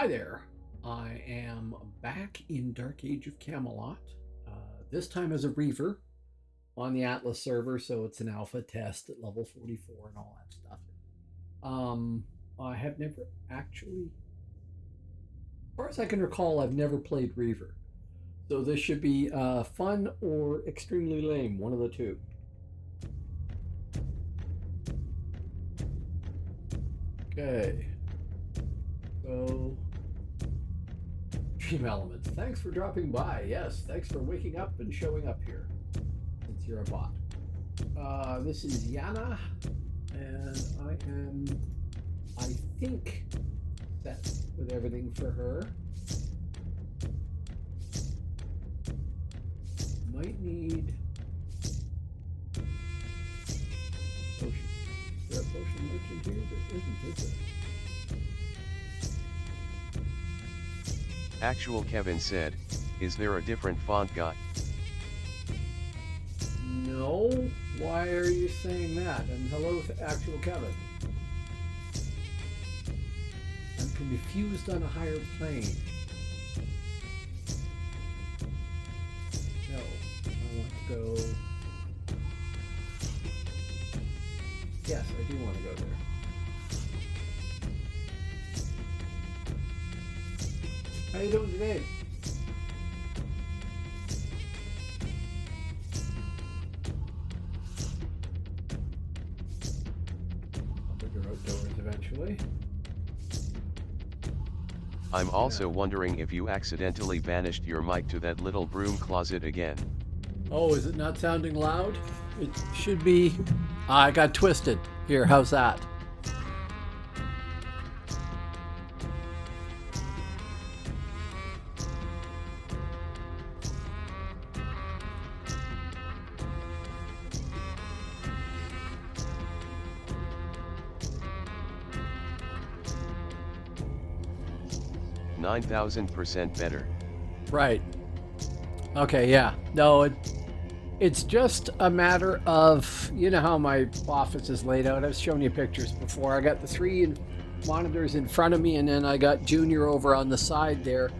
Hi there. I am back in Dark Age of Camelot. This time as a Reaver on the Atlas server, so it's an alpha test at level 44 and all that stuff. I have never actually, as far as I can recall, I've never played Reaver. So this should be fun or extremely lame, one of the two. Okay. So, Dream Elements. Thanks for dropping by. Yes, thanks for waking up and showing up here, since you're a bot. This is Yana, and I think, set with everything for her. Might need potion. Is there a potion merchant here? There isn't, is there? Actual Kevin said, is there a different font guy? No. Why are you saying that? And hello to Actual Kevin. I'm confused on a higher plane. No. I want to go... Yes, I do want to go there. How you doing today? I'll figure outdoors eventually. I'm also wondering if you accidentally banished your mic to that little broom closet again. Oh, is it not sounding loud? It should be. I got twisted. Here, how's that? $9,000% better. Right. Okay, yeah. No, it's just a matter of, you know how my office is laid out. I've shown you pictures before. I got the three monitors in front of me, and then I got Junior over on the side there.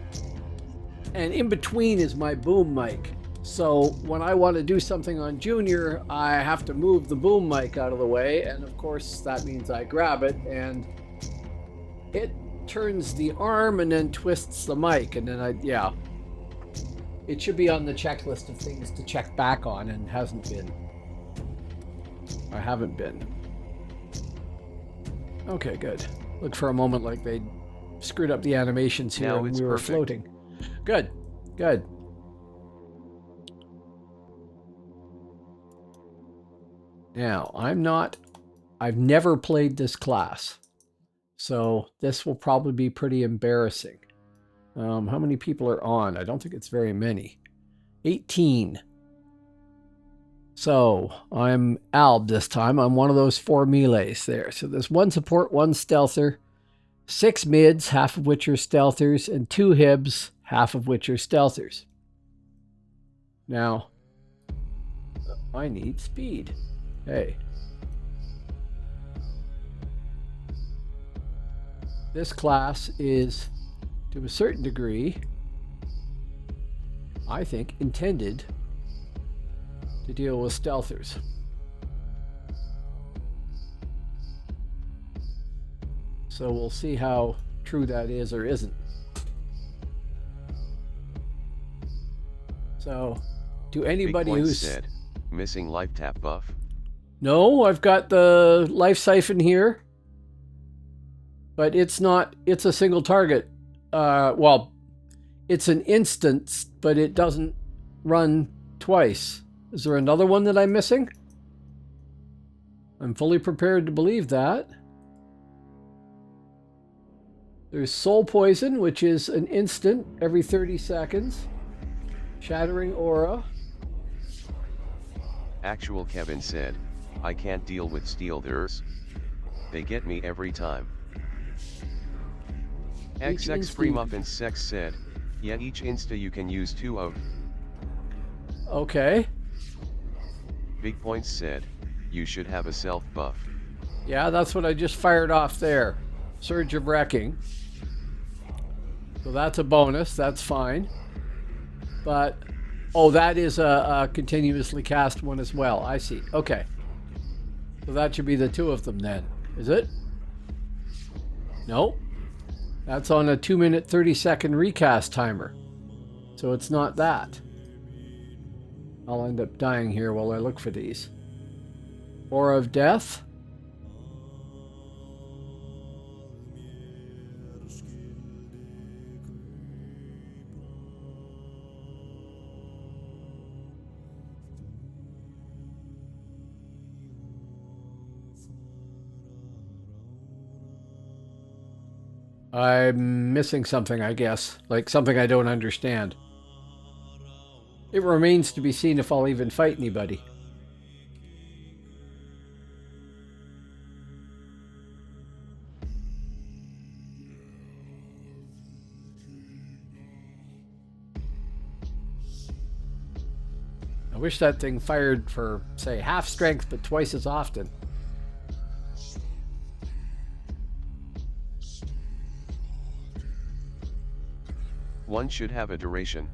And in between is my boom mic. So when I want to do something on Junior, I have to move the boom mic out of the way. And of course, that means I grab it, and it turns the arm and then twists the mic, and then yeah. It should be on the checklist of things to check back on, and hasn't been. I haven't been. Okay, good. Look for a moment like they screwed up the animations here Now and it's we were perfect. floating. Good, good. Now, I've never played this class. So this will probably be pretty embarrassing. How many people are on? I don't think it's very many. 18. So I'm Alb this time. I'm one of those 4 melees there. So there's 1 support, 1 stealther, 6 mids, half of which are stealthers, and 2 hibs, half of which are stealthers. Now, I need speed. Hey. This class is, to a certain degree, I think, intended to deal with stealthers. So we'll see how true that is or isn't. So, to anybody Big Points who's... said, missing life tap buff. No, I've got the life siphon here. But it's not, it's a single target. Well, it's an instance, but it doesn't run twice. Is there another one that I'm missing? I'm fully prepared to believe that. There's Soul Poison, which is an instant every 30 seconds. Shattering Aura. Actual Kevin said, I can't deal with stealthers. They get me every time. XX Free Muffin Sex said, yeah, each insta you can use 2 of. Okay. Big Points said, you should have a self buff. Yeah, that's what I just fired off there. Surge of Wrecking. So that's a bonus. That's fine. But, oh, that is a continuously cast one as well. I see. Okay. So that should be the two of them then. Is it? No. That's on a 2-minute 30-second recast timer. So it's not that. I'll end up dying here while I look for these. Aura of Death. I'm missing something, I guess. Like something I don't understand. It remains to be seen if I'll even fight anybody. I wish that thing fired for, say, half strength, but twice as often. One should have a duration.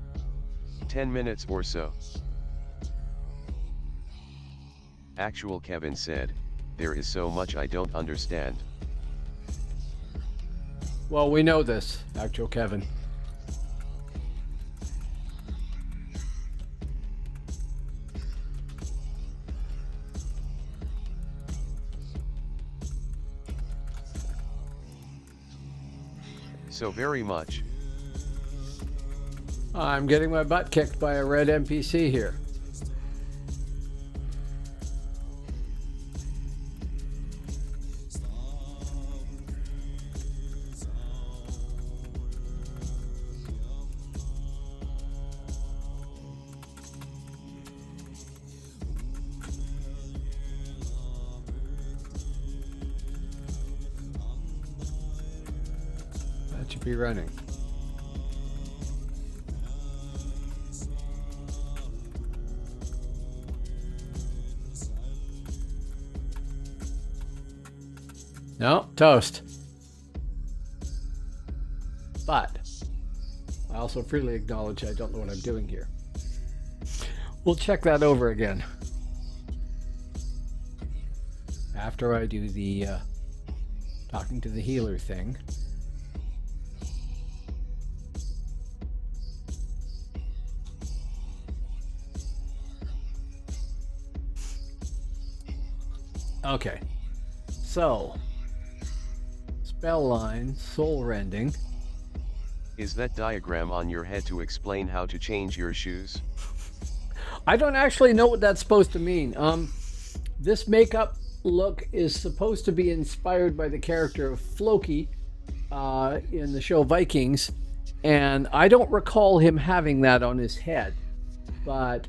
10 minutes or so. Actual Kevin said, there is so much I don't understand. Well, we know this, Actual Kevin. So very much. I'm getting my butt kicked by a red NPC here. That should be running. No, toast. But I also freely acknowledge I don't know what I'm doing here. We'll check that over again after I do the talking to the healer thing. Okay, so spell line, soul rending. Is that diagram on your head to explain how to change your shoes? I don't actually know what that's supposed to mean. This makeup look is supposed to be inspired by the character of Floki in the show Vikings, and I don't recall him having that on his head, but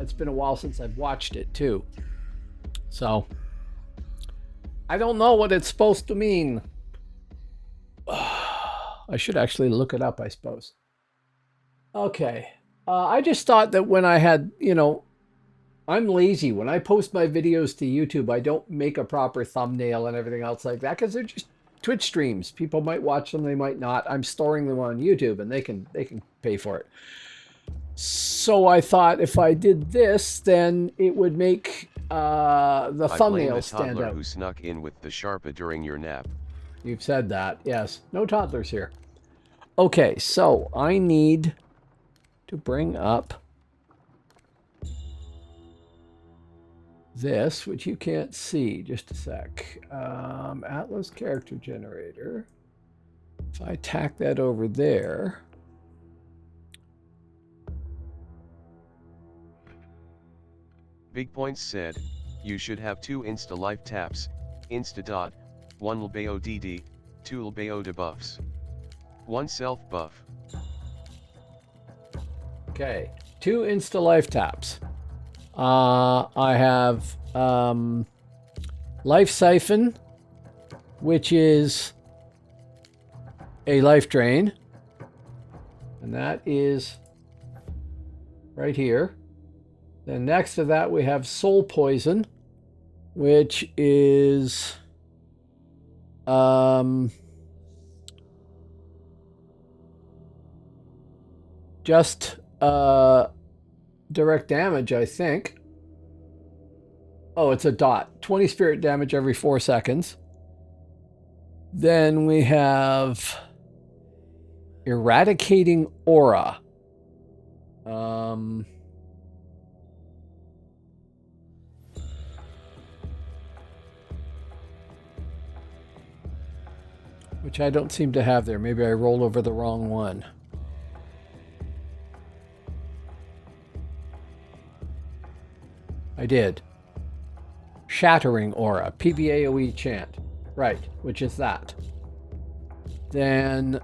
it's been a while since I've watched it too. So I don't know what it's supposed to mean. I should actually look it up, I suppose. Okay. I just thought that when I had, I'm lazy. When I post my videos to YouTube, I don't make a proper thumbnail and everything else like that because they're just Twitch streams. People might watch them, they might not. I'm storing them on YouTube and they can pay for it. So I thought if I did this, then it would make the thumbnail stand out. I blame the toddler who snuck in with the Sharpa during your nap. You've said that, yes. No toddlers here. Okay, so I need to bring up this, which you can't see. Just a sec. Atlas character generator. If I tack that over there. Big Points said, you should have 2 Insta Life taps, Insta Dot, 1 LBO DD, 2 LBO debuffs. 1 self buff. Okay, 2 Insta Life taps. I have Life Siphon, which is a life drain. And that is right here. Then next to that we have Soul Poison, which is just direct damage, I think. Oh, it's a dot. 20 spirit damage every 4 seconds. Then we have eradicating aura. Which I don't seem to have there. Maybe I rolled over the wrong one. I did. Shattering aura. PBAOE chant. Right, which is that. Then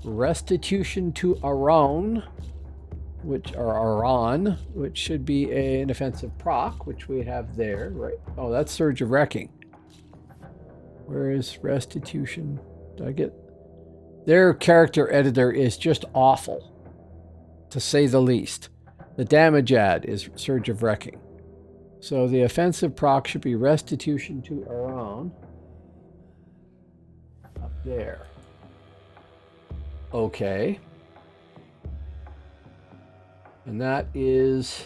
restitution to Aron, which should be an offensive proc, which we have there. Right. Oh, that's Surge of Wrecking. Where is restitution? Did I get... Their character editor is just awful, to say the least. The damage add is Surge of Wrecking. So the offensive proc should be restitution to Aron. Up there. Okay. And that is...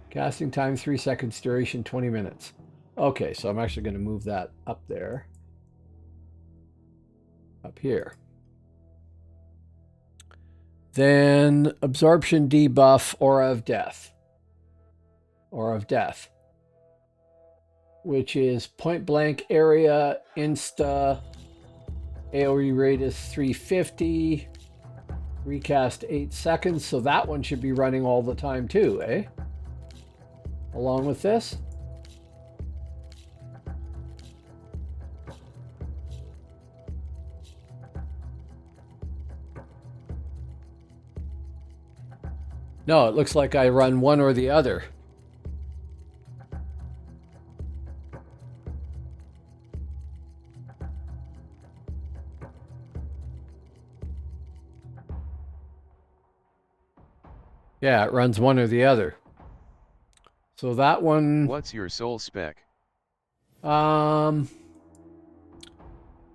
Casting time 3 seconds, duration 20 minutes. Okay, so I'm actually going to move that up there. Up here. Then absorption debuff, Aura of Death. Aura of Death. Which is point blank area, insta, AoE rate is 350, recast 8 seconds, so that one should be running all the time too, eh? Along with this. No, it looks like I run one or the other. Yeah, it runs one or the other. So that one... What's your soul spec? I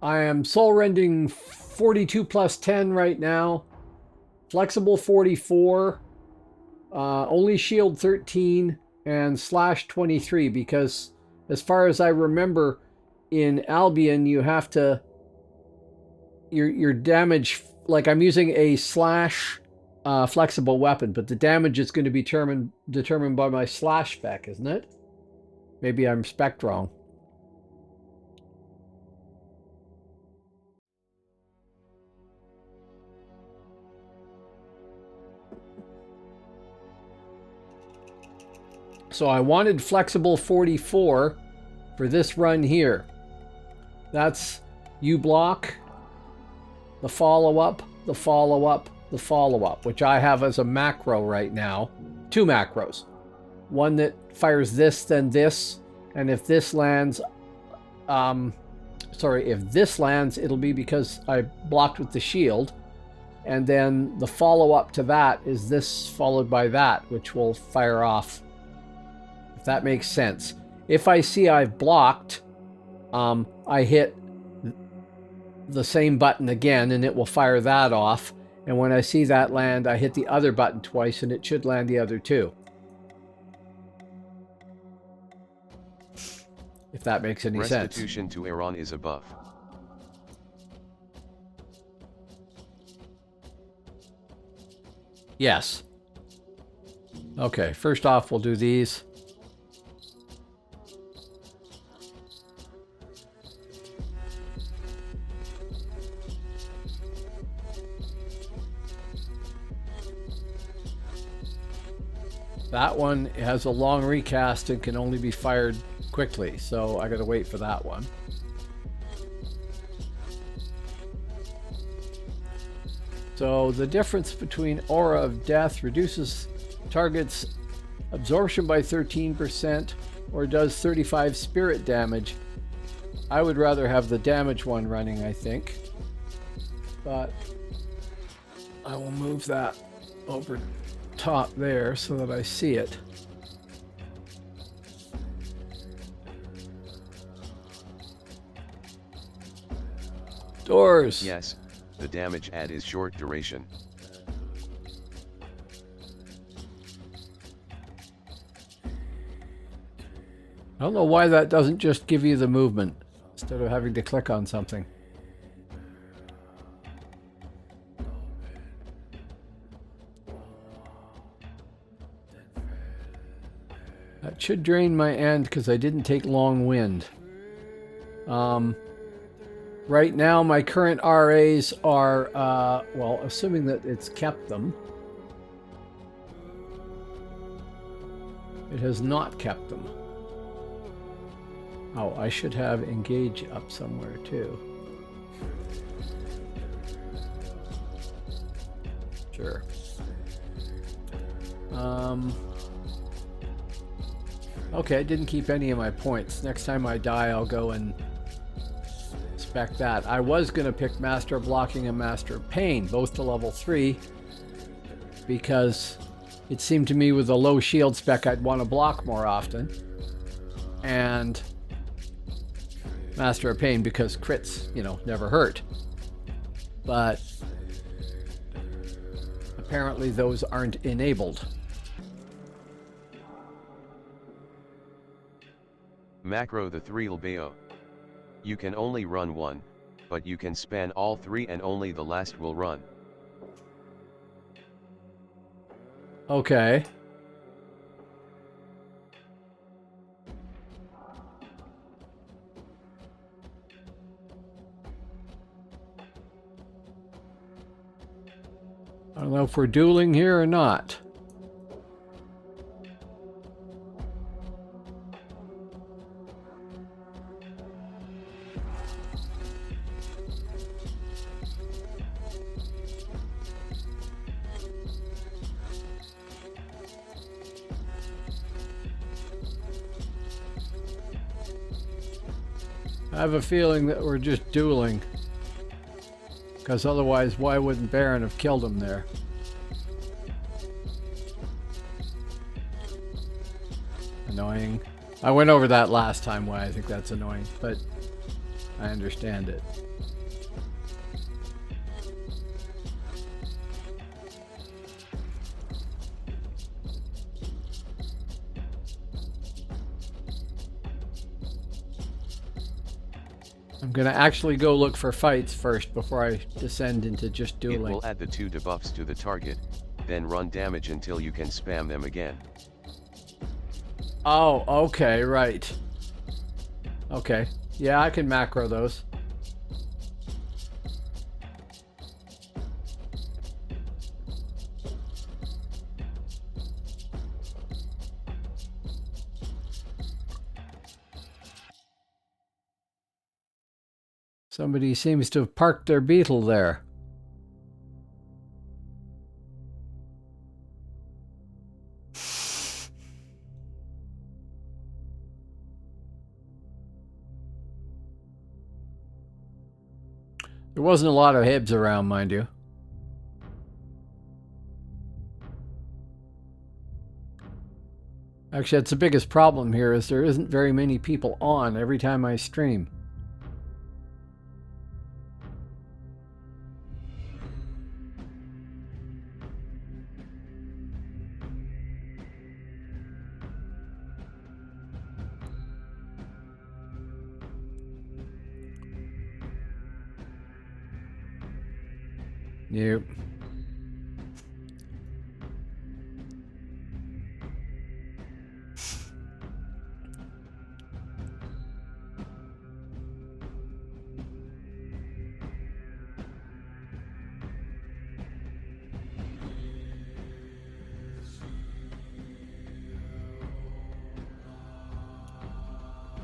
am soul rending 42 plus 10 right now. Flexible 44. Only shield 13 and slash 23, because as far as I remember in Albion you have to... Your damage... Like I'm using a slash... flexible weapon, but the damage is going to be determined by my slash spec, isn't it? Maybe I'm spec'd wrong. So I wanted flexible 44 for this run here. That's you block, the follow-up, the follow-up, the follow-up, which I have as a macro right now. 2 macros. One that fires this, then this, and if this lands, if this lands, it'll be because I blocked with the shield, and then the follow-up to that is this followed by that, which will fire off, if that makes sense. If I see I've blocked, I hit the same button again, and it will fire that off. And when I see that land, I hit the other button twice, and it should land the other 2. If that makes any sense. Restitution to Aron is a buff. Yes. Okay, first off, we'll do these. That one has a long recast and can only be fired quickly, so I gotta wait for that one. So the difference between Aura of Death reduces target's absorption by 13% or does 35 spirit damage. I would rather have the damage one running, I think. But I will move that over top there so that I see it. Doors. Yes, the damage add is short duration. I don't know why that doesn't just give you the movement instead of having to click on something. That should drain my end because I didn't take long wind. Right now my current RAs are, well, assuming that it's kept them. It has not kept them. Oh, I should have engage up somewhere too. Sure. Okay, I didn't keep any of my points. Next time I die, I'll go and spec that. I was going to pick Master of Blocking and Master of Pain, both to level 3, because it seemed to me with a low shield spec I'd want to block more often. And Master of Pain because crits, you know, never hurt. But apparently those aren't enabled. Macro the 3 LBO. You can only run one, but you can span all 3 and only the last will run. Okay. I don't know if we're dueling here or not. I have a feeling that we're just dueling. Because otherwise, why wouldn't Baron have killed him there? Annoying. I went over that last time why I think that's annoying, but I understand it. I'm gonna actually go look for fights first before I descend into just dueling. It will add the 2 debuffs to the target, then run damage until you can spam them again. Oh, okay, right. Okay. Yeah, I can macro those. Somebody seems to have parked their beetle there. There wasn't a lot of Hibs around, mind you. Actually, that's the biggest problem here is there isn't very many people on every time I stream. Nope.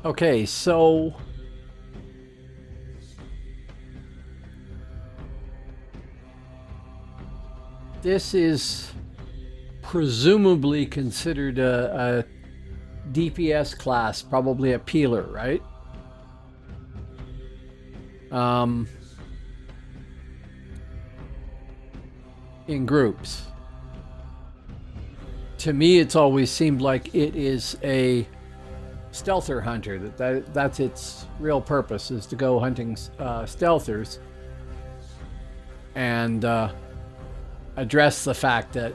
Okay, so this is presumably considered a DPS class, probably a peeler, right? In groups. To me, it's always seemed like it is a stealther hunter. That's its real purpose, is to go hunting stealthers. and address the fact that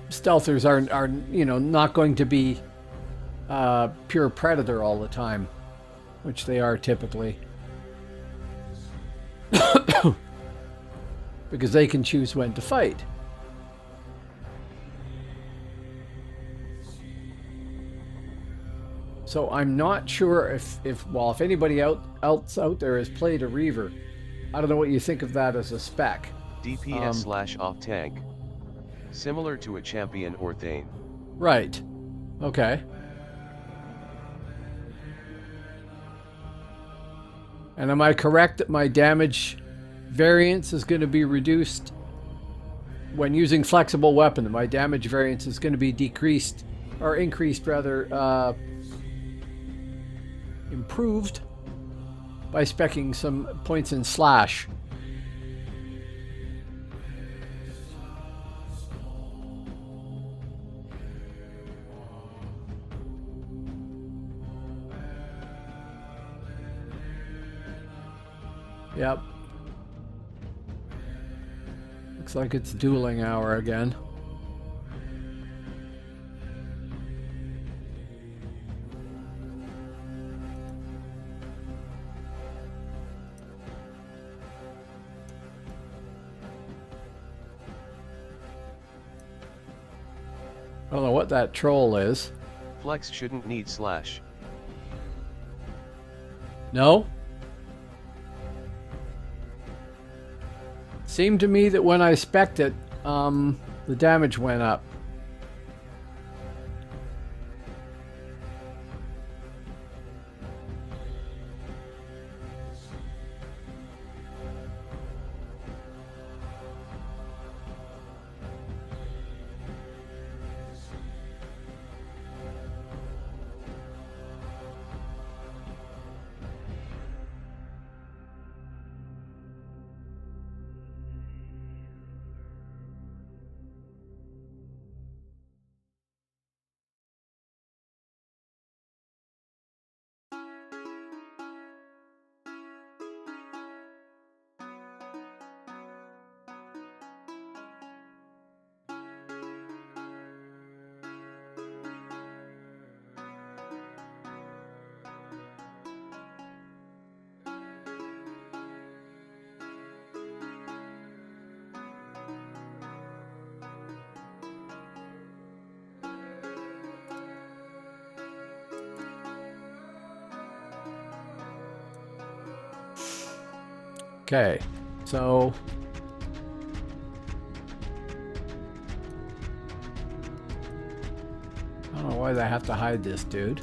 stealthers are not going to be pure predator all the time, which they are typically. Because they can choose when to fight. So I'm not sure if anybody else out there has played a Reaver. I don't know what you think of that as a spec. DPS / off tank. Similar to a champion or Thane. Right. Okay. And am I correct that my damage variance is going to be reduced when using flexible weapon? My damage variance is going to be decreased, or increased rather, improved by speccing some points in slash. Yep. Looks like it's dueling hour again. I don't know what that troll is. Flex shouldn't need slash. No? Seemed to me that when I spec'd it, the damage went up. Okay, so I don't know why they have to hide this dude.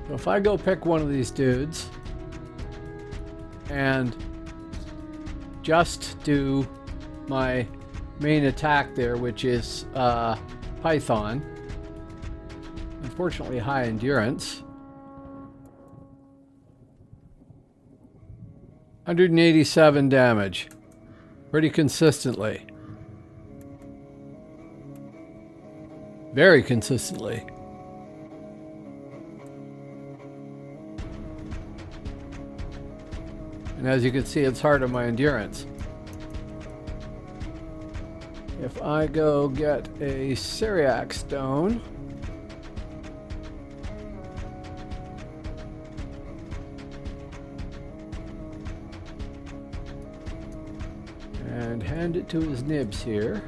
So if I go pick one of these dudes and just do my main attack there, which is Python. Unfortunately, high endurance. 187 damage. Pretty consistently. Very consistently. And as you can see, it's hard on my endurance. If I go get a Syriac stone, and hand it to his nibs here,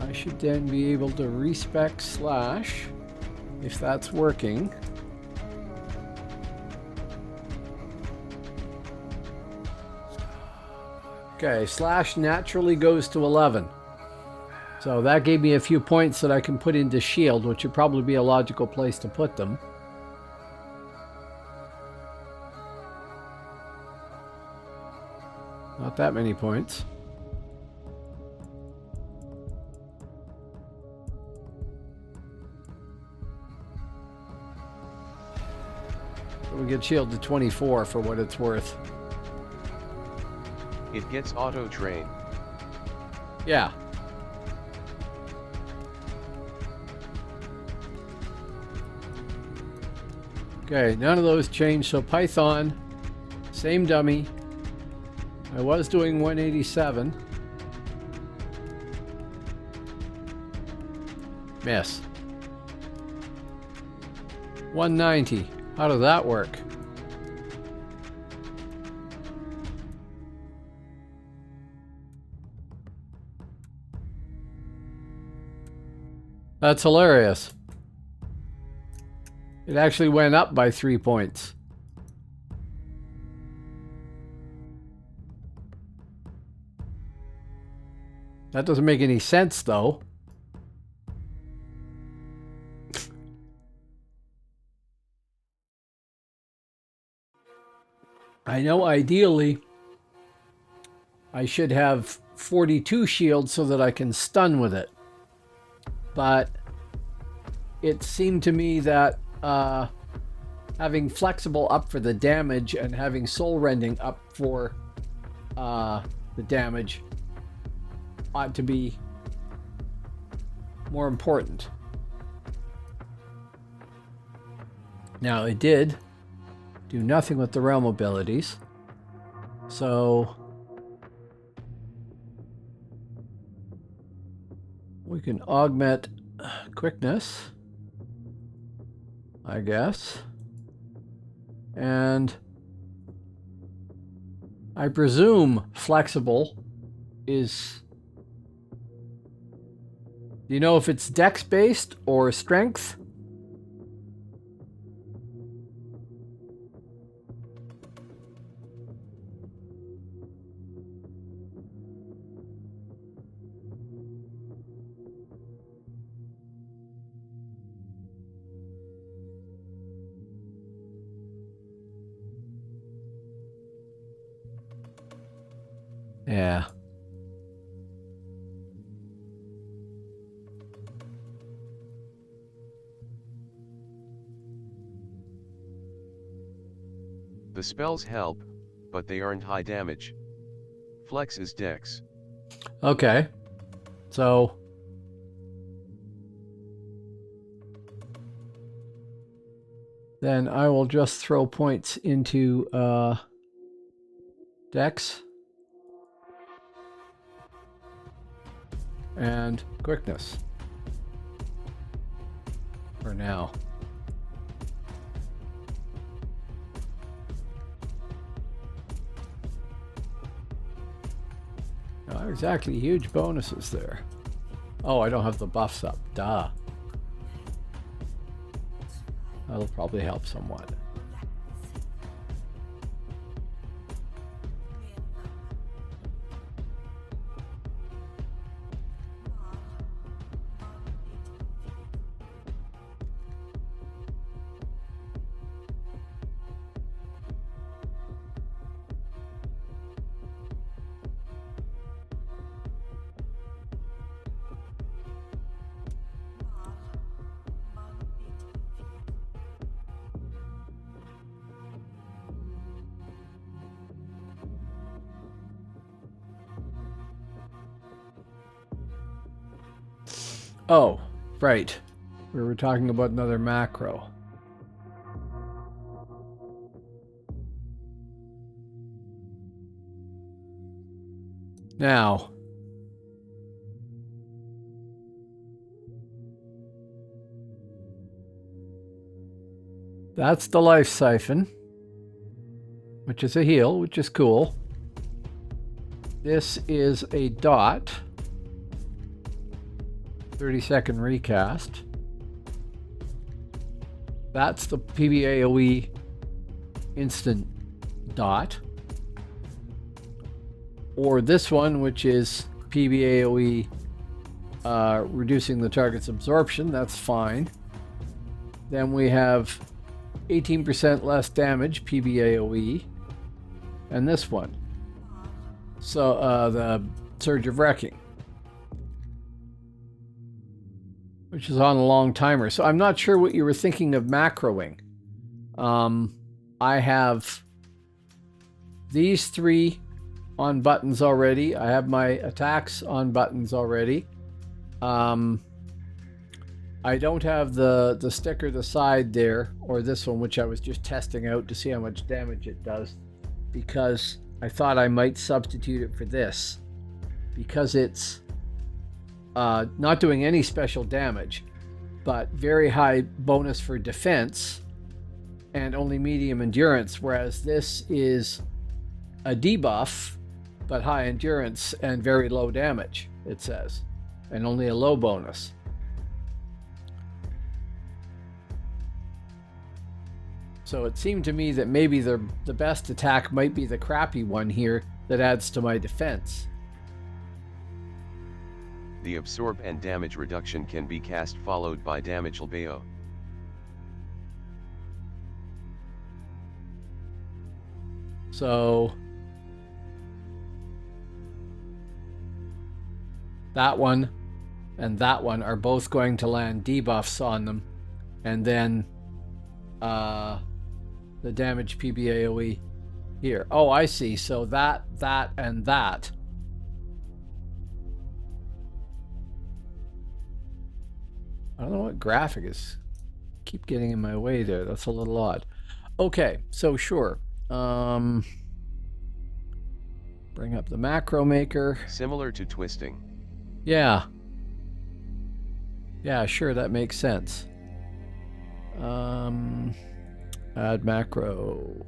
I should then be able to respec slash, if that's working. Okay, slash naturally goes to 11. So that gave me a few points that I can put into shield, which would probably be a logical place to put them. Not that many points. We get shield to 24 for what it's worth. It gets auto train. Yeah. Okay, none of those changed. So Python, same dummy. I was doing 187. Miss. 190. How does that work? That's hilarious. It actually went up by 3 points. That doesn't make any sense, though. I know ideally I should have 42 shields so that I can stun with it. But it seemed to me that having flexible up for the damage and having soul rending up for the damage ought to be more important. Now it did do nothing with the realm abilities, so we can augment quickness, I guess, and I presume flexible is, do you know if it's dex based or strength? Yeah. The spells help, but they aren't high damage. Flex is dex. Okay. So then I will just throw points into dex and quickness for now. Not exactly huge bonuses there. Oh, I don't have the buffs up. Duh. That'll probably help somewhat. Oh, right. We were talking about another macro. Now, that's the life siphon, which is a heal, which is cool. This is a dot. 30-second recast. That's the PBAOE instant dot. Or this one, which is PBAOE reducing the target's absorption. That's fine. Then we have 18% less damage, PBAOE. And this one. So the Surge of Wrecking, which is on a long timer. So I'm not sure what you were thinking of macroing. I have these three on buttons already. I have my attacks on buttons already. I don't have the sticker the side there, or this one, which I was just testing out to see how much damage it does, because I thought I might substitute it for this, because it's not doing any special damage, but very high bonus for defense and only medium endurance, whereas this is a debuff but high endurance and very low damage, it says, and only a low bonus. So it seemed to me that maybe the best attack might be the crappy one here that adds to my defense. The absorb and damage reduction can be cast followed by damage LBO. So that one and that one are both going to land debuffs on them, and then the damage PBAOE here. Oh, I see. So that, and that. I don't know what graphic is. Keep getting in my way there. That's a little odd. Okay, so sure. Bring up the macro maker. Similar to twisting. Yeah. Yeah, sure, that makes sense. Add macro.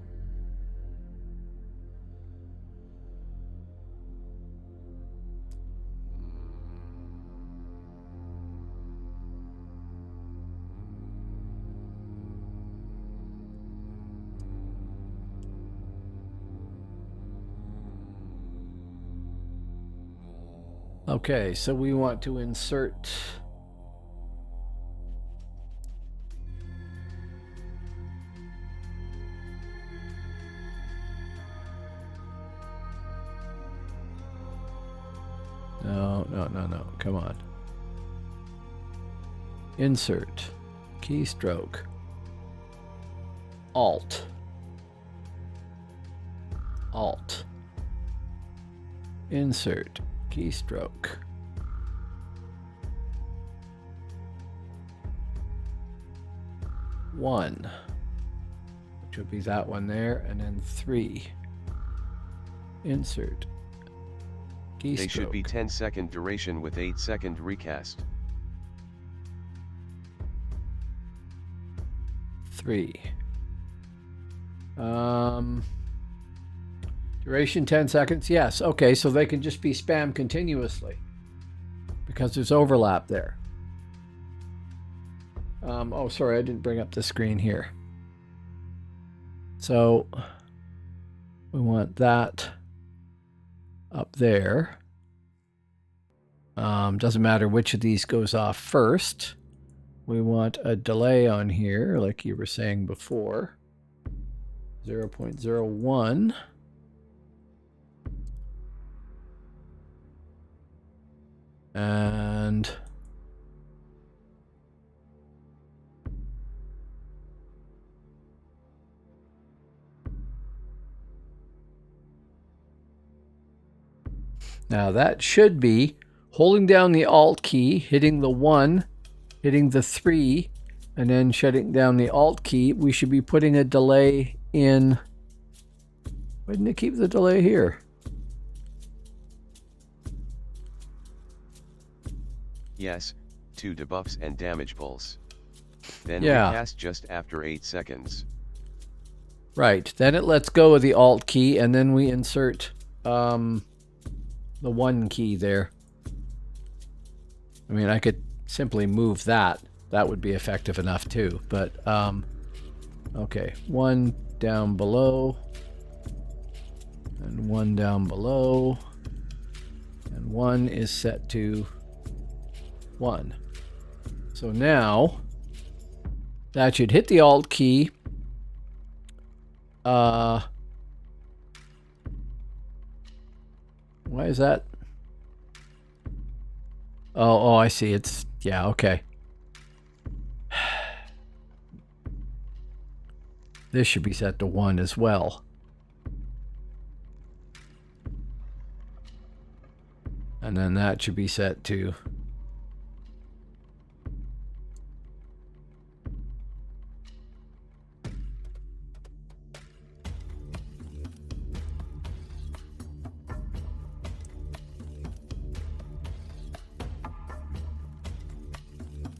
Okay, so we want to insert No, come on. Insert, keystroke, Alt, insert, keystroke. One, which would be that one there, and then 3. Insert, keystroke. They should be 10-second duration with 8-second recast. 3. Duration 10 seconds. Yes. Okay, so they can just be spammed continuously because there's overlap there. Oh, sorry, I didn't bring up the screen here. So we want that up there. Doesn't matter which of these goes off first. We want a delay on here, like you were saying before. 0.01. And now that should be holding down the Alt key, hitting the 1, hitting the 3, and then shutting down the Alt key. We should be putting a delay in. Why didn't it keep the delay here? Yes, 2 debuffs and damage pulse. Then recast just after 8 seconds. Right, then it lets go of the Alt key, and then we insert the 1 key there. I mean, I could simply move that. That would be effective enough too, but okay, 1 down below, and 1 down below, and 1 is set to 1. So now that should hit the Alt key. Why is that? Oh, I see. It's, yeah, okay. This should be set to 1 as well. And then that should be set to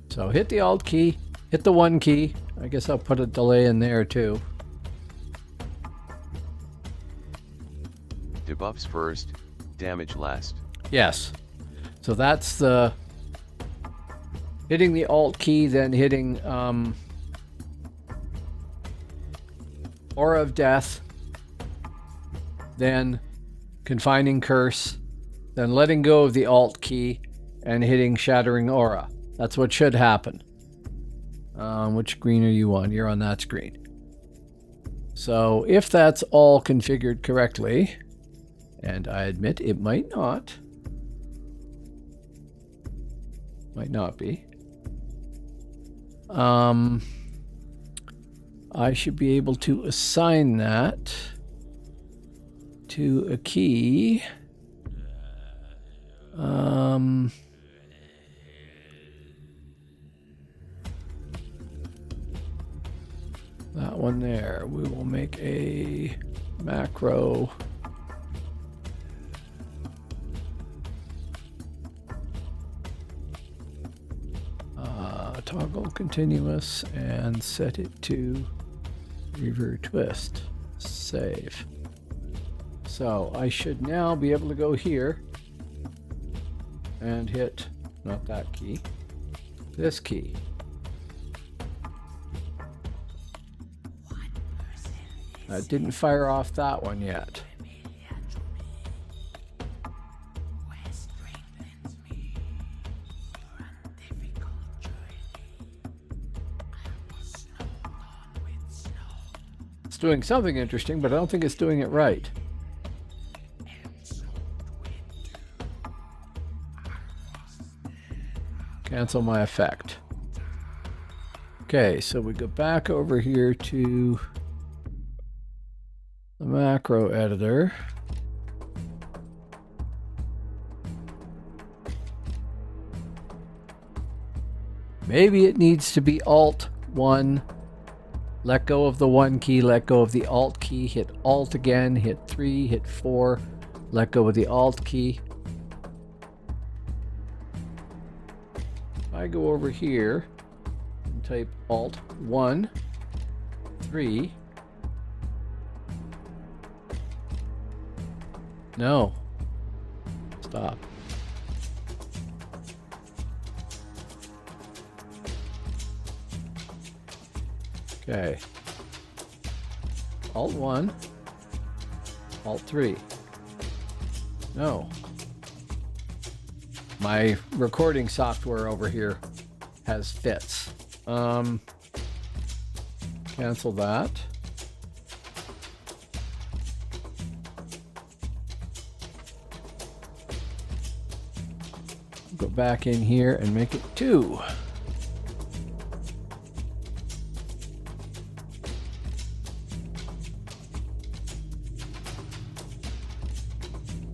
so hit the Alt key, hit the 1 key. I guess I'll put a delay in there too. Debuffs first, damage last. Yes. So that's the hitting the Alt key, then hitting Aura of Death, then Confining Curse, then letting go of the Alt key and hitting Shattering Aura. That's what should happen. Which screen are you on? You're on that screen. So if that's all configured correctly, and I admit it might not be, I should be able to assign that to a key. That one there. We will make a macro. Toggle continuous and set it to Reaver twist. Save. So I should now be able to go here and hit, not that key, this key. That didn't fire off that one yet. It's doing something interesting, but I don't think it's doing it right. Cancel my effect. Okay, so we go back over here to the macro editor. Maybe it needs to be Alt 1. Let go of the 1 key, let go of the Alt key, hit Alt again, hit 3, hit 4, let go of the Alt key. I go over here and type Alt 1, 3. No. Stop. Okay. Alt 1. Alt 3. No. My recording software over here has fits. Cancel that. Go back in here and make it 2.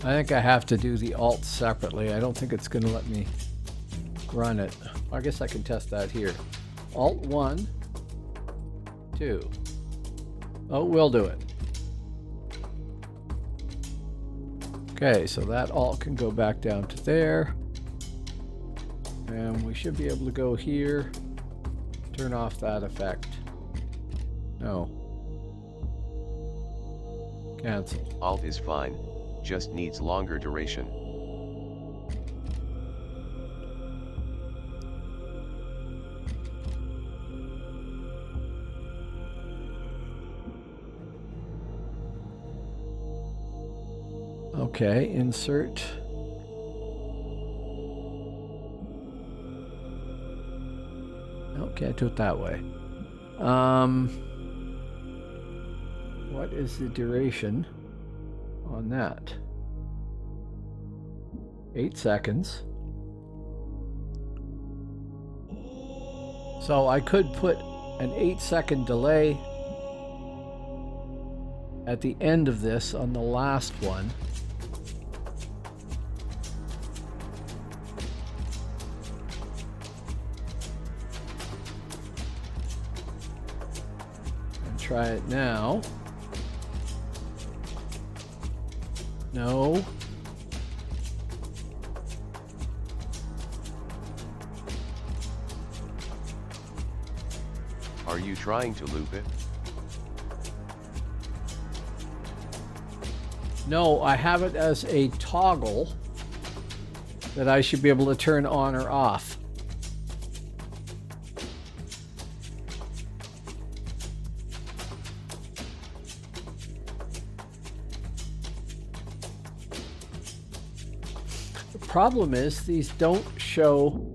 I think I have to do the alt separately. I don't think it's going to let me run it. I guess I can test that here. Alt 1, 2. Oh, we'll do it. Okay, so that alt can go back down to there. And we should be able to go here, turn off that effect. No. Cancel. Alt is fine, just needs longer duration. Okay, insert. No, can't do it that way. What is the duration on that? 8 seconds. So I could put an 8-second delay at the end of this on the last one. try it now. No. Are you trying to loop it? No, I have it as a toggle that I should be able to turn on or off. The problem is these don't show.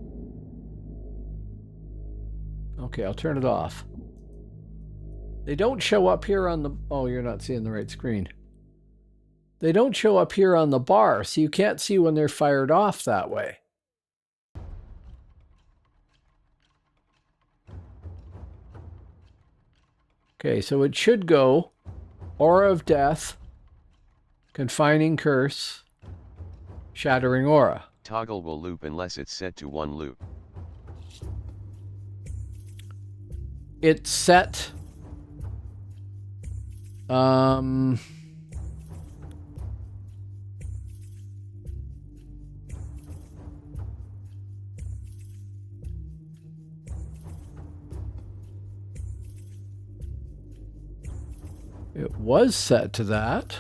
Okay, I'll turn it off. They don't show up here on the... Oh, you're not seeing the right screen. They don't show up here on the bar, so you can't see when they're fired off that way. Okay, so it should go Aura of Death, Confining Curse, Shattering Aura. Toggle will loop unless it's set to one loop. It's set... It was set to that.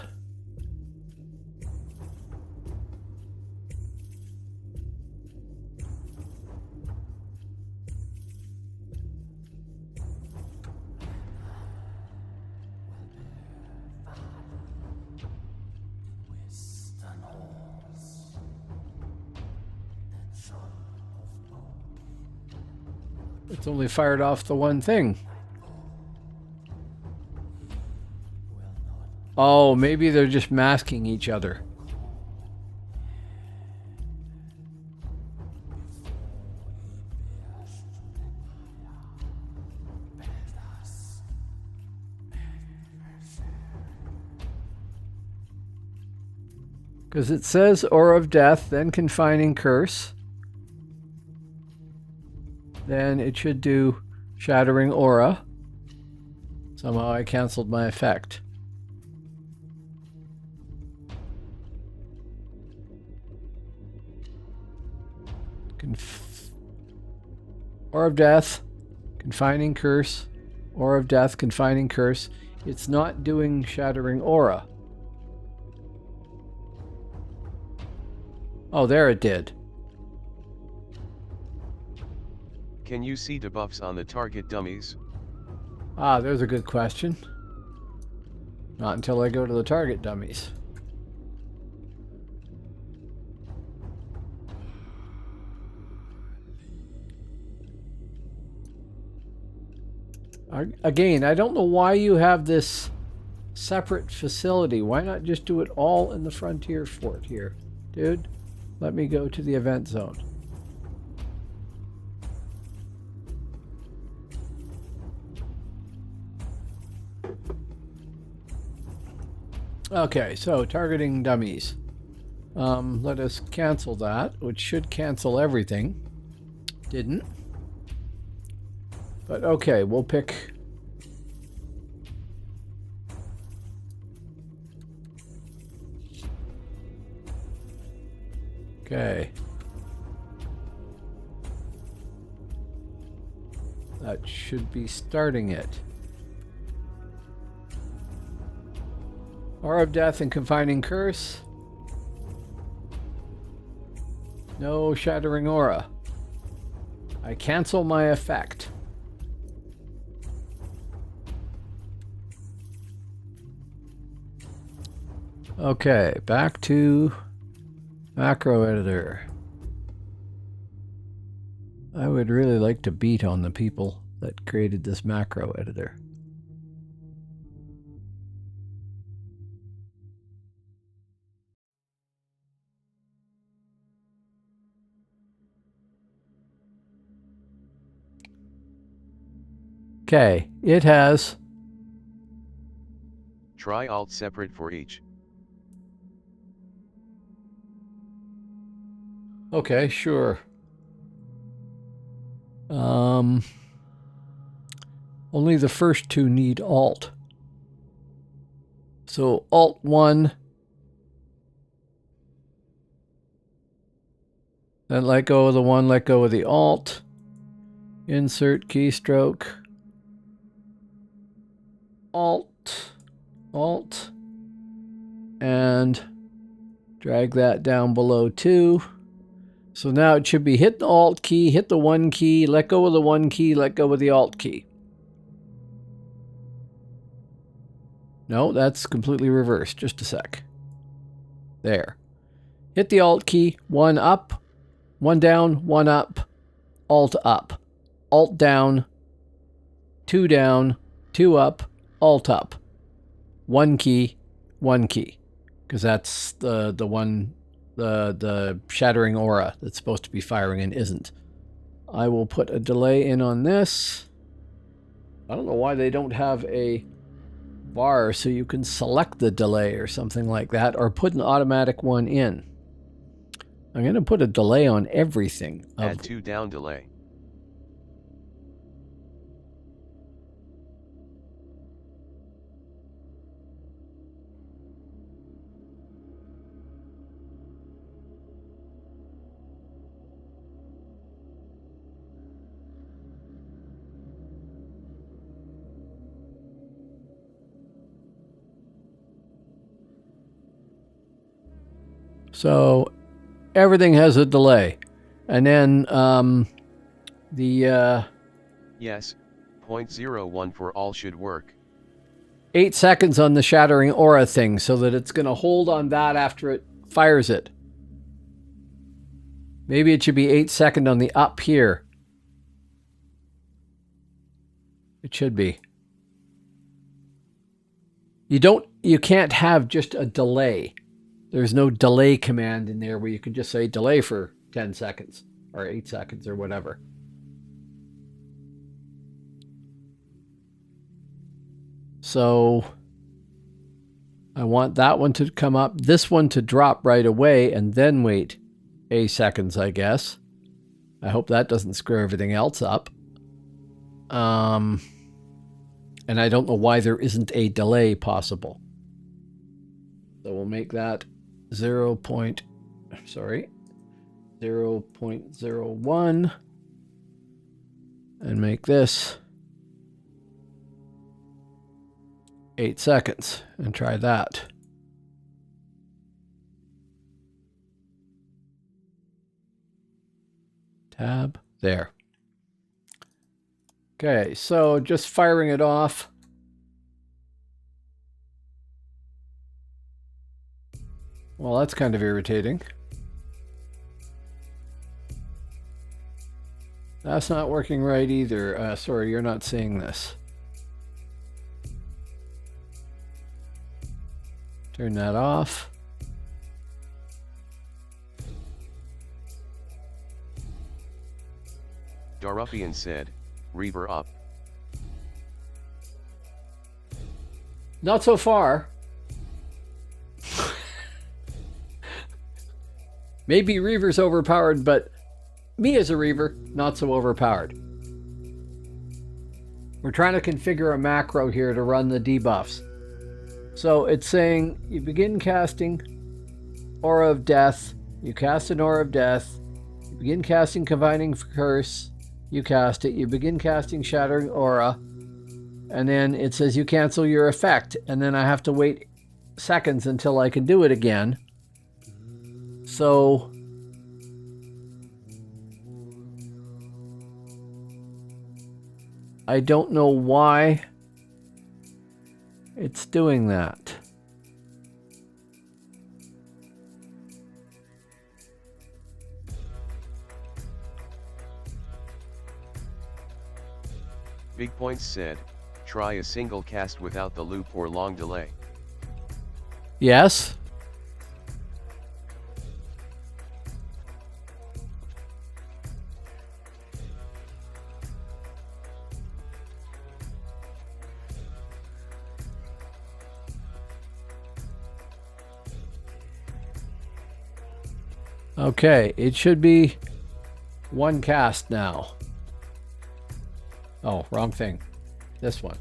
It's only fired off the one thing. Oh, maybe they're just masking each other. Because it says Aura of Death, then Confining Curse. Then it should do Shattering Aura. Somehow I canceled my effect. Aura of Death, Confining Curse, Aura of Death, Confining Curse. It's not doing Shattering Aura. Oh, there it did. Can you see debuffs on the target dummies? Ah, there's a good question. Not until I go to the target dummies. Again, I don't know why you have this separate facility. Why not just do it all in the Frontier Fort here? Dude, let me go to the event zone. Okay, so targeting dummies. Let us cancel that, which should cancel everything. Didn't. But okay, we'll pick... Okay. That should be starting it. Aura of Death and Confining Curse. No Shattering Aura. I cancel my effect. Okay, back to macro editor. I would really like to beat on the people that created this macro editor. Okay, it has... Try Alt separate for each. Okay, sure. Only the first two need Alt. So Alt 1. Then let go of the 1, let go of the Alt. Insert keystroke. Alt. Alt. And drag that down below 2. So now it should be hit the Alt key, hit the 1 key, let go of the 1 key, let go of the Alt key. No, that's completely reversed. Just a sec. There. Hit the Alt key, 1 up, 1 down, 1 up, Alt up, Alt down, 2 down, 2 up, Alt up. 1 key, 1 key. Because that's the one, the shattering aura that's supposed to be firing and isn't. I will put a delay in on this. I don't know why they don't have a bar so you can select the delay or something like that, or put an automatic one in. I'm going to put a delay on everything. Add 2 down delay. So everything has a delay. And then Yes, 0.01 for all should work. 8 seconds on the shattering aura thing, so that it's going to hold on that after it fires it. Maybe it should be 8 seconds on the up here. It should be. You can't have just a delay. There's no delay command in there where you can just say delay for 10 seconds or 8 seconds or whatever. So I want that one to come up, this one to drop right away, and then wait 8 seconds, I guess. I hope that doesn't screw everything else up. And I don't know why there isn't a delay possible. So we'll make that 0.01 and make this 8 seconds and try that. Tab there. Okay, so just firing it off. Well, that's kind of irritating. That's not working right either. Sorry, you're not seeing this. Turn that off. Darupian said, Reaver up. Not so far. Maybe Reaver's overpowered, but me as a Reaver, not so overpowered. We're trying to configure a macro here to run the debuffs. So it's saying you begin casting Aura of Death, you cast an Aura of Death, you begin casting Combining Curse, you cast it, you begin casting Shattering Aura, and then it says you cancel your effect, and then I have to wait seconds until I can do it again. So I don't know why it's doing that. Big Points said, try a single cast without the loop or long delay. Yes. Okay, it should be one cast now. Oh, wrong thing. This one.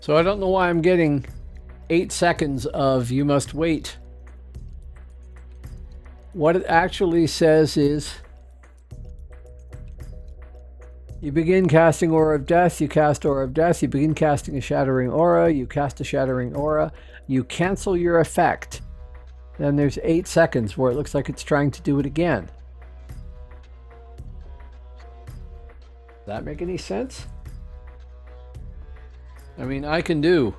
So I don't know why I'm getting 8 seconds of you must wait. What it actually says is you begin casting Aura of Death, you cast Aura of Death, you begin casting a Shattering Aura, you cast a Shattering Aura, you cancel your effect. Then there's 8 seconds where it looks like it's trying to do it again. Does that make any sense? I mean, I can do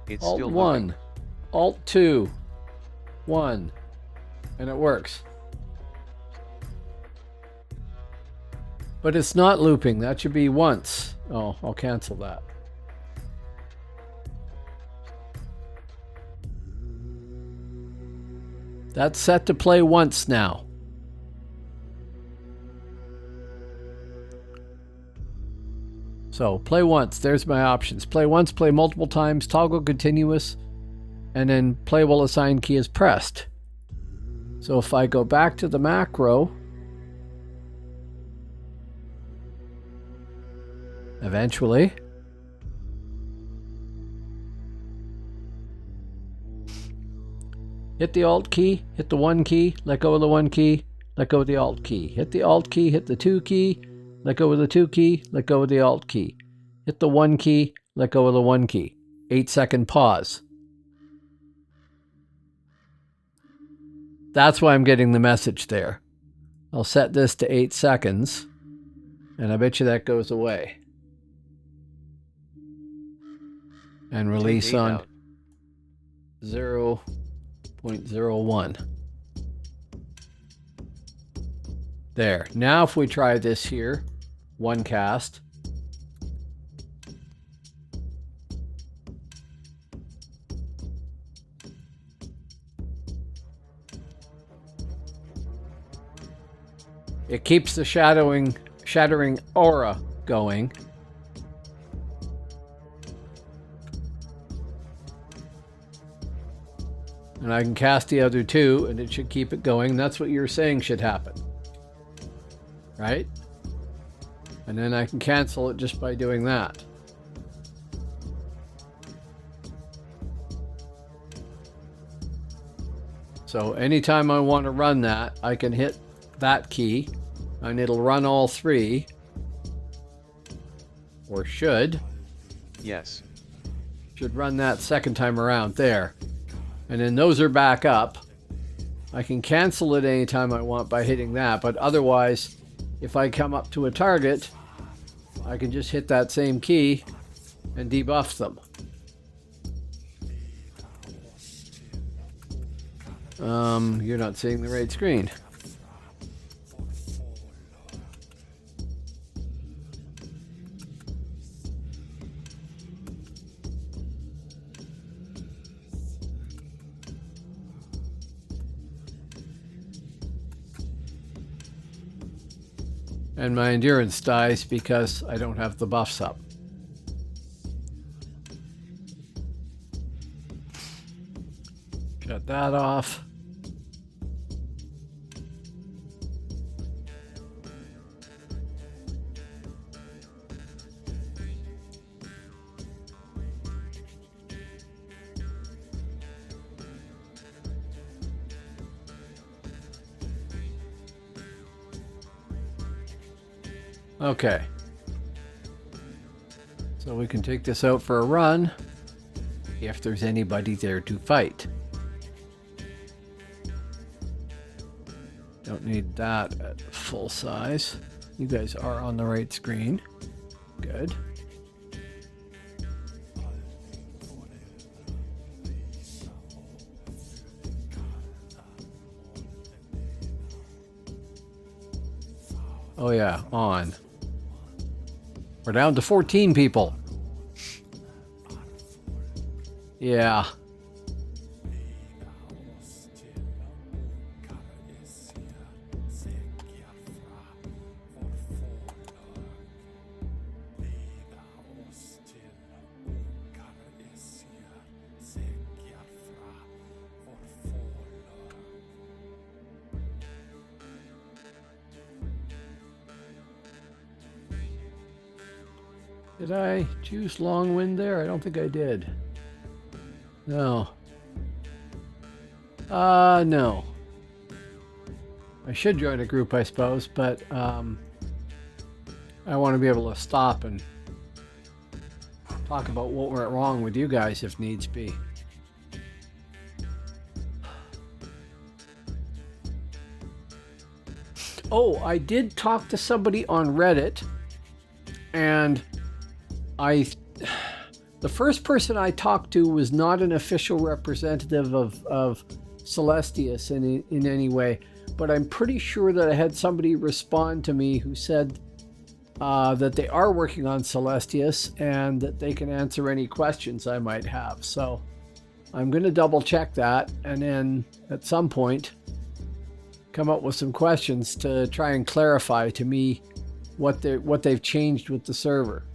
It's Alt still 1, looping. Alt 2, 1, and it works. But it's not looping. That should be once. Oh, I'll cancel that. That's set to play once now. So play once. There's my options. Play once, play multiple times, toggle continuous, and then play while assigned key is pressed. So if I go back to the macro, eventually, hit the Alt key, hit the 1 key, let go of the 1 key, let go of the Alt key. Hit the Alt key, hit the 2 key, let go of the 2 key, let go of the Alt key. Hit the 1 key, let go of the 1 key. 8-second pause. That's why I'm getting the message there. I'll set this to 8 seconds, and I bet you that goes away. And release Take 8 on out. 0.01. There. Now if we try this here, 1 cast. It keeps the shattering aura going. And I can cast the other 2 and it should keep it going. That's what you're saying should happen. Right? And then I can cancel it just by doing that. So anytime I want to run that, I can hit that key and it'll run all 3. Or should. Yes. Should run that second time around there. And then those are back up. I can cancel it anytime I want by hitting that, but otherwise, if I come up to a target, I can just hit that same key and debuff them. You're not seeing the right screen. And my endurance dies because I don't have the buffs up. Shut that off. Okay. So we can take this out for a run if there's anybody there to fight. Don't need that at full size. You guys are on the right screen. Good. Oh yeah, on. We're down to 14 people. Yeah. Did I choose long wind there? I don't think I did. No. No. I should join a group, I suppose, but I want to be able to stop and talk about what went wrong with you guys if needs be. Oh, I did talk to somebody on Reddit, and the first person I talked to was not an official representative of Celestius in any way, but I'm pretty sure that I had somebody respond to me who said that they are working on Celestius and that they can answer any questions I might have. So I'm going to double check that, and then at some point come up with some questions to try and clarify to me what they've changed with the server.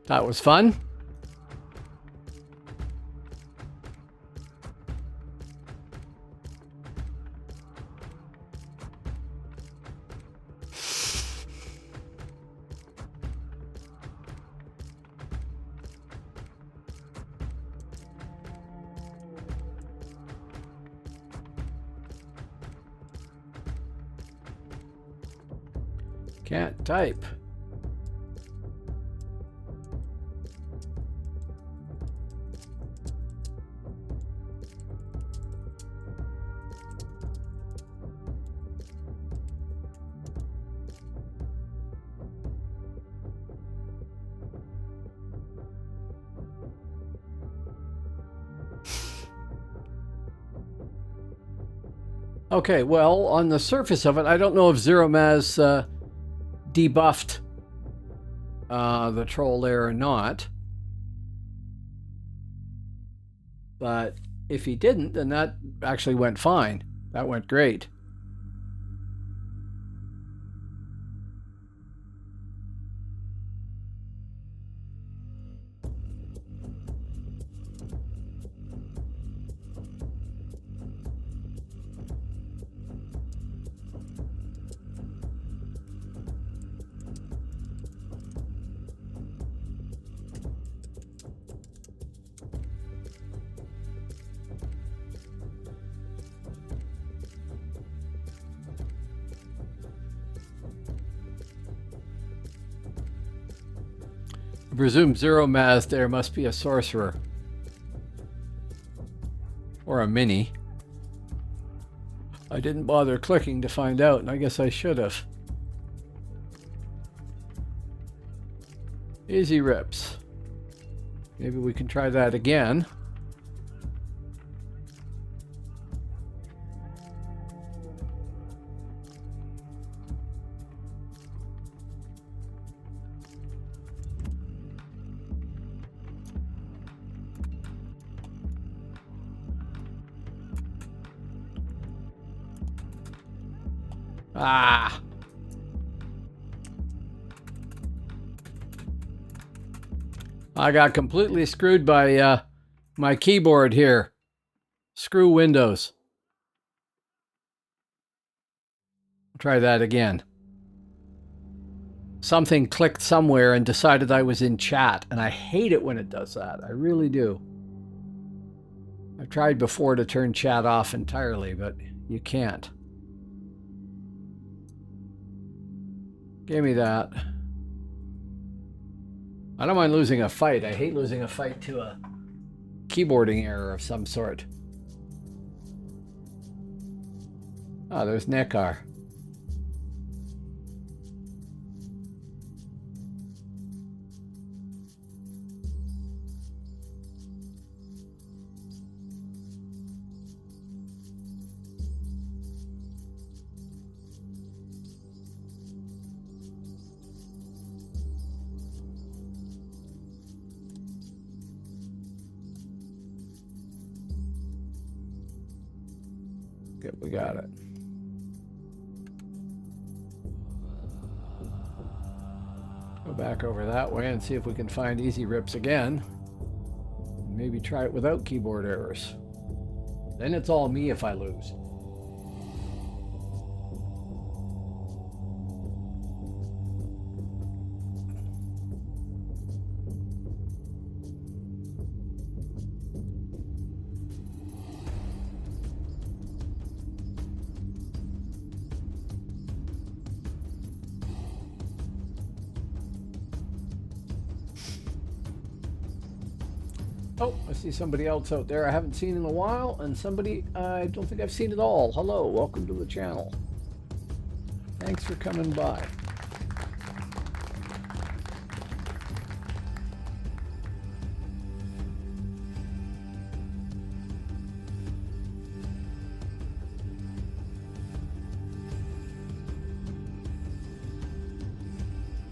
That was fun. Can't type. Okay, well, on the surface of it, I don't know if Zeromaz debuffed the troll there or not. But if he didn't, then that actually went fine. That went great. I presume Zeromaz there must be a sorcerer. Or a mini. I didn't bother clicking to find out, and I guess I should have. Easy rips. Maybe we can try that again. Ah! I got completely screwed by my keyboard here. Screw Windows. Try that again. Something clicked somewhere and decided I was in chat, and I hate it when it does that. I really do. I've tried before to turn chat off entirely, but you can't. Give me that. I don't mind losing a fight. I hate losing a fight to a keyboarding error of some sort. Oh, there's Nekar. Good, we got it. Go back over that way and see if we can find easy rips again. Maybe try it without keyboard errors. Then it's all me if I lose. Oh, I see somebody else out there I haven't seen in a while, and somebody I don't think I've seen at all. Hello, welcome to the channel. Thanks for coming by.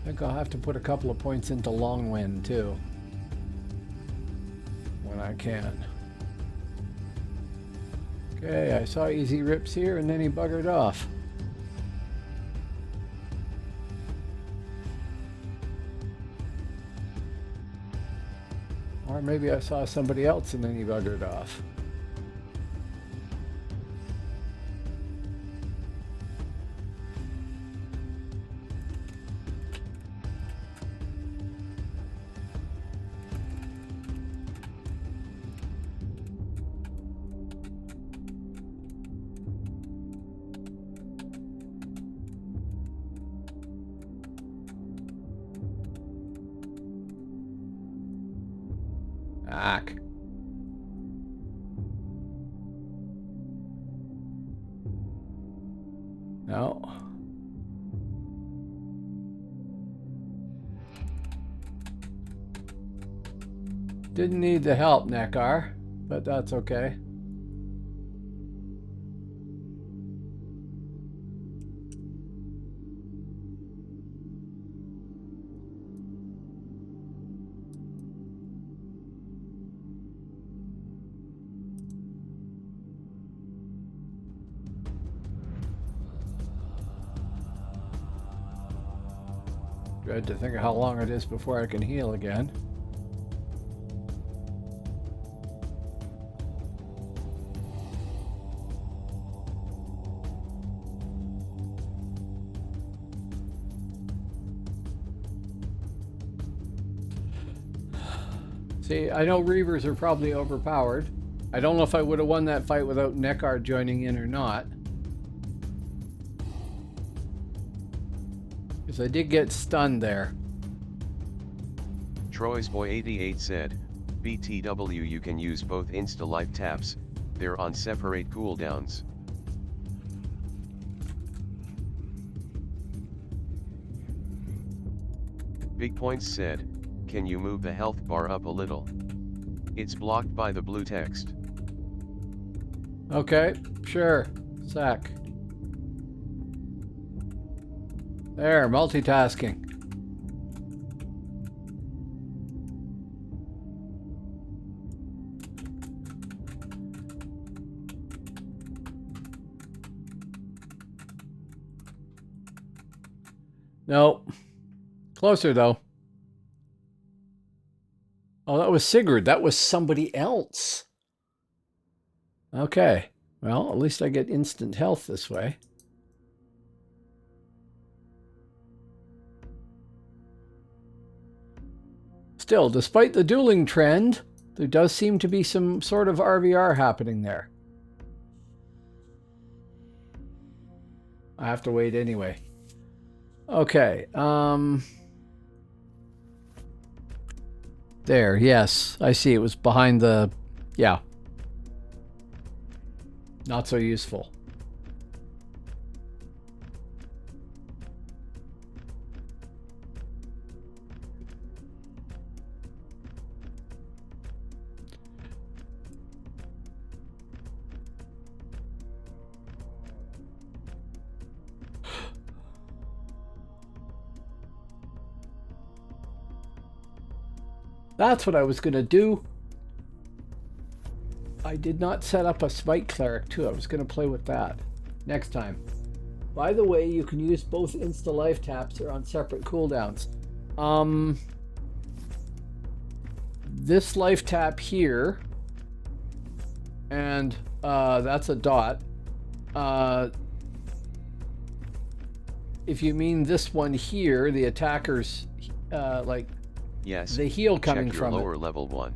I think I'll have to put a couple of points into Longwind too. When I can. Okay, I saw easy rips here and then he buggered off. Or maybe I saw somebody else and then he buggered off. Ack. No. Didn't need the help, Nekar, but that's okay. Dread to think of how long it is before I can heal again. See, I know Reavers are probably overpowered. I don't know if I would have won that fight without Nekar joining in or not. Because I did get stunned there. Troy's Boy 88 said, BTW you can use both insta life taps, they're on separate cooldowns. Big Points said, can you move the health bar up a little? It's blocked by the blue text. Okay, sure. Sec. There, multitasking. No. Closer though. Oh, that was Sigurd. That was somebody else. Okay. Well, at least I get instant health this way. Still, despite the dueling trend, there does seem to be some sort of RVR happening there. I have to wait anyway. Okay. There, yes. I see. It was behind the... Yeah. Not so useful. That's what I was going to do. I did not set up a Smite Cleric too. I was going to play with that next time. By the way, you can use both Insta Life Taps or on separate cooldowns. This Life Tap here, and that's a dot. If you mean this one here, the attacker's like... Yes. The heal coming check your from lower it. level one.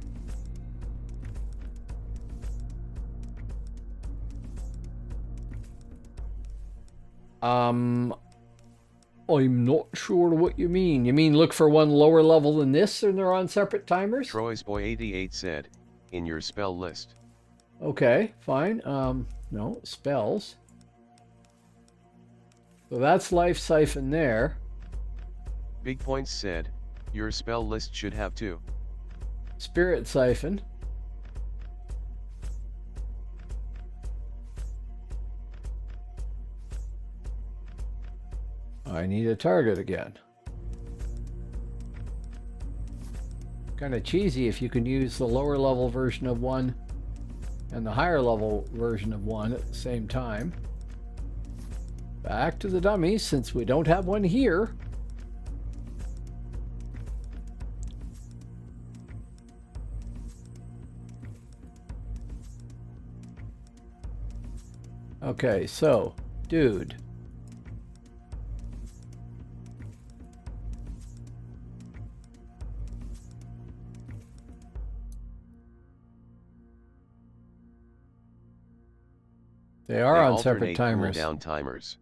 I'm not sure what you mean. You mean look for one lower level than this and they're on separate timers? Troy's Boy 88 said, in your spell list. Okay, fine. No, spells. So that's Life Siphon there. Big Points said, your spell list should have 2. Spirit Siphon. I need a target again. Kind of cheesy if you can use the lower level version of one and the higher level version of one at the same time. Back to the dummies since we don't have one here. Okay, so, dude. They are on separate timers. Cooldown timers.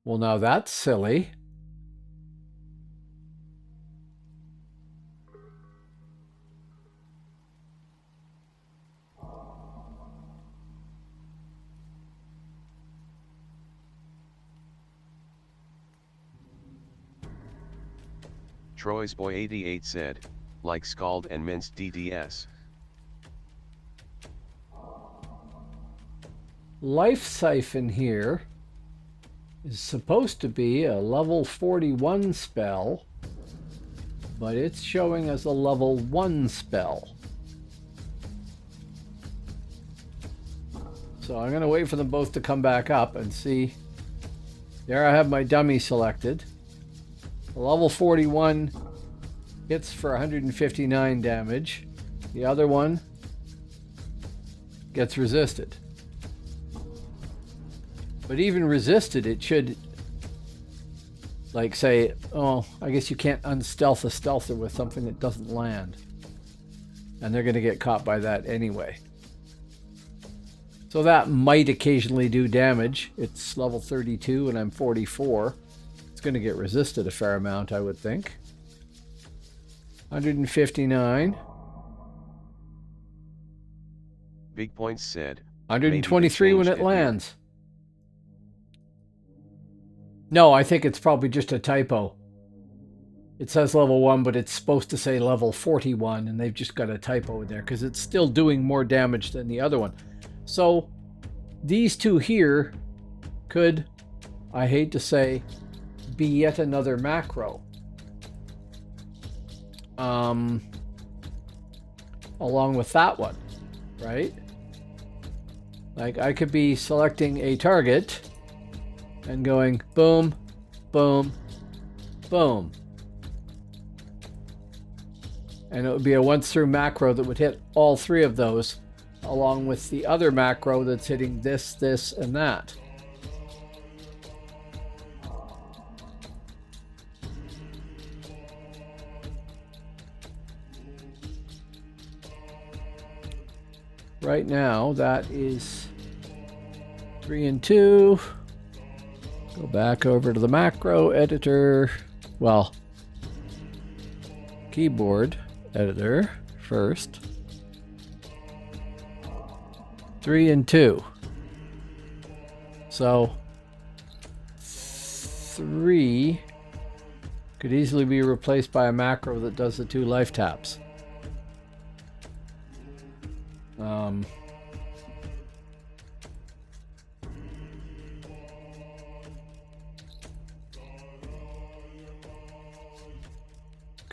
Well, now that's silly. Troy's Boy 88 said, like Scald and Minced DDS. Life Siphon here is supposed to be a level 41 spell, but it's showing as a level 1 spell. So I'm going to wait for them both to come back up and see. There I have my dummy selected. The level 41 hits for 159 damage. The other one gets resisted. But even resisted, it should, like, say, oh, I guess you can't unstealth a stealther with something that doesn't land. And they're going to get caught by that anyway. So that might occasionally do damage. It's level 32 and I'm 44. It's going to get resisted a fair amount, I would think. 159. Big Points said, 123 when it lands. No, I think it's probably just a typo. It says level 1, but it's supposed to say level 41, and they've just got a typo in there because it's still doing more damage than the other one. So these two here could, I hate to say, be yet another macro. Along with that one, right? Like I could be selecting a target and going boom, boom, boom. And it would be a once through macro that would hit all three of those, along with the other macro that's hitting this, this, and that. Right now, that is 3 and 2. back over to the macro editor. Well, keyboard editor first. 3 and 2. So 3 could easily be replaced by a macro that does the 2 life taps.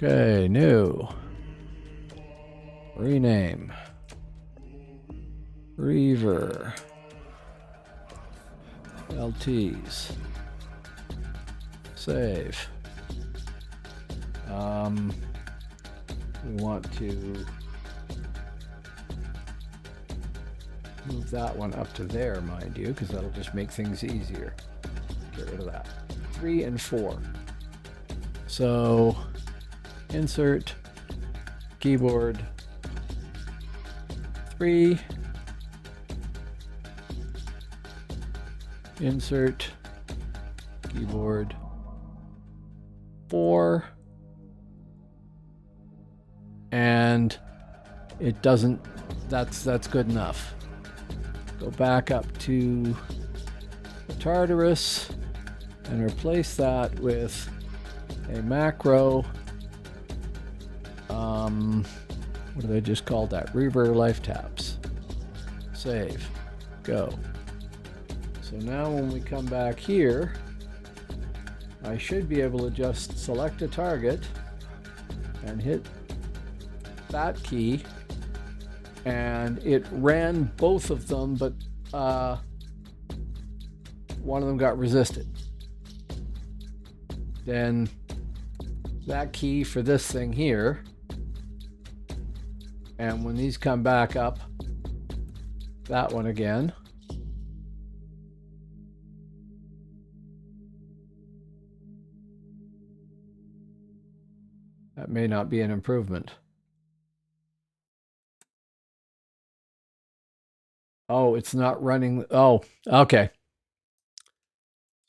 Okay, new. Rename. Reaver. LTs. Save. We want to move that one up to there, mind you, because that'll just make things easier. Get rid of that. 3 and 4. So insert keyboard 3. Insert keyboard 4. And it doesn't, that's good enough. Go back up to the Tartarus and replace that with a macro. What do they just call that? Reaver life taps. Save. Go. So now when we come back here, I should be able to just select a target and hit that key, and it ran both of them, but one of them got resisted. Then that key for this thing here, and when these come back up, that one again. That may not be an improvement. Oh, it's not running. Oh, okay.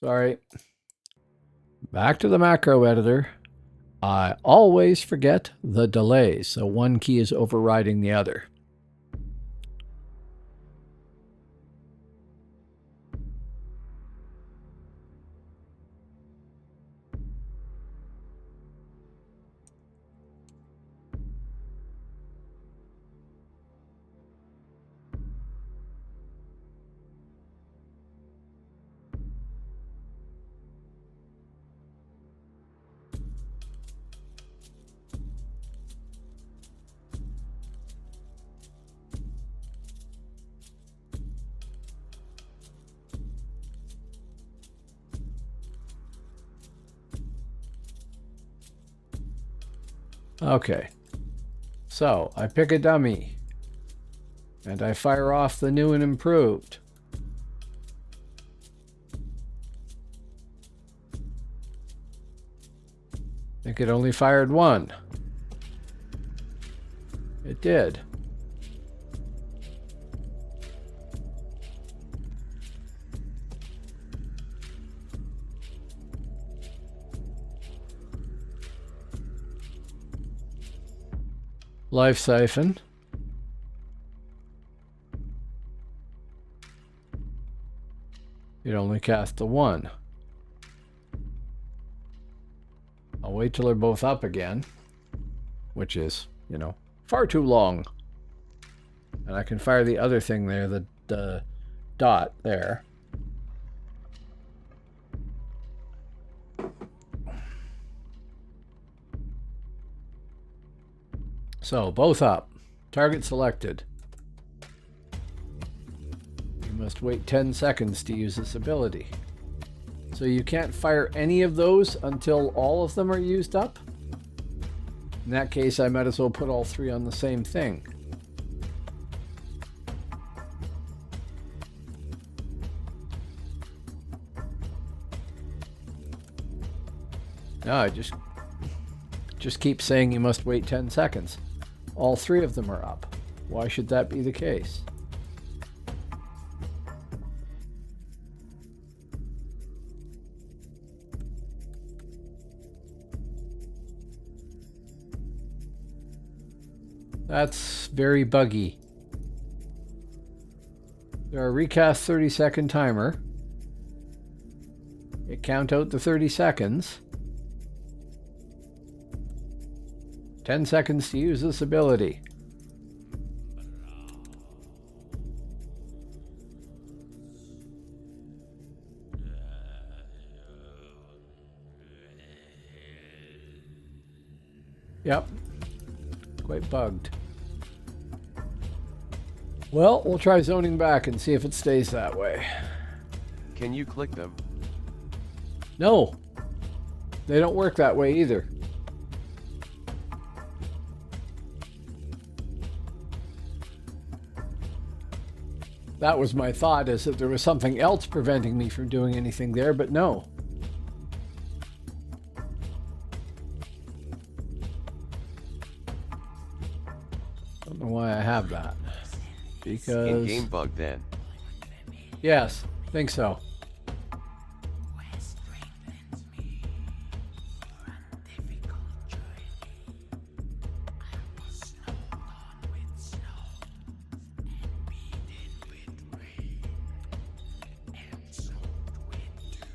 Sorry. Back to the macro editor. I always forget the delays, so one key is overriding the other. Okay, so I pick a dummy and I fire off the new and improved. I think it only fired one. It did. Life siphon. It only cast the one. I'll wait till they're both up again, which is, you know, far too long. And I can fire the other thing there, the dot there. So, both up. Target selected. You must wait 10 seconds to use this ability. So you can't fire any of those until all of them are used up? In that case, I might as well put all 3 on the same thing. No, I just keep saying you must wait 10 seconds. All 3 of them are up. Why should that be the case? That's very buggy. There are recast 30-second timer. It count out the 30 seconds. 10 seconds to use this ability. Yep. Quite bugged. Well, we'll try zoning back and see if it stays that way. Can you click them? No. They don't work that way either. That was my thought, is that there was something else preventing me from doing anything there, but no. Don't know why I have that. Because... in-game bug then. Yes, think so.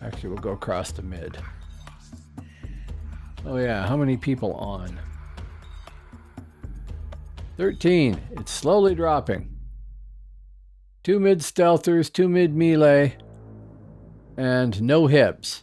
Actually, we'll go across the mid. Oh yeah, how many people on? 13. It's slowly dropping. 2 mid stealthers, 2 mid melee, and no hips.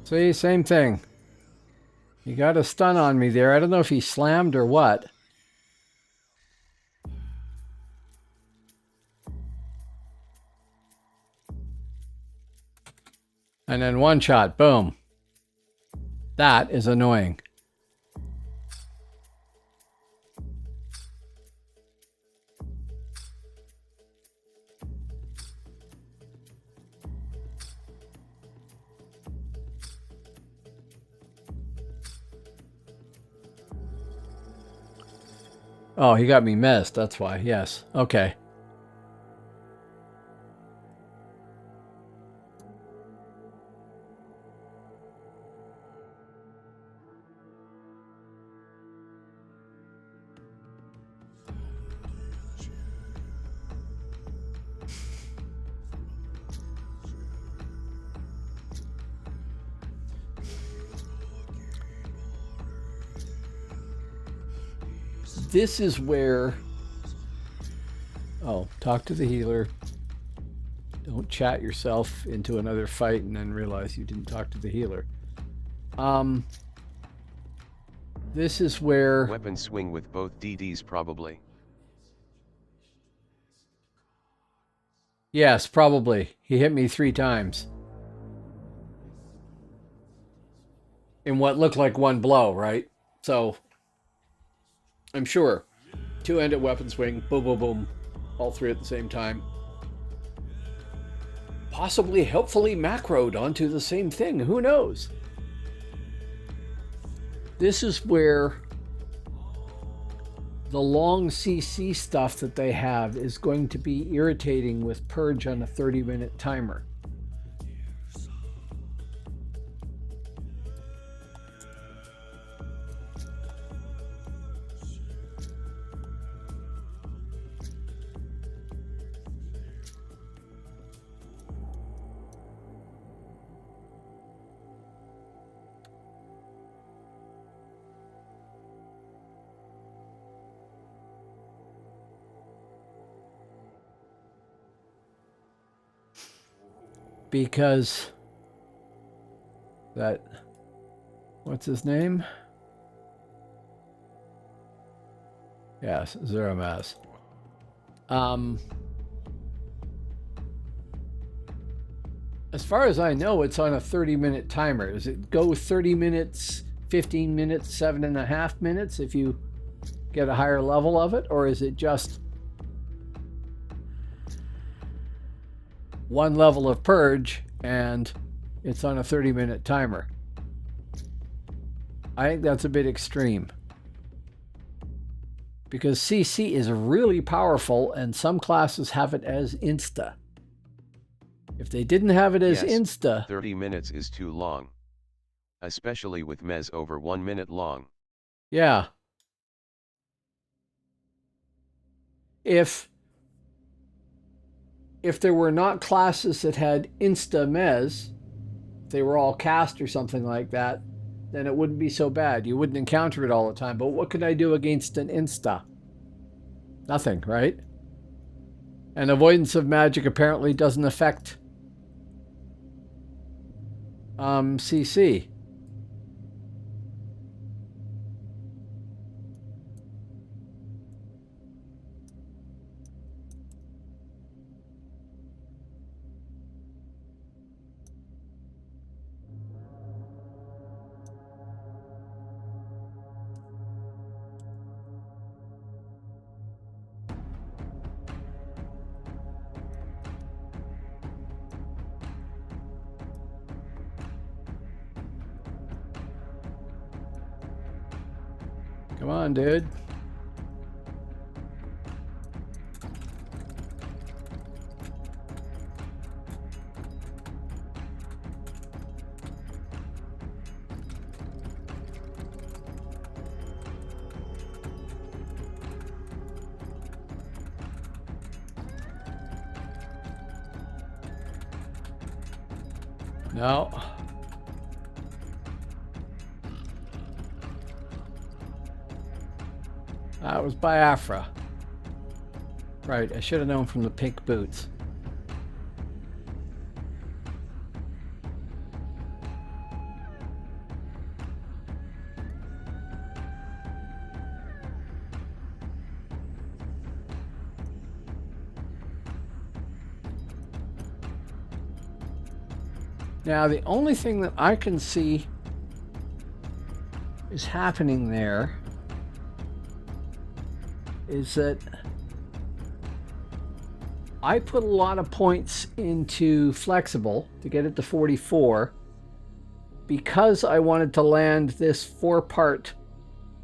See, same thing. He got a stun on me there. I don't know if he slammed or what. And then one shot, boom. That is annoying. Oh, he got me missed. That's why. Yes. Okay. This is where... Oh, talk to the healer. Don't chat yourself into another fight and then realize you didn't talk to the healer. This is where... Weapon swing with both DDs probably. Yes, probably. He hit me 3 times. In what looked like one blow, right? So... I'm sure. 2-handed weapon swing, boom, boom, boom. All 3 at the same time. Possibly helpfully macroed onto the same thing. Who knows? This is where the long CC stuff that they have is going to be irritating with Purge on a 30-minute timer. Because that, what's his name? Yes, Zero Mass. As far as I know, it's on a 30-minute timer. Does it go 30 minutes, 15 minutes, 7.5 minutes if you get a higher level of it? Or is it just... one level of purge and it's on a 30-minute timer. I think that's a bit extreme. Because CC is really powerful and some classes have it as insta. If they didn't have it as insta... 30 minutes is too long. Especially with Mez over 1 minute long. Yeah. If there were not classes that had insta Mez, if they were all cast or something like that, then it wouldn't be so bad. You wouldn't encounter it all the time. But what could I do against an insta? Nothing, right? And avoidance of magic apparently doesn't affect CC. Come on, dude. No. That was Biafra. Right, I should have known from the pink boots. Now, the only thing that I can see is happening there is that I put a lot of points into flexible to get it to 44 because I wanted to land this 4-part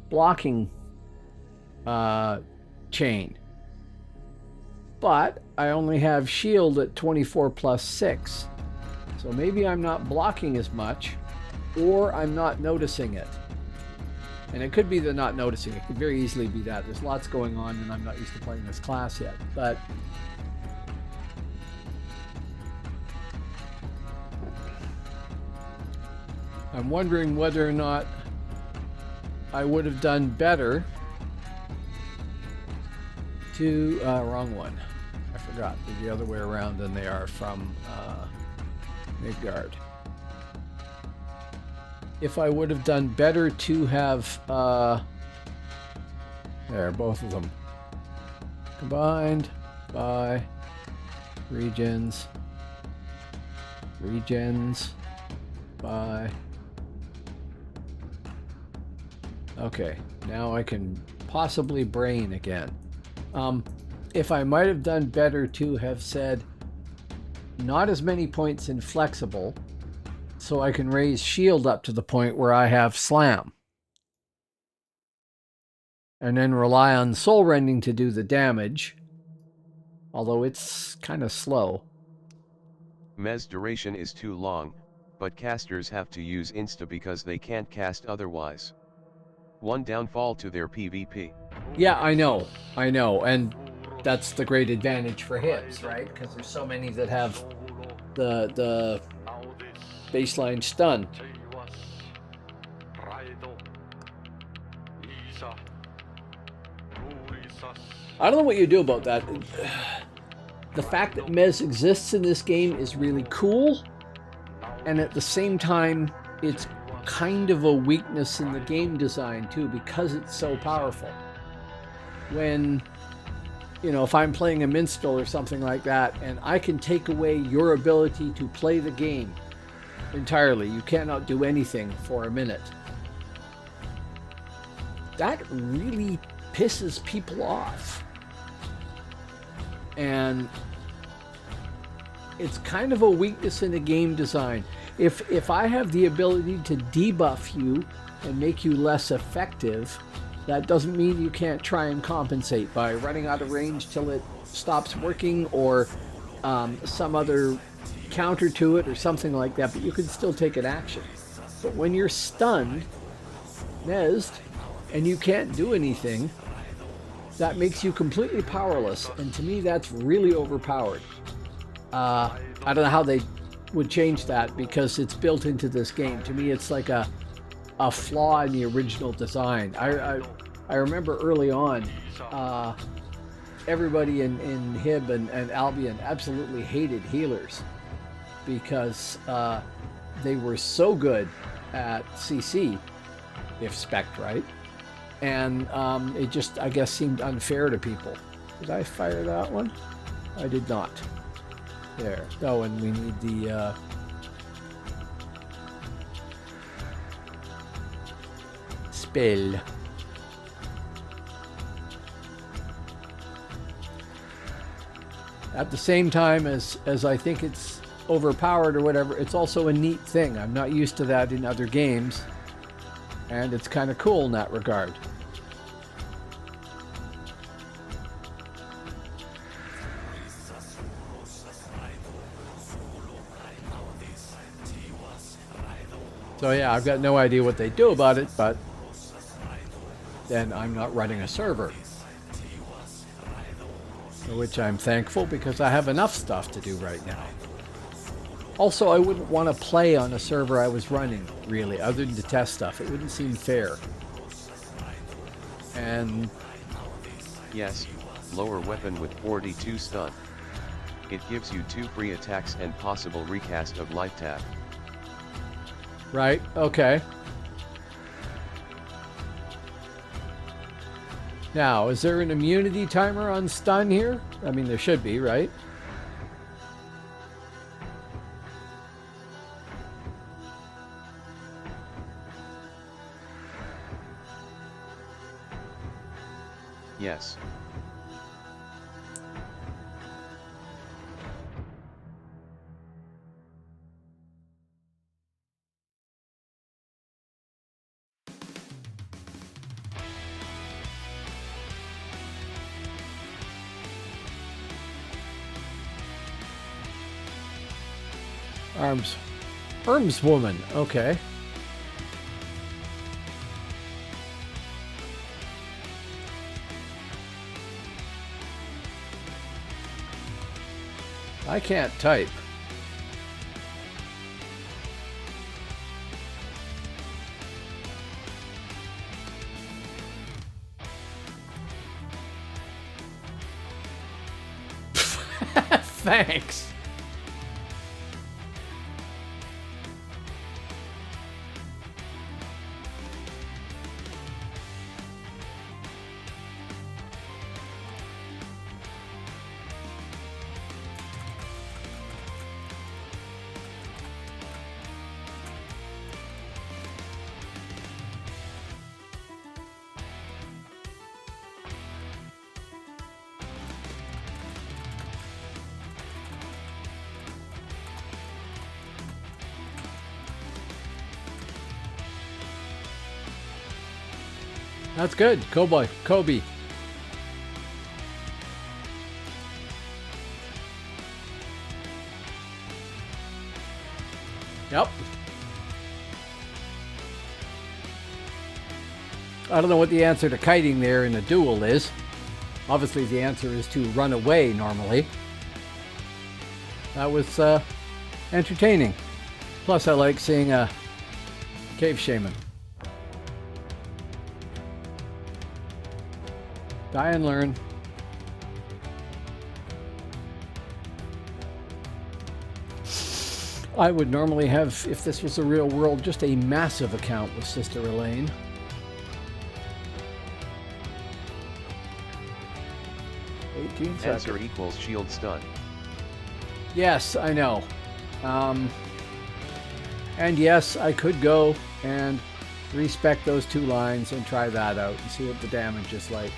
blocking chain. But I only have shield at 24 plus 6. So maybe I'm not blocking as much, or I'm not noticing it. And it could be the not noticing. It could very easily be that. There's lots going on and I'm not used to playing this class yet. But I'm wondering whether or not I would have done better to... wrong one. I forgot. They're the other way around than they are from Midgard. If I would have done better to have... there, both of them. Combined by regions. Regions by... Okay, now I can possibly brain again. If I might have done better to have said not as many points in flexible, so I can raise shield up to the point where I have slam. And then rely on soul rending to do the damage, although it's kind of slow. Mez duration is too long, but casters have to use insta because they can't cast otherwise. One downfall to their PvP. Yeah, I know, and that's the great advantage for hips, right? Because there's so many that have the baseline stun. I don't know what you do about that. The fact that Mez exists in this game is really cool, and at the same time, it's kind of a weakness in the game design too, because it's so powerful. When, you know, if I'm playing a minstrel or something like that, and I can take away your ability to play the game entirely, you cannot do anything for a minute. That really pisses people off. And it's kind of a weakness in the game design. If I have the ability to debuff you and make you less effective, that doesn't mean you can't try and compensate by running out of range till it stops working, or some other counter to it or something like that, but you can still take an action. But when you're stunned, nesed, and you can't do anything, that makes you completely powerless, and to me that's really overpowered. I don't know how they would change that, because it's built into this game. To me it's like a flaw in the original design. I remember early on, everybody in Hib and Albion absolutely hated healers, because they were so good at CC, if spec'd right, and it just, I guess, seemed unfair to people. Did I fire that one? I did not. There. Oh, and we need the spell. At the same time as I think it's overpowered or whatever, it's also a neat thing. I'm not used to that in other games, and it's kind of cool in that regard. So yeah, I've got no idea what they do about it, but then I'm not running a server. For which I'm thankful, because I have enough stuff to do right now. Also, I wouldn't want to play on a server I was running, really, other than to test stuff. It wouldn't seem fair. And... yes, lower weapon with 42 stun. It gives you 2 free attacks and possible recast of life tap. right, okay. Now, is there an immunity timer on stun here? I mean, there should be, right? Yes. Arms woman, okay. I can't type. Thanks. That's good. Kobe. Yep. I don't know what the answer to kiting there in a duel is. Obviously the answer is to run away normally. That was entertaining. Plus I like seeing a cave shaman. Die and learn. I would normally have, if this was a real world, just a massive account with Sister Elaine. Answer equals shield stun. Yes, I know. And yes, I could go and respec those 2 lines and try that out and see what the damage is like.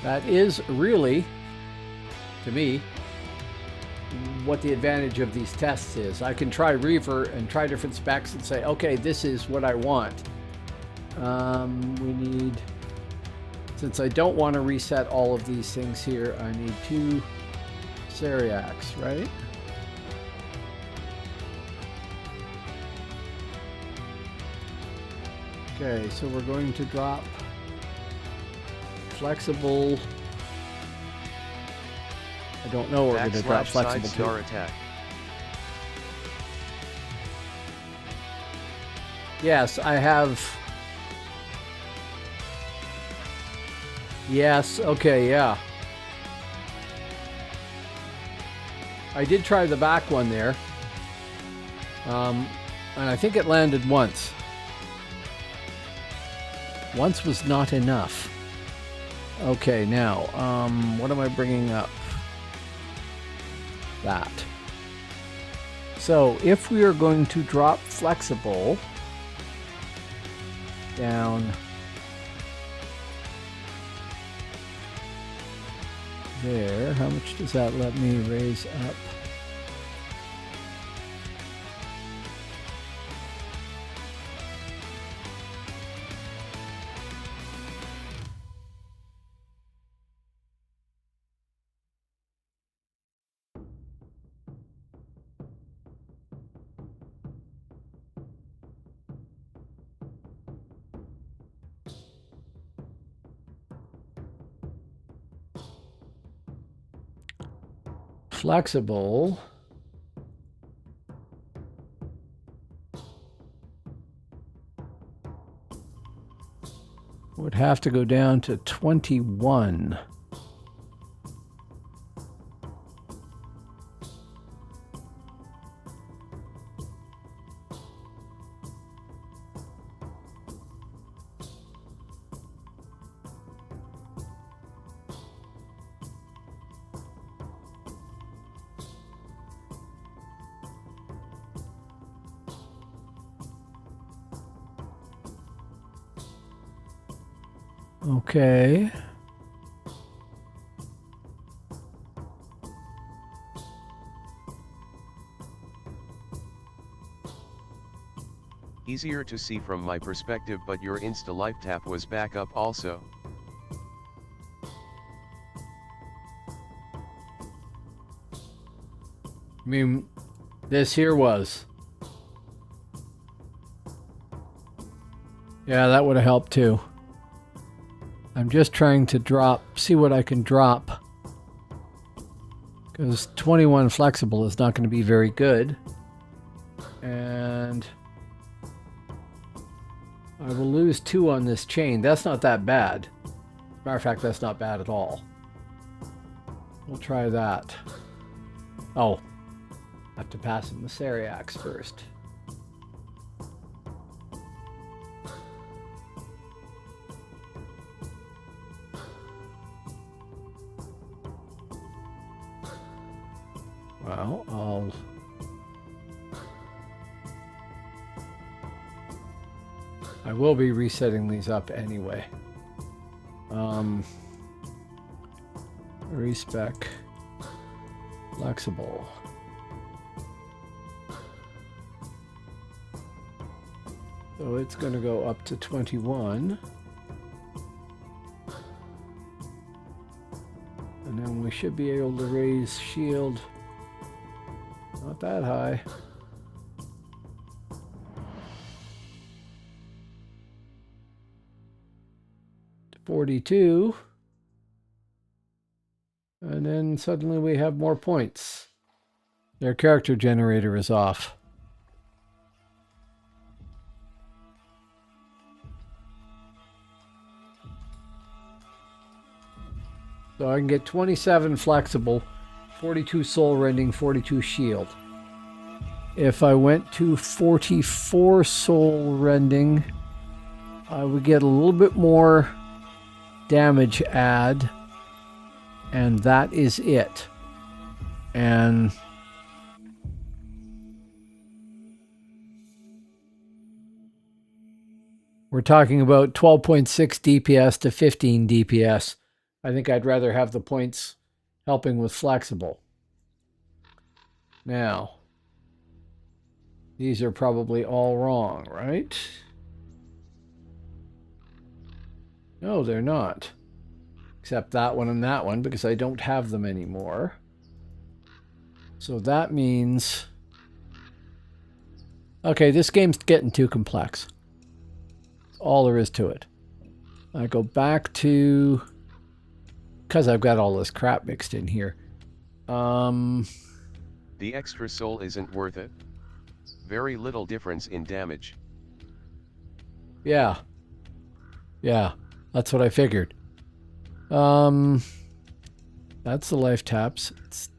That is really, to me, what the advantage of these tests is. I can try Reaver and try different specs and say, okay, this is what I want. We need, since I don't want to reset all of these things here, I need 2 Seriacs, right? Okay, so we're going to drop flexible. I don't know what we're going to drop flexible star attack. Yes, I have. Yes, okay, yeah. I did try the back one there. And I think it landed once. Once was not enough. Okay, now, what am I bringing up? That. So, if we are going to drop flexible down there, how much does that let me raise up? Flexible. Would have to go down to 21. Okay. Easier to see from my perspective, but your Insta Life tap was back up also. I mean, this here was. Yeah, that would have helped too. I'm just trying to drop, see what I can drop. Because 21 flexible is not going to be very good. And I will lose 2 on this chain. That's not that bad. Matter of fact, that's not bad at all. We'll try that. Oh, I have to pass in the Seriacs first. Well, I will be resetting these up anyway. Respec flexible. So it's going to go up to 21. And then we should be able to raise shield. Not that high. To 42. And then suddenly we have more points. Their character generator is off. So I can get 27 flexible, 42 soul rending, 42 shield. If I went to 44 soul rending, I would get a little bit more damage add, and that is it. And we're talking about 12.6 DPS to 15 DPS. I think I'd rather have the points helping with flexible. Now, these are probably all wrong, right? No, they're not. Except that one and that one, because I don't have them anymore. So that means... Okay, this game's getting too complex. That's all there is to it. I go back to... Because I've got all this crap mixed in here. The extra soul isn't worth it. Very little difference in damage. Yeah. Yeah, that's what I figured. That's the life taps. It's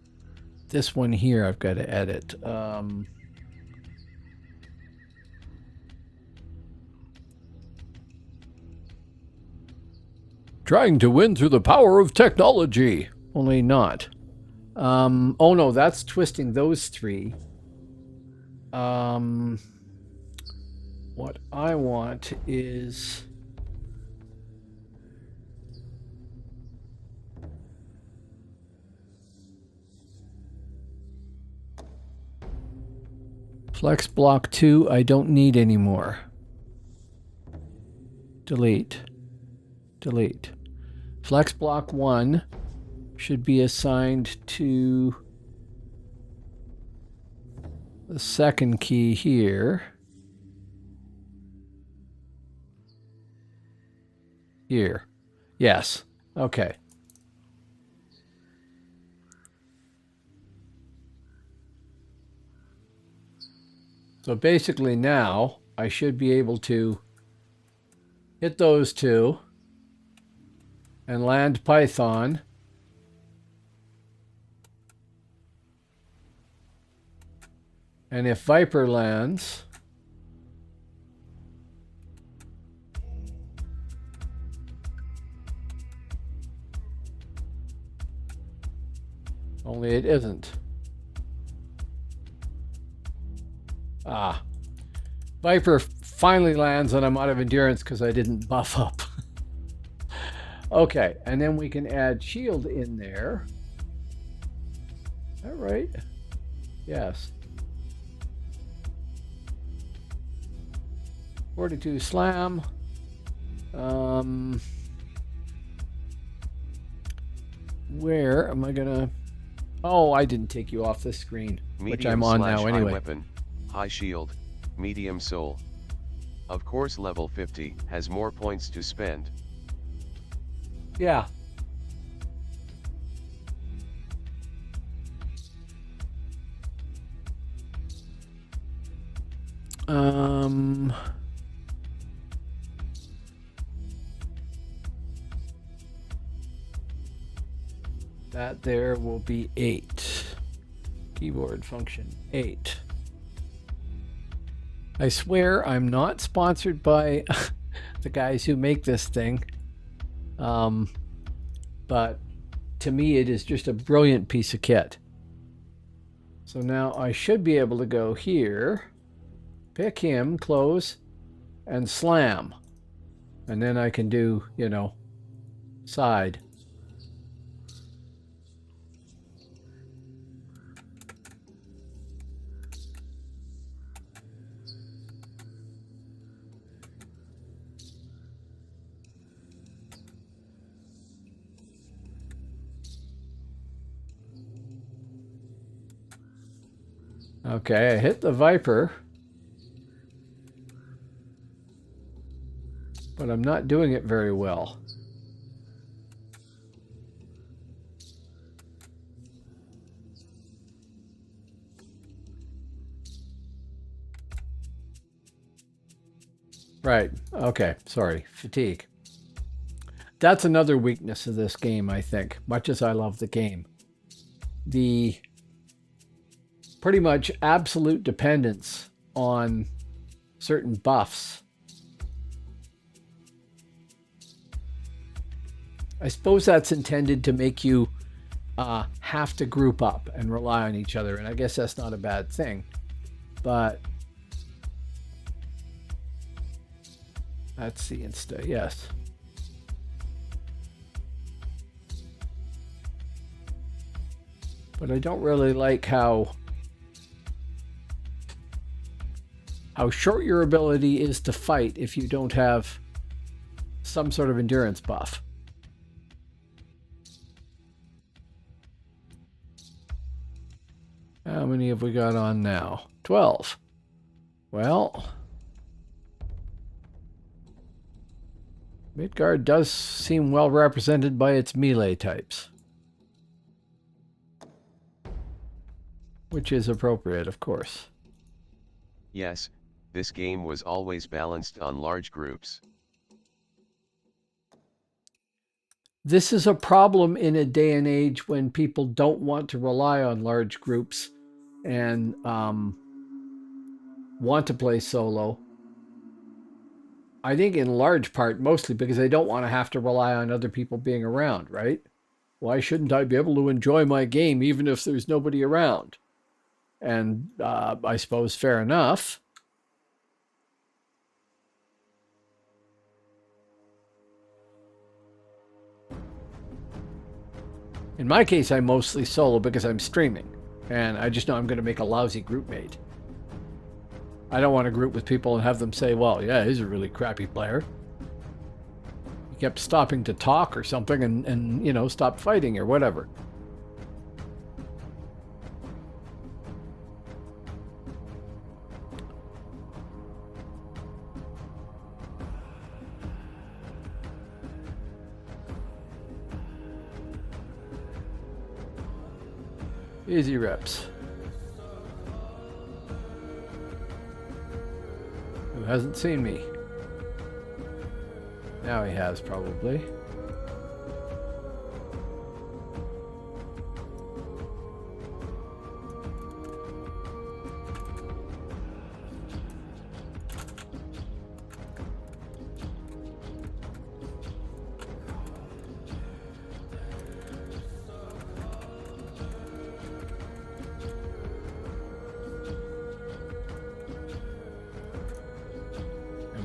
this one here I've got to edit. Trying to win through the power of technology. Only not. Oh no, that's twisting those three. What I want is... Flex block 2, I don't need anymore. Delete. Delete. Flex block 1 should be assigned to the second key here. Here. Yes. Okay. So basically now I should be able to hit those two and land Python. And if Viper lands, only it isn't. Ah. Viper finally lands and I'm out of endurance because I didn't buff up. Okay, and then we can add shield in there. Is that right? Yes. 42 slam. Where am I gonna... Oh, I didn't take you off the screen, which I'm on now anyway. High weapon, high shield, medium soul. Of course level 50 has more points to spend. Yeah. That there will be 8. Keyboard function 8. I swear I'm not sponsored by the guys who make this thing. But to me it is just a brilliant piece of kit. So now I should be able to go here, pick him, close, and slam. And then I can do, you know, side. Okay, I hit the Viper. But I'm not doing it very well. Right. Okay. Sorry. Fatigue. That's another weakness of this game, I think. Much as I love the game. The pretty much absolute dependence on certain buffs. I suppose that's intended to make you have to group up and rely on each other, and I guess that's not a bad thing. But that's the insta, yes. But I don't really like how short your ability is to fight if you don't have some sort of endurance buff. How many have we got on now? 12. Well, Midgard does seem well represented by its melee types. Which is appropriate, of course. Yes, this game was always balanced on large groups. This is a problem in a day and age when people don't want to rely on large groups and want to play solo. I think in large part, mostly because they don't want to have to rely on other people being around, right? Why shouldn't I be able to enjoy my game even if there's nobody around? And I suppose fair enough. In my case, I'm mostly solo because I'm streaming. And I just know I'm going to make a lousy group mate. I don't want to group with people and have them say, well, yeah, he's a really crappy player. He kept stopping to talk or something and you know, stop fighting or whatever. Easy reps. Who hasn't seen me? Now he has, probably.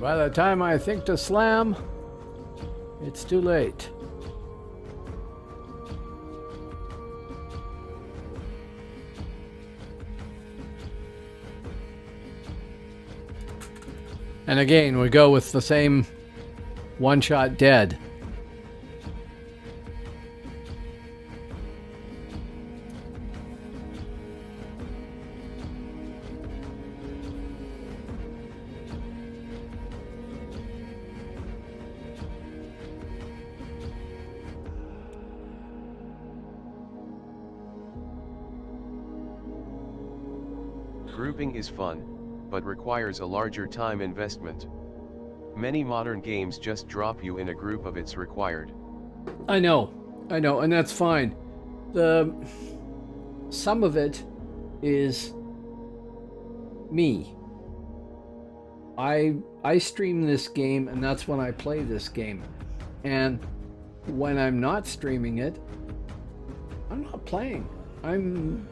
By the time I think to slam, it's too late. And again, we go with the same one-shot dead. Grouping is fun, but requires a larger time investment. Many modern games just drop you in a group of it's required. I know, and that's fine. Some of it is me. I stream this game, and that's when I play this game. And when I'm not streaming it, I'm not playing. I'm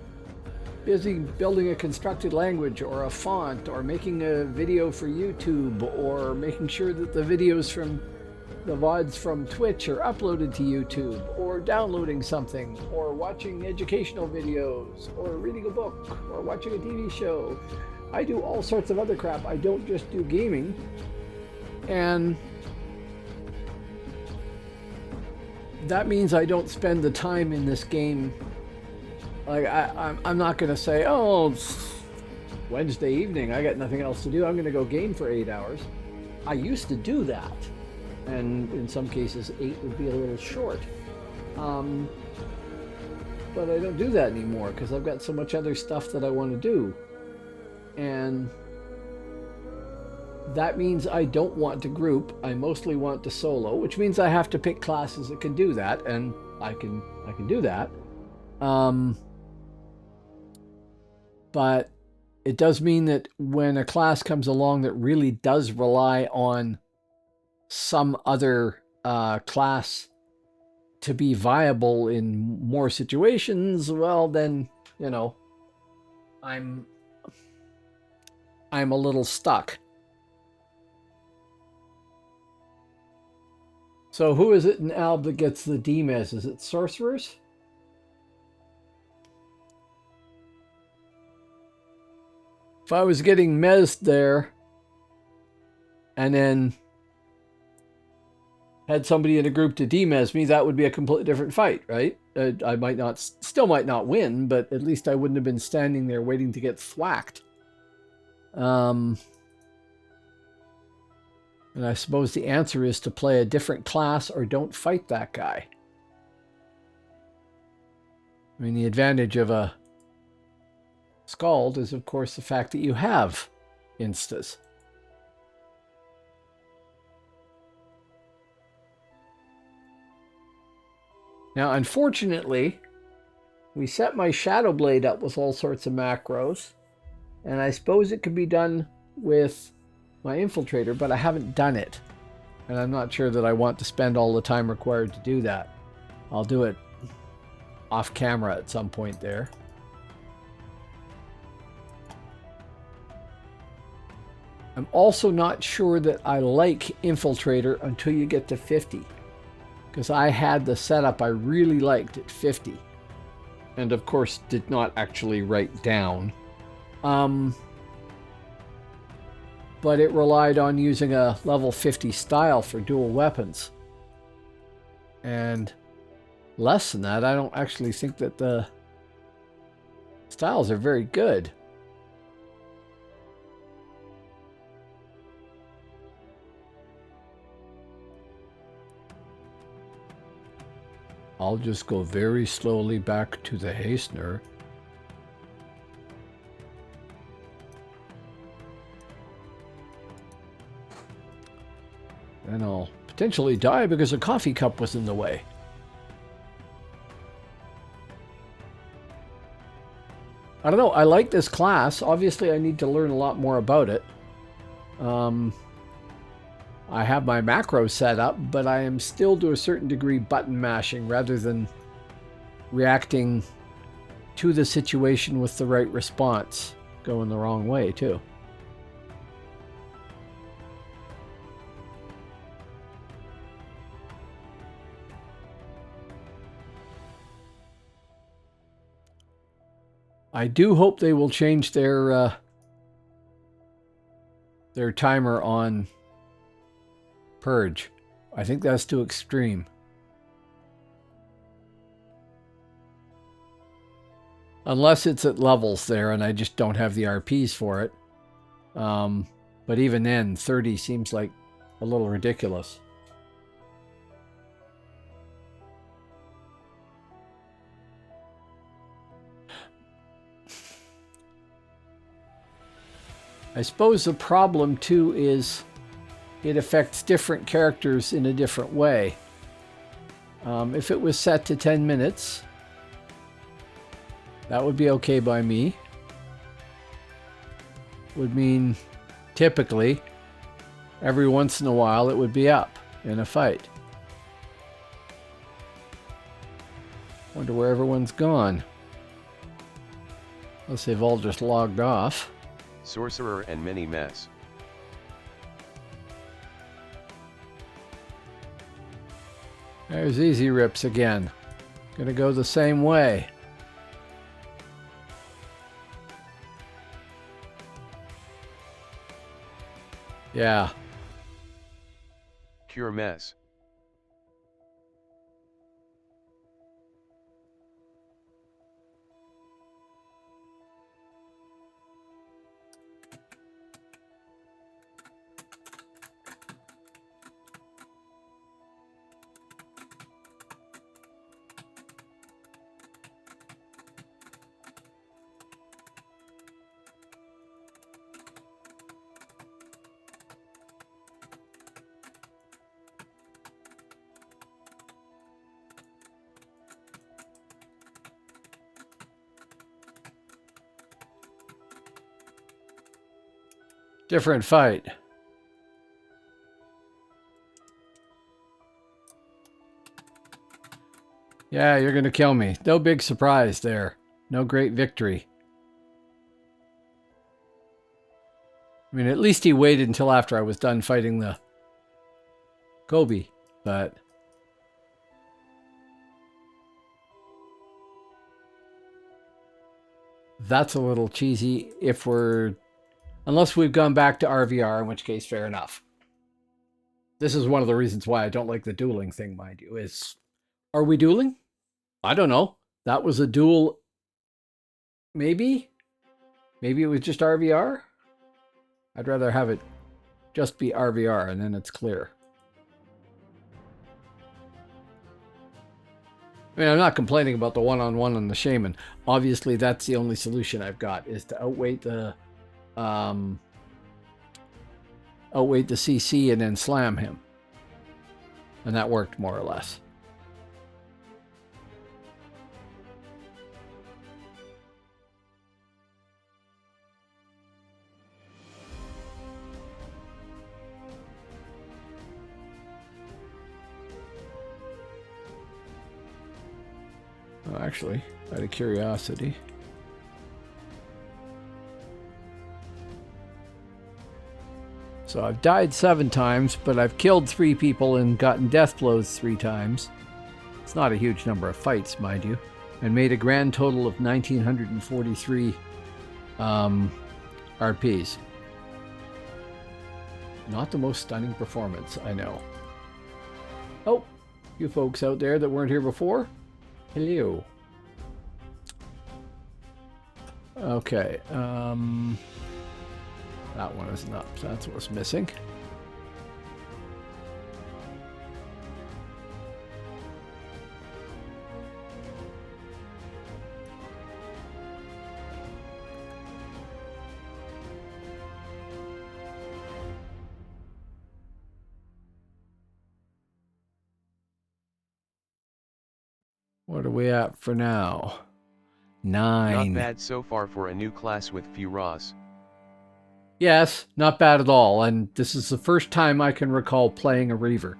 busy building a constructed language or a font or making a video for YouTube or making sure that the videos from the VODs from Twitch are uploaded to YouTube or downloading something or watching educational videos or reading a book or watching a TV show. I do all sorts of other crap. I don't just do gaming. And that means I don't spend the time in this game. Like, I'm not going to say, oh, it's Wednesday evening, I got nothing else to do, I'm going to go game for 8 hours. I used to do that. And in some cases, 8 would be a little short. But I don't do that anymore because I've got so much other stuff that I want to do. And that means I don't want to group. I mostly want to solo, which means I have to pick classes that can do that, and I can do that. But it does mean that when a class comes along that really does rely on some other class to be viable in more situations, well, then, you know, I'm a little stuck. So who is it in Alb that gets the DMES? Is it sorcerers? If I was getting mezzed there and then had somebody in a group to demez me, that would be a completely different fight, right? I might not, still might not win, but at least I wouldn't have been standing there waiting to get thwacked. And I suppose the answer is to play a different class or don't fight that guy. I mean, the advantage of a Scald is, of course, the fact that you have instas. Now, unfortunately, we set my Shadow Blade up with all sorts of macros, and I suppose it could be done with my Infiltrator, but I haven't done it. And I'm not sure that I want to spend all the time required to do that. I'll do it off camera at some point there. I'm also not sure that I like Infiltrator until you get to 50. Because I had the setup I really liked at 50. And of course did not actually write down. But it relied on using a level 50 style for dual weapons. And less than that, I don't actually think that the styles are very good. I'll just go very slowly back to the hastener. And I'll potentially die because a coffee cup was in the way. I don't know. I like this class. Obviously, I need to learn a lot more about it. I have my macro set up, but I am still to a certain degree button mashing rather than reacting to the situation with the right response. Going the wrong way, too. I do hope they will change their timer on Purge. I think that's too extreme. Unless it's at levels there and I just don't have the RPs for it. But even then, 30 seems like a little ridiculous. I suppose the problem too is it affects different characters in a different way. If it was set to 10 minutes, that would be okay by me. Would mean typically every once in a while it would be up in a fight. Wonder where everyone's gone. Unless they've all just logged off. Sorcerer and mini mess. There's Easy Rips again. Gonna go the same way. Yeah. Cure mess. Different fight. Yeah, you're gonna kill me. No big surprise there. No great victory. I mean, at least he waited until after I was done fighting the Kobe, but that's a little cheesy if we're Unless we've gone back to RVR, in which case, fair enough. This is one of the reasons why I don't like the dueling thing, mind you, is... Are we dueling? I don't know. That was a duel... Maybe? Maybe it was just RVR? I'd rather have it just be RVR, and then it's clear. I mean, I'm not complaining about the one-on-one and the shaman. Obviously, that's the only solution I've got, is to outweight the CC and then slam him. And that worked more or less. Oh, actually, out of curiosity. So I've died 7 times, but I've killed 3 people and gotten death blows 3 times. It's not a huge number of fights, mind you. And made a grand total of 1,943 RPs. Not the most stunning performance, I know. Oh, you folks out there that weren't here before, hello. Okay, that one isn't up, so that's what's missing. What are we at for now? 9. Not bad so far for a new class with few Raws. Yes, not bad at all, and this is the first time I can recall playing a Reaver.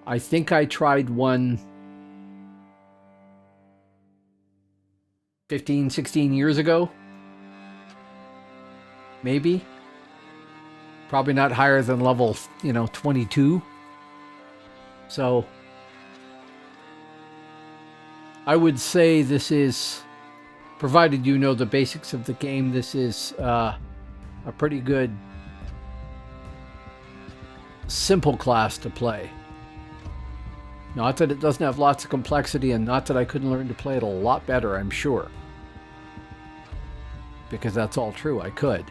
I think I tried one 15, 16 years ago. Maybe. Probably not higher than level, 22. So I would say this is, provided you know the basics of the game, this is a pretty good simple class to play. Not that it doesn't have lots of complexity, and not that I couldn't learn to play it a lot better, I'm sure. Because that's all true, I could.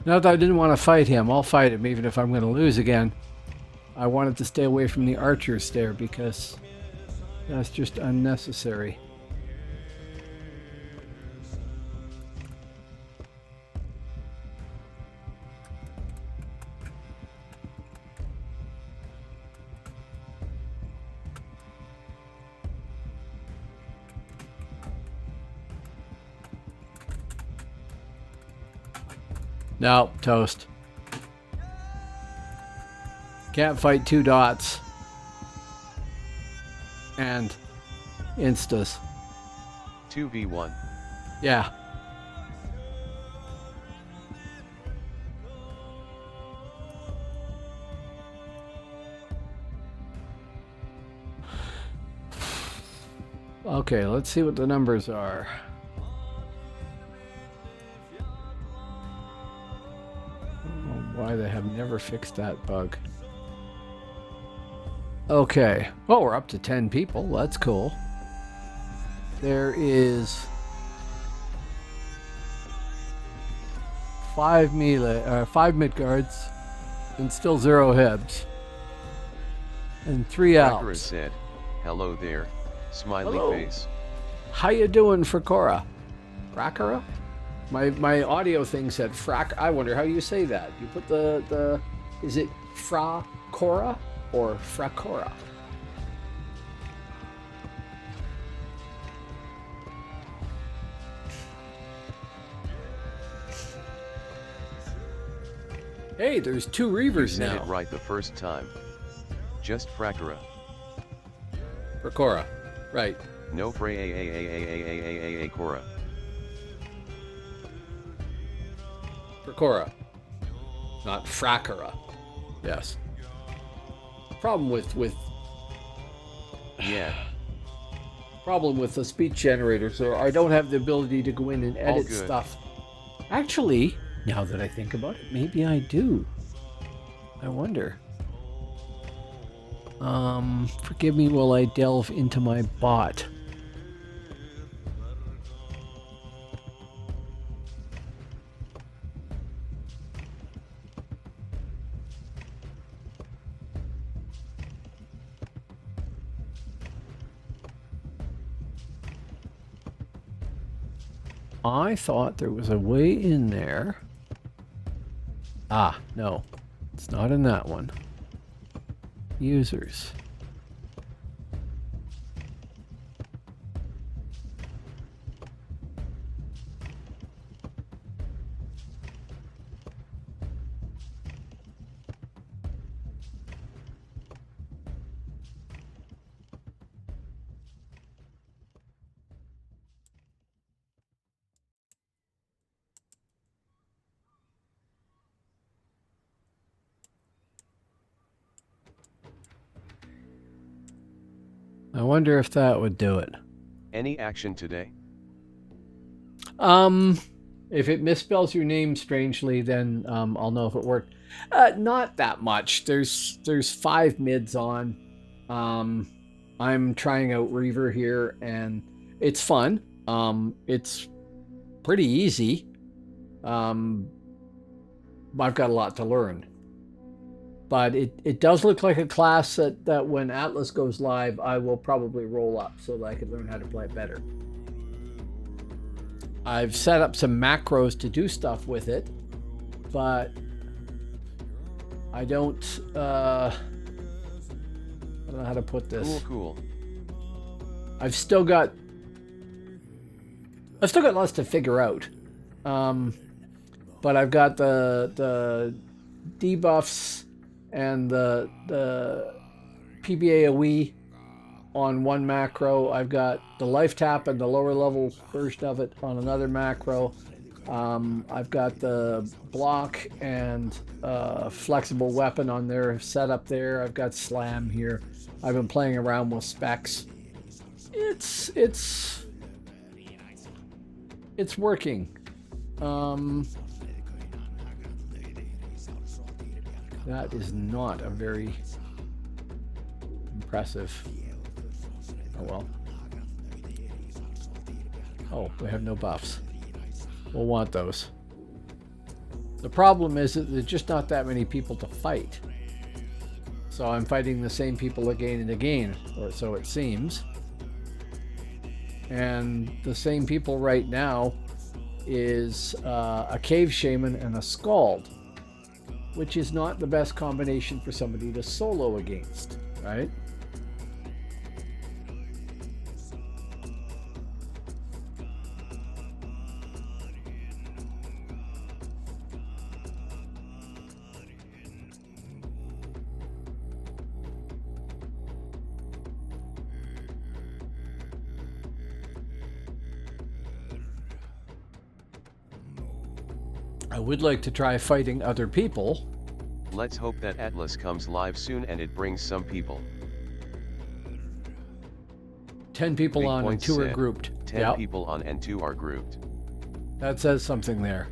Not that I didn't want to fight him. I'll fight him even if I'm going to lose again. I wanted to stay away from the archers there because that's just unnecessary. No, toast. Can't fight 2 dots. And instas. 2v1. Yeah. Okay, let's see what the numbers are. Why they have never fixed that bug. Okay. Well, we're up to 10 people. That's cool. There is 5 melee, 5 mid guards, and still 0 hebs, and 3 Rakara outs. said, "Hello there, smiley Hello. face." How you doing, Fracora? Fracora? My audio thing said frac. I wonder how you say that. You put the is it Fracora Fracora or Fracora? Hey, there's 2 Reavers You said now. it right the first time. Just Fracora. Fracora, right. No Cora. Fracora, not Fracora. Yes. Problem with Yeah. problem with the speech generator, so I don't have the ability to go in and edit good. stuff. Actually, now that I think about it, maybe I do. I wonder. Forgive me while I delve into my bot. I thought there was a way in there. Ah, no. It's not in that one. Users. I wonder if that would do it. Any action today? If it misspells your name strangely, then I'll know if it worked. Not that much. There's 5 mids on. I'm trying out Reaver here, and it's fun. It's pretty easy. I've got a lot to learn. But it does look like a class that when Atlas goes live, I will probably roll up so that I can learn how to play it better. I've set up some macros to do stuff with it, but I don't know how to put this. Cool. I've still got lots to figure out. But I've got the debuffs and the PBA AoE on one macro. I've got the life tap and the lower level version of it on another macro. I've got the block and flexible weapon on there set up there. I've got slam here. I've been playing around with specs. It's working. That is not a very impressive. Oh well. Oh, we have no buffs. We'll want those. The problem is that there's just not that many people to fight. So I'm fighting the same people again and again, or so it seems. And the same people right now is a cave shaman and a scald, which is not the best combination for somebody to solo against, right? I would like to try fighting other people. Let's hope that Atlas comes live soon and it brings some people. 10 people Big on and Point 2 are said, grouped. 10 Yep. people on and 2 are grouped. That says something there.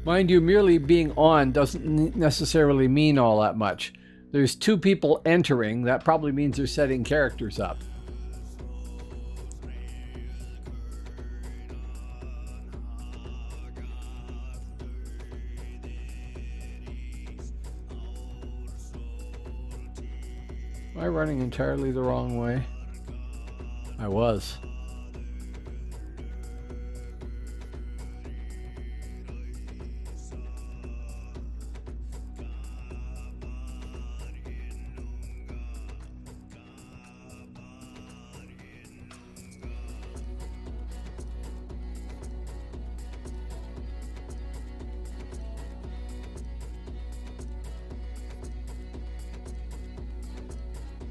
Mind you, merely being on doesn't necessarily mean all that much. There's 2 people entering. That probably means they're setting characters up. Am I running entirely the wrong way? I was.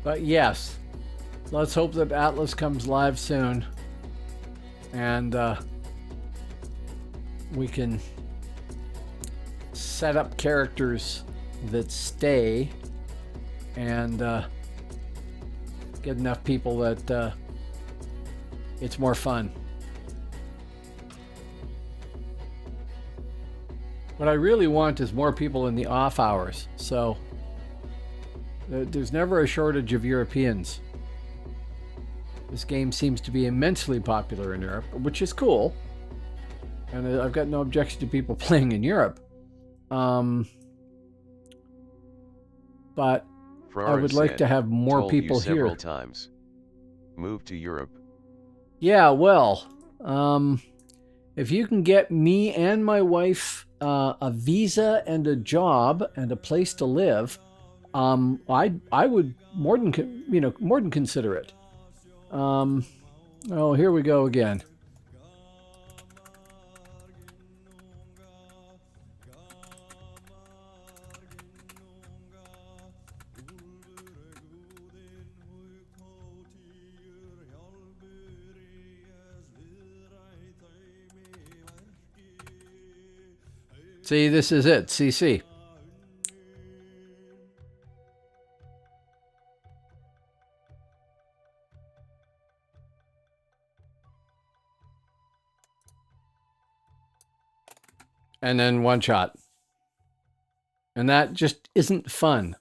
But yes, let's hope that Atlas comes live soon. And we can set up characters that stay and get enough people that it's more fun. What I really want is more people in the off hours. So there's never a shortage of Europeans. This game seems to be immensely popular in Europe, which is cool. And I've got no objection to people playing in Europe. But I would like to have more people here. Several times. Move to Europe. Yeah, well, if you can get me and my wife a visa and a job and a place to live, I would more than consider it. Oh, here we go again. See, this is it, CC. And then one shot. And that just isn't fun.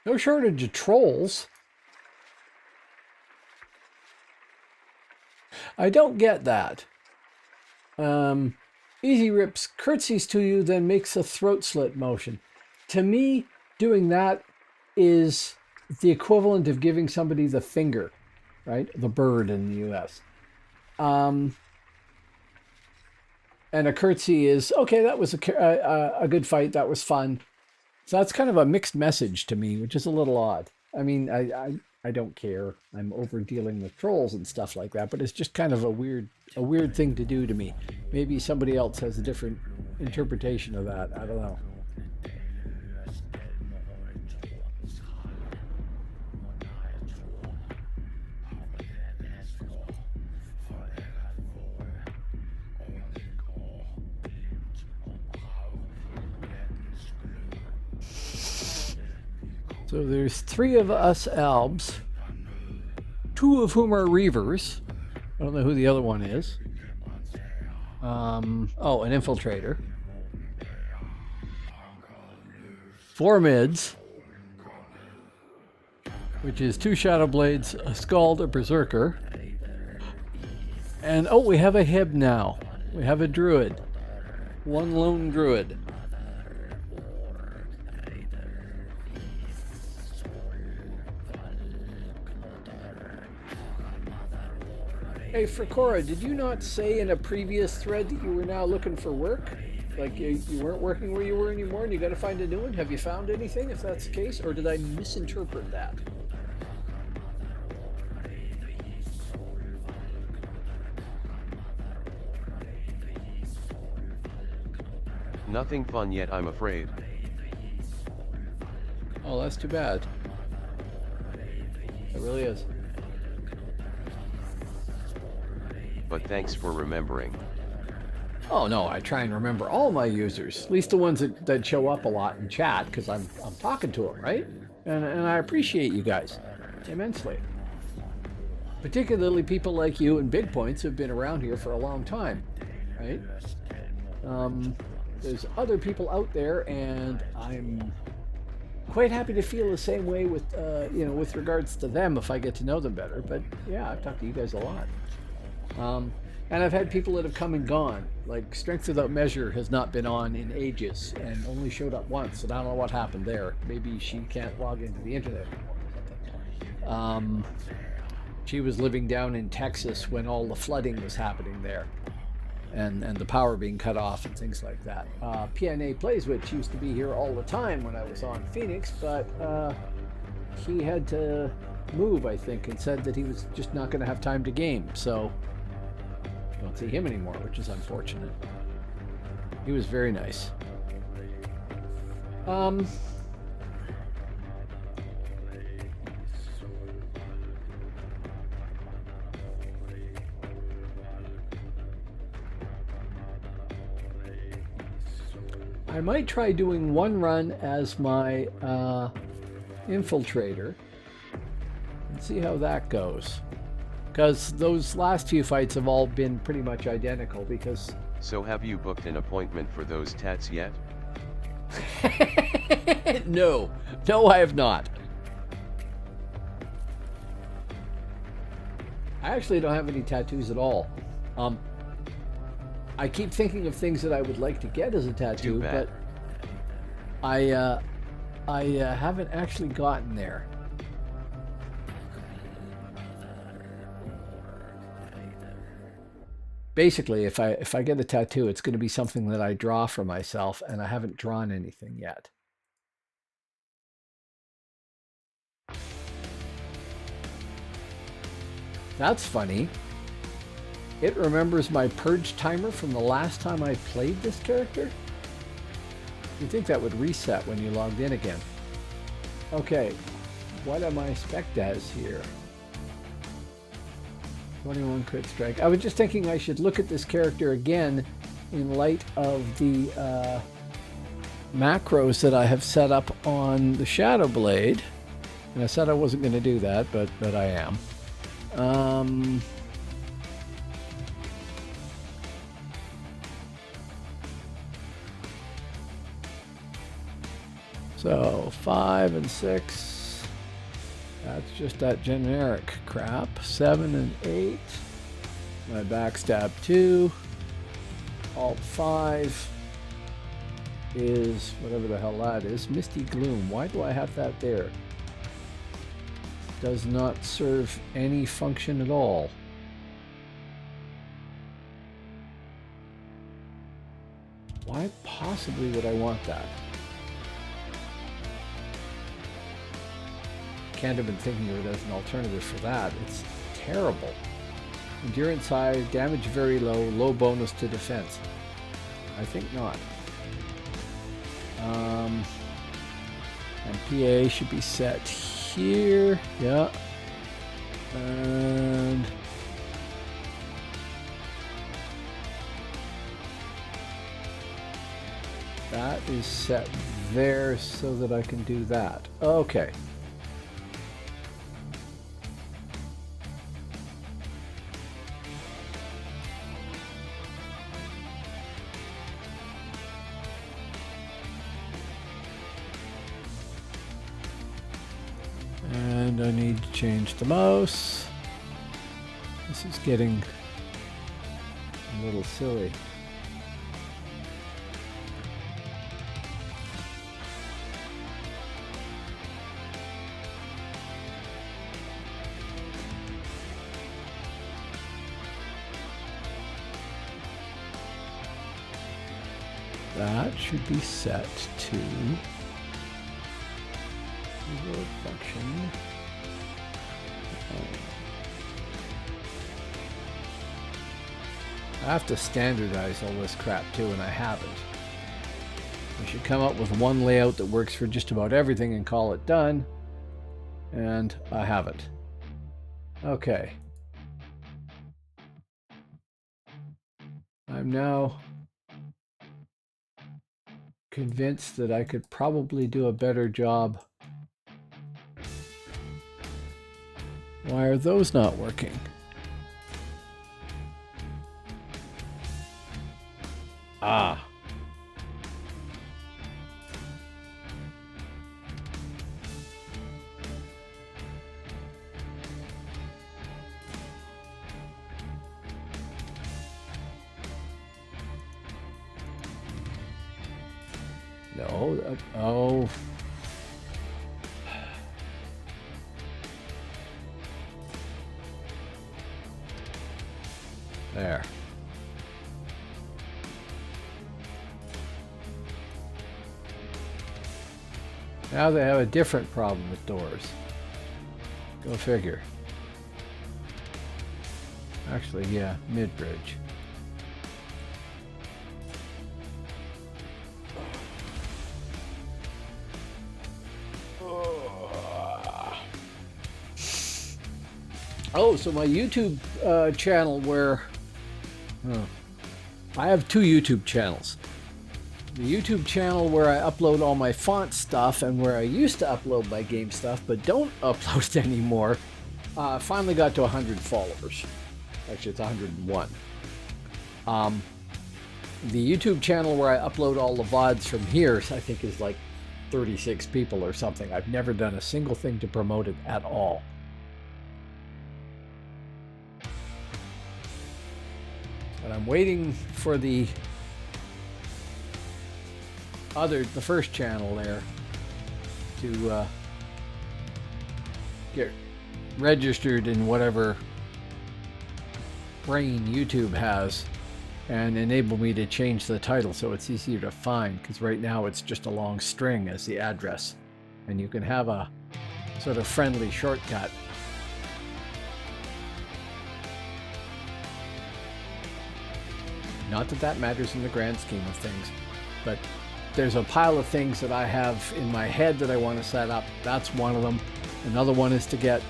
No shortage of trolls. I don't get that. Easy Rips curtsies to you, then makes a throat slit motion. To me, doing that is the equivalent of giving somebody the finger, right? The bird in the US. And a curtsy is, okay, that was a good fight. That was fun. So that's kind of a mixed message to me, which is a little odd. I mean, I don't care. I'm over dealing with trolls and stuff like that, but it's just kind of a weird thing to do to me. Maybe somebody else has a different interpretation of that. I don't know. So there's 3 of us Albs, 2 of whom are Reavers. I don't know who the other one is. Oh, an Infiltrator. 4 mids, which is 2 Shadowblades, a Scald, a Berserker. And, oh, we have a Heb now. We have a Druid. 1 lone Druid. Hey, Fricora, did you not say in a previous thread that you were now looking for work? Like you weren't working where you were anymore and you got to find a new one? Have you found anything, if that's the case? Or did I misinterpret that? Nothing fun yet, I'm afraid. Oh, that's too bad. It really is. But thanks for remembering. Oh no, I try and remember all my users, at least the ones that show up a lot in chat, because I'm talking to them, right? And I appreciate you guys immensely. Particularly people like you and Big Points who've been around here for a long time, right? There's other people out there, and I'm quite happy to feel the same way with with regards to them if I get to know them better. But yeah, I've talked to you guys a lot. And I've had people that have come and gone. Like Strength Without Measure has not been on in ages and only showed up once, and I don't know what happened there. Maybe she can't log into the internet anymore. She was living down in Texas when all the flooding was happening there, and the power being cut off and things like that. PNA Plays, which used to be here all the time when I was on Phoenix, but he had to move, I think, and said that he was just not going to have time to game. So don't see him anymore, which is unfortunate. He was very nice. I might try doing one run as my infiltrator and see how that goes. Because those last few fights have all been pretty much identical because... So have you booked an appointment for those tats yet? No. No, I have not. I actually don't have any tattoos at all. I keep thinking of things that I would like to get as a tattoo, but I haven't actually gotten there. Basically, if I get a tattoo, it's going to be something that I draw for myself, and I haven't drawn anything yet. That's funny. It remembers my purge timer from the last time I played this character? You'd think that would reset when you logged in again. Okay, what am I spec'd as here? 21 crit strike. I was just thinking I should look at this character again in light of the macros that I have set up on the Shadow Blade. And I said I wasn't going to do that, but I am. So 5 and 6, that's just that generic crap. 7 and 8, my backstab 2, alt 5 is whatever the hell that is. Misty Gloom, why do I have that there? Does not serve any function at all. Why possibly would I want that? Can't have been thinking of it as an alternative for that. It's terrible. Endurance high, damage very low, low bonus to defense. I think not. And PA should be set here. Yeah. And that is set there so that I can do that. Okay. And I need to change the mouse. This is getting a little silly. That should be set to keyboard function. I have to standardize all this crap too, and I haven't. I should come up with one layout that works for just about everything and call it done, and I haven't. Okay. I'm now convinced that I could probably do a better job. Why are those not working? Ah. No, oh. There. Now they have a different problem with doors. Go figure. Actually, yeah, mid-bridge. Oh, so my YouTube channel where... I have two YouTube channels. The YouTube channel where I upload all my font stuff and where I used to upload my game stuff but don't upload it anymore, finally got to 100 followers. Actually, it's 101. The YouTube channel where I upload all the VODs from here, I think, is like 36 people or something. I've never done a single thing to promote it at all. But I'm waiting for the first channel there to get registered in whatever brain YouTube has and enable me to change the title so it's easier to find, because right now it's just a long string as the address, and you can have a sort of friendly shortcut. Not that that matters in the grand scheme of things, but there's a pile of things that I have in my head that I want to set up. That's one of them. Another one is to get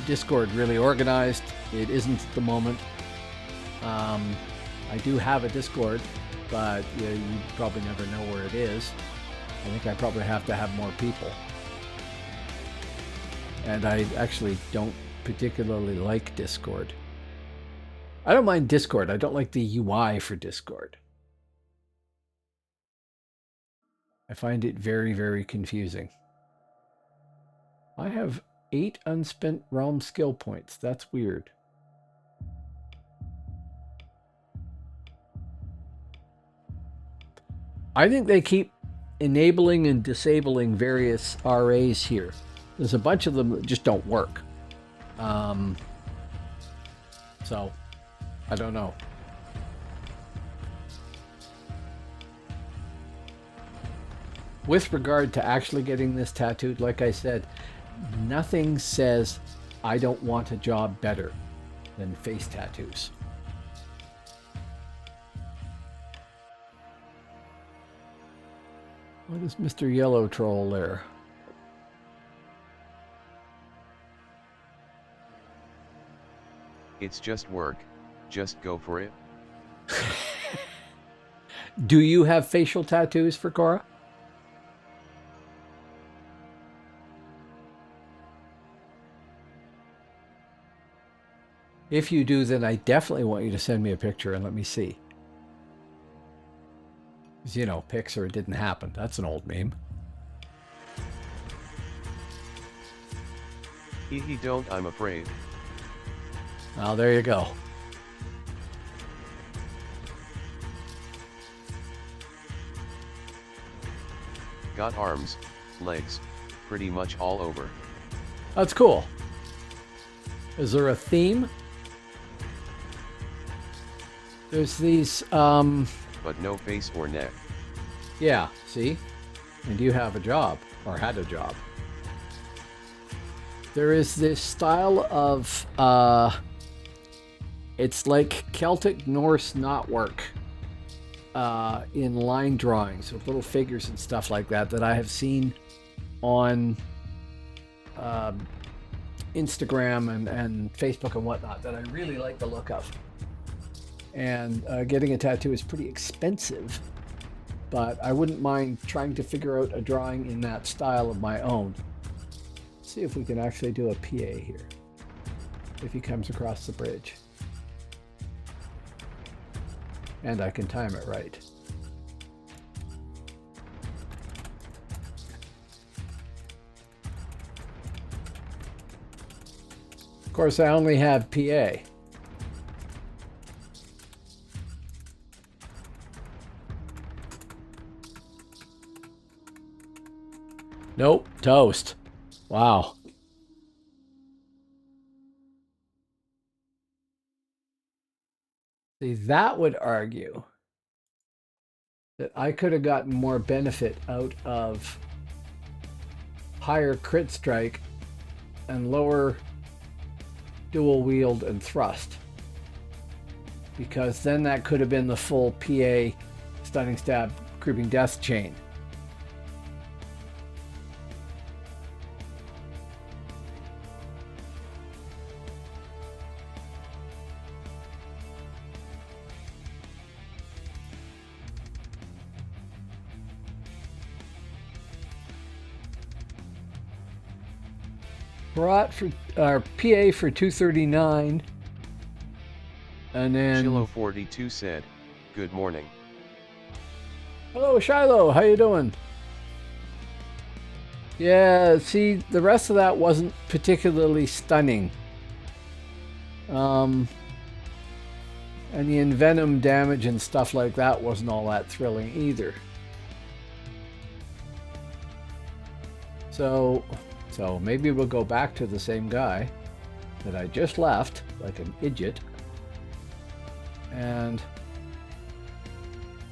Discord really organized. It isn't at the moment. I do have a Discord, but you probably never know where it is. I think I probably have to have more people. And I actually don't particularly like Discord. I don't mind Discord. I don't like the UI for Discord. I find it very, very confusing. I have 8 unspent realm skill points. That's weird. I think they keep enabling and disabling various RAs here. There's a bunch of them that just don't work. So, I don't know. With regard to actually getting this tattooed, like I said, nothing says I don't want a job better than face tattoos. What is Mr. Yellow Troll there? It's just work. Just go for it. Do you have facial tattoos for Cora? If you do, then I definitely want you to send me a picture and let me see. Because, you know, pics or it didn't happen. That's an old meme. He don't, I'm afraid. Well, there you go. Got arms, legs, pretty much all over. That's cool. Is there a theme? There's these, But no face or neck. Yeah, see? And you have a job, or had a job. There is this style of, it's like Celtic Norse knotwork in line drawings with little figures and stuff like that that I have seen on Instagram and Facebook and whatnot that I really like the look of. And getting a tattoo is pretty expensive, but I wouldn't mind trying to figure out a drawing in that style of my own. Let's see if we can actually do a PA here, if he comes across the bridge. And I can time it right. Of course, I only have PA. Nope, toast. Wow. See, that would argue that I could have gotten more benefit out of higher crit strike and lower dual wield and thrust. Because then that could have been the full PA stunning stab creeping death chain. Brought for PA for 239. And then Chilo42 said, "Good morning." Hello, Shiloh. How you doing? Yeah, see, the rest of that wasn't particularly stunning. And the envenom damage and stuff like that wasn't all that thrilling either. So maybe we'll go back to the same guy that I just left, like an idiot, and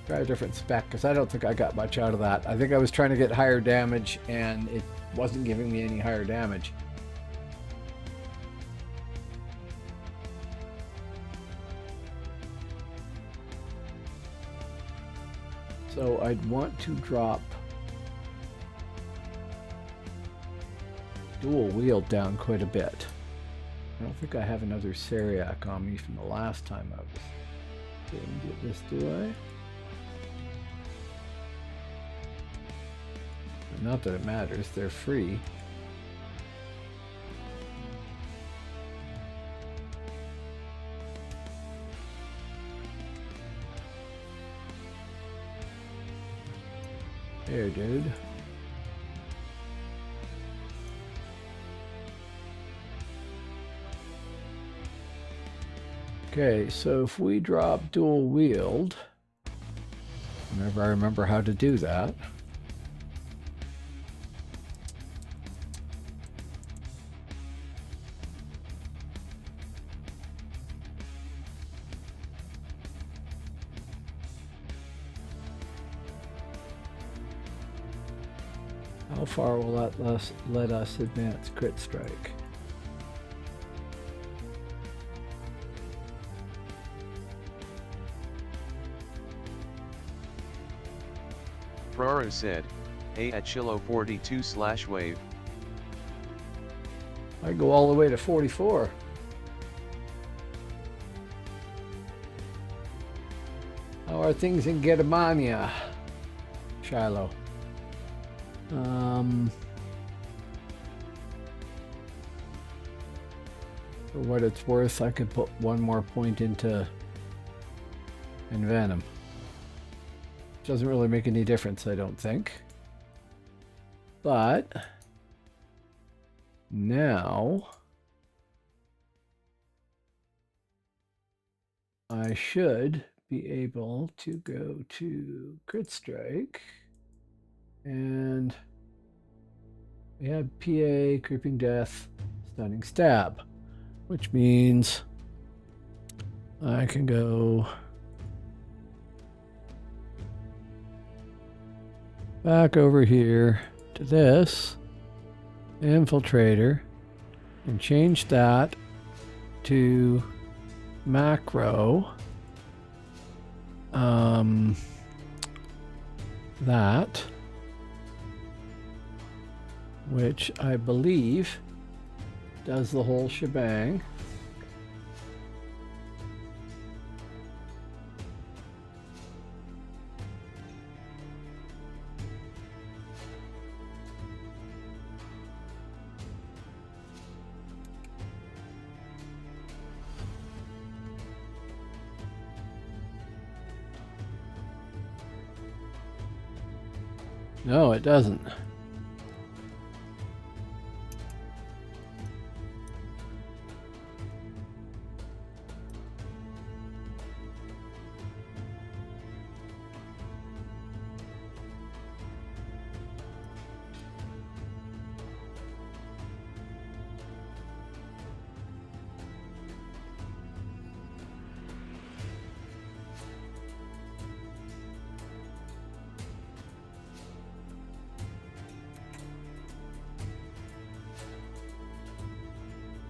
try a different spec, because I don't think I got much out of that. I think I was trying to get higher damage, and it wasn't giving me any higher damage. So I'd want to drop dual wield down quite a bit. I don't think I have another Syriac on me from the last time I was didn't get this, do I? Not that it matters, they're free. There, dude. Okay, so if we drop dual wield, whenever I remember how to do that. How far will that let us advance crit strike? Praro said, "Hey at Chilo42/wave." I go all the way to 44. How are things in Germania, Shiloh? For what it's worth, I could put one more point into Envenom. Doesn't really make any difference, I don't think. But now I should be able to go to Crit Strike, and we have PA, Creeping Death, Stunning Stab, which means I can go back over here to this Infiltrator and change that to macro. That, which I believe does the whole shebang. No, it doesn't.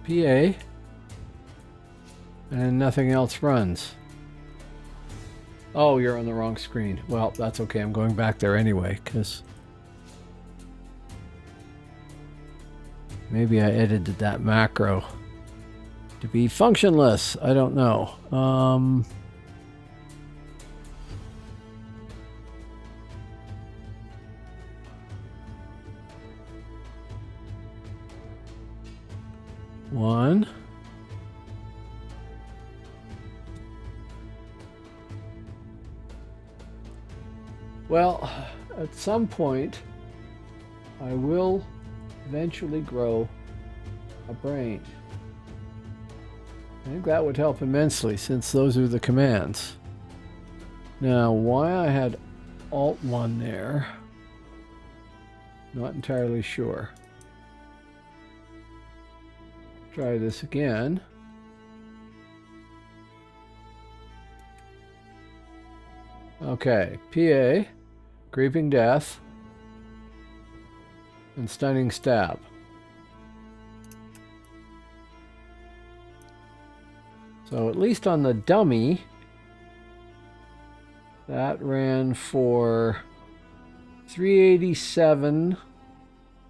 PA. And nothing else runs. Oh, you're on the wrong screen. Well, that's okay. I'm going back there anyway, because maybe I edited that macro to be functionless. I don't know. One. Well, at some point, I will eventually grow a brain. I think that would help immensely, since those are the commands. Now, why I had Alt 1 there, not entirely sure. Try this again. Okay, PA, Creeping Death, and Stunning Stab. So at least on the dummy, that ran for 387,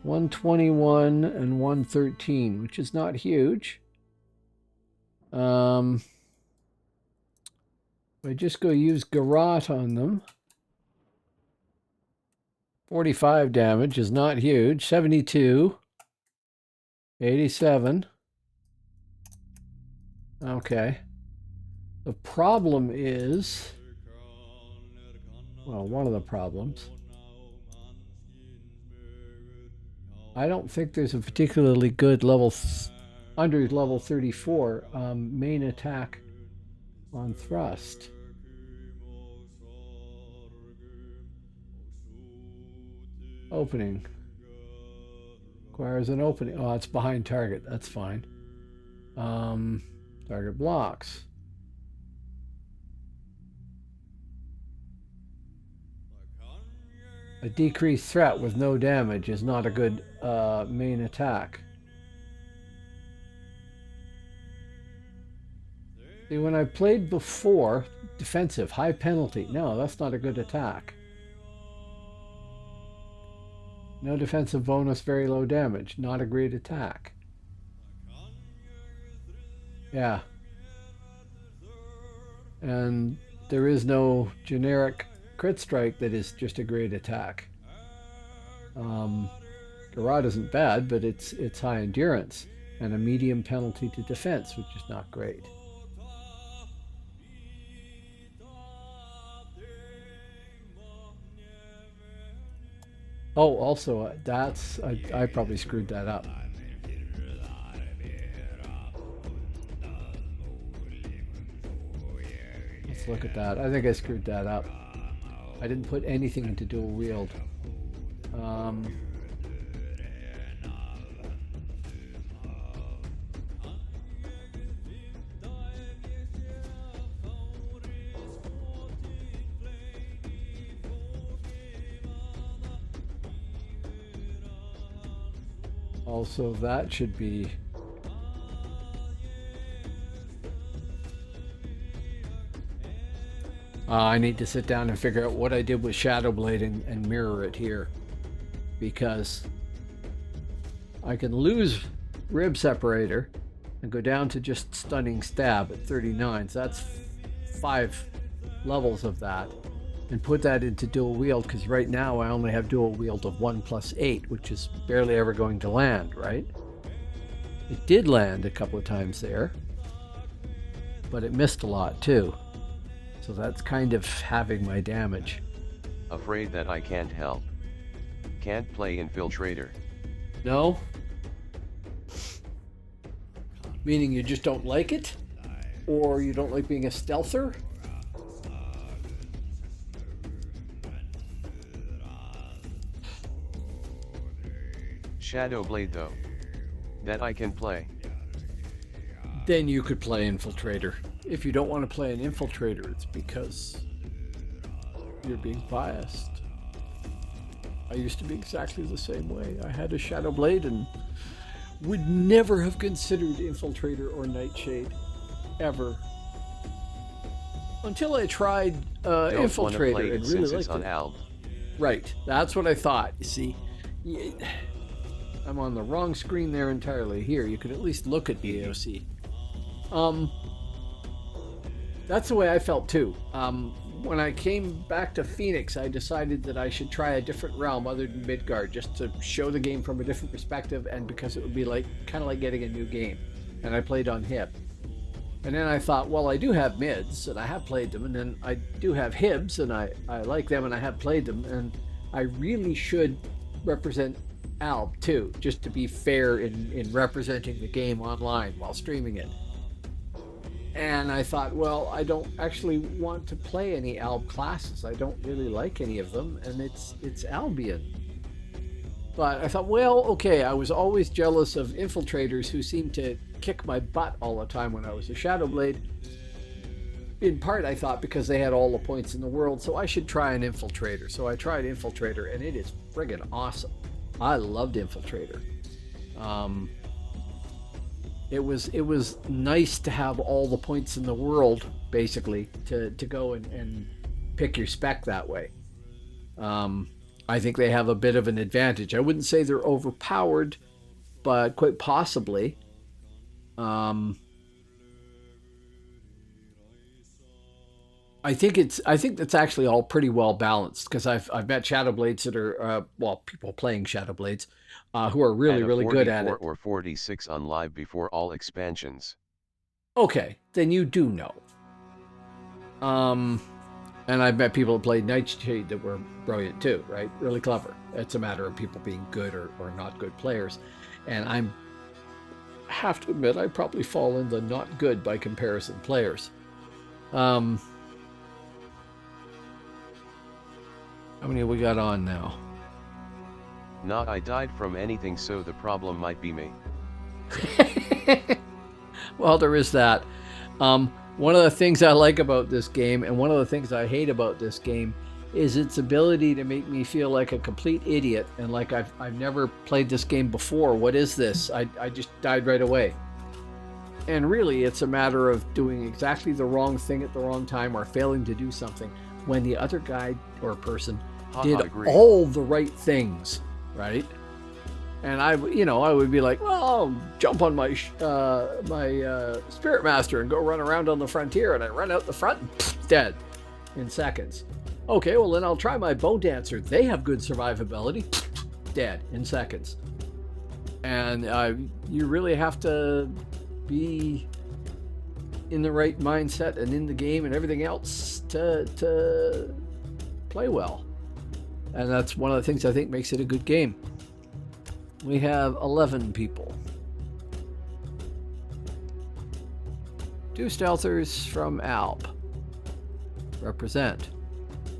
121, and 113, which is not huge. If I just go use Garrote on them, 45 damage is not huge. 72, 87. Okay. The problem is, well, one of the problems, I don't think there's a particularly good level under level 34 main attack on thrust. Opening. Requires an opening. Oh, it's behind target. That's fine. Target blocks. A decreased threat with no damage is not a good main attack. See, when I played before, defensive, high penalty. No, that's not a good attack. No defensive bonus, very low damage. Not a great attack. Yeah. And there is no generic crit strike that is just a great attack. Garrote isn't bad, but it's high endurance and a medium penalty to defense, which is not great. Oh, also, I probably screwed that up. Let's look at that. I think I screwed that up. I didn't put anything into dual wield. Also, that should be I need to sit down and figure out what I did with Shadow Blade and mirror it here, because I can lose Rib Separator and go down to just Stunning Stab at 39. So that's 5 levels of that, and put that into dual wield, because right now I only have dual wield of 1 + 8, which is barely ever going to land, right? It did land a couple of times there, but it missed a lot too. So that's kind of having my damage. Afraid that I can't help. Can't play Infiltrator. No? Meaning you just don't like it? Or you don't like being a stealther? Shadow Blade though. That I can play. Then you could play Infiltrator. If you don't want to play an Infiltrator, it's because you're being biased. I used to be exactly the same way. I had a Shadow Blade, and would never have considered Infiltrator or Nightshade, ever. Until I tried Don't wanna Infiltrator play it and really since it's liked on it. Alb. Right, that's what I thought. You see, I'm on the wrong screen there entirely. Here, you could at least look at the AOC. That's the way I felt too. When I came back to Phoenix, I decided that I should try a different realm other than Midgard, just to show the game from a different perspective, and because it would be like kind of like getting a new game. And I played on Hib. And then I thought, well, I do have mids, and I have played them, and then I do have Hibs, and I like them, and I have played them, and I really should represent Alb too, just to be fair in representing the game online while streaming it. And I thought, well, I don't actually want to play any Alb classes. I don't really like any of them, and it's Albion. But I thought, well, okay, I was always jealous of infiltrators who seemed to kick my butt all the time when I was a Shadowblade. In part, I thought because they had all the points in the world, so I should try an infiltrator. So I tried infiltrator, and it is friggin' awesome. I loved infiltrator. It was nice to have all the points in the world, basically, to go and pick your spec that way. I think they have a bit of an advantage. I wouldn't say they're overpowered, but quite possibly. I think that's actually all pretty well balanced, because I've met Shadowblades that are people playing Shadowblades who are really good at it. Or 46 on live before all expansions. Okay, then you do know. And I've met people who played Nightshade that were brilliant too, right? Really clever. It's a matter of people being good or not good players. And I have to admit, I probably fall in the not good by comparison players. How many we got on now? Not I died from anything, so the problem might be me. Well, there is that. One of the things I like about this game, and one of the things I hate about this game, is its ability to make me feel like a complete idiot and like I've never played this game before. What is this? I just died right away. And really, it's a matter of doing exactly the wrong thing at the wrong time, or failing to do something when the other guy or person did all the right things, right? And I would be like, well, I'll jump on my Spirit Master and go run around on the frontier, and I run out the front and dead in seconds. Okay, well then I'll try my Bone Dancer. They have good survivability, dead in seconds. And you really have to be in the right mindset and in the game and everything else to play well. And that's one of the things I think makes it a good game. We have 11 people. 2 stealthers from Alb. Represent.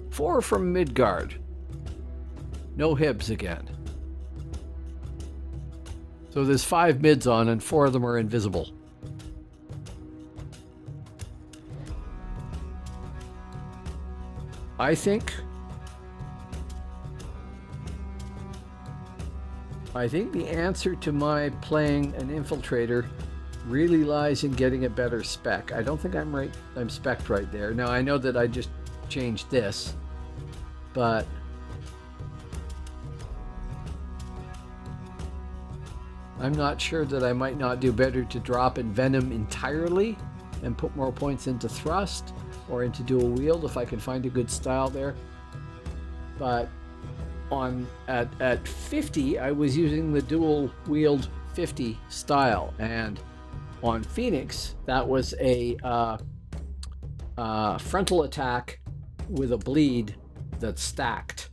4 from Midgard. No Hibs again. So there's 5 mids on, and 4 of them are invisible. I think the answer to my playing an infiltrator really lies in getting a better spec. I don't think I'm spec'd right there. Now I know that I just changed this, but I'm not sure that I might not do better to drop Envenom entirely and put more points into thrust or into dual wield if I can find a good style there. But at 50, I was using the dual wield 50 style, and on Phoenix that was a frontal attack with a bleed that's stacked,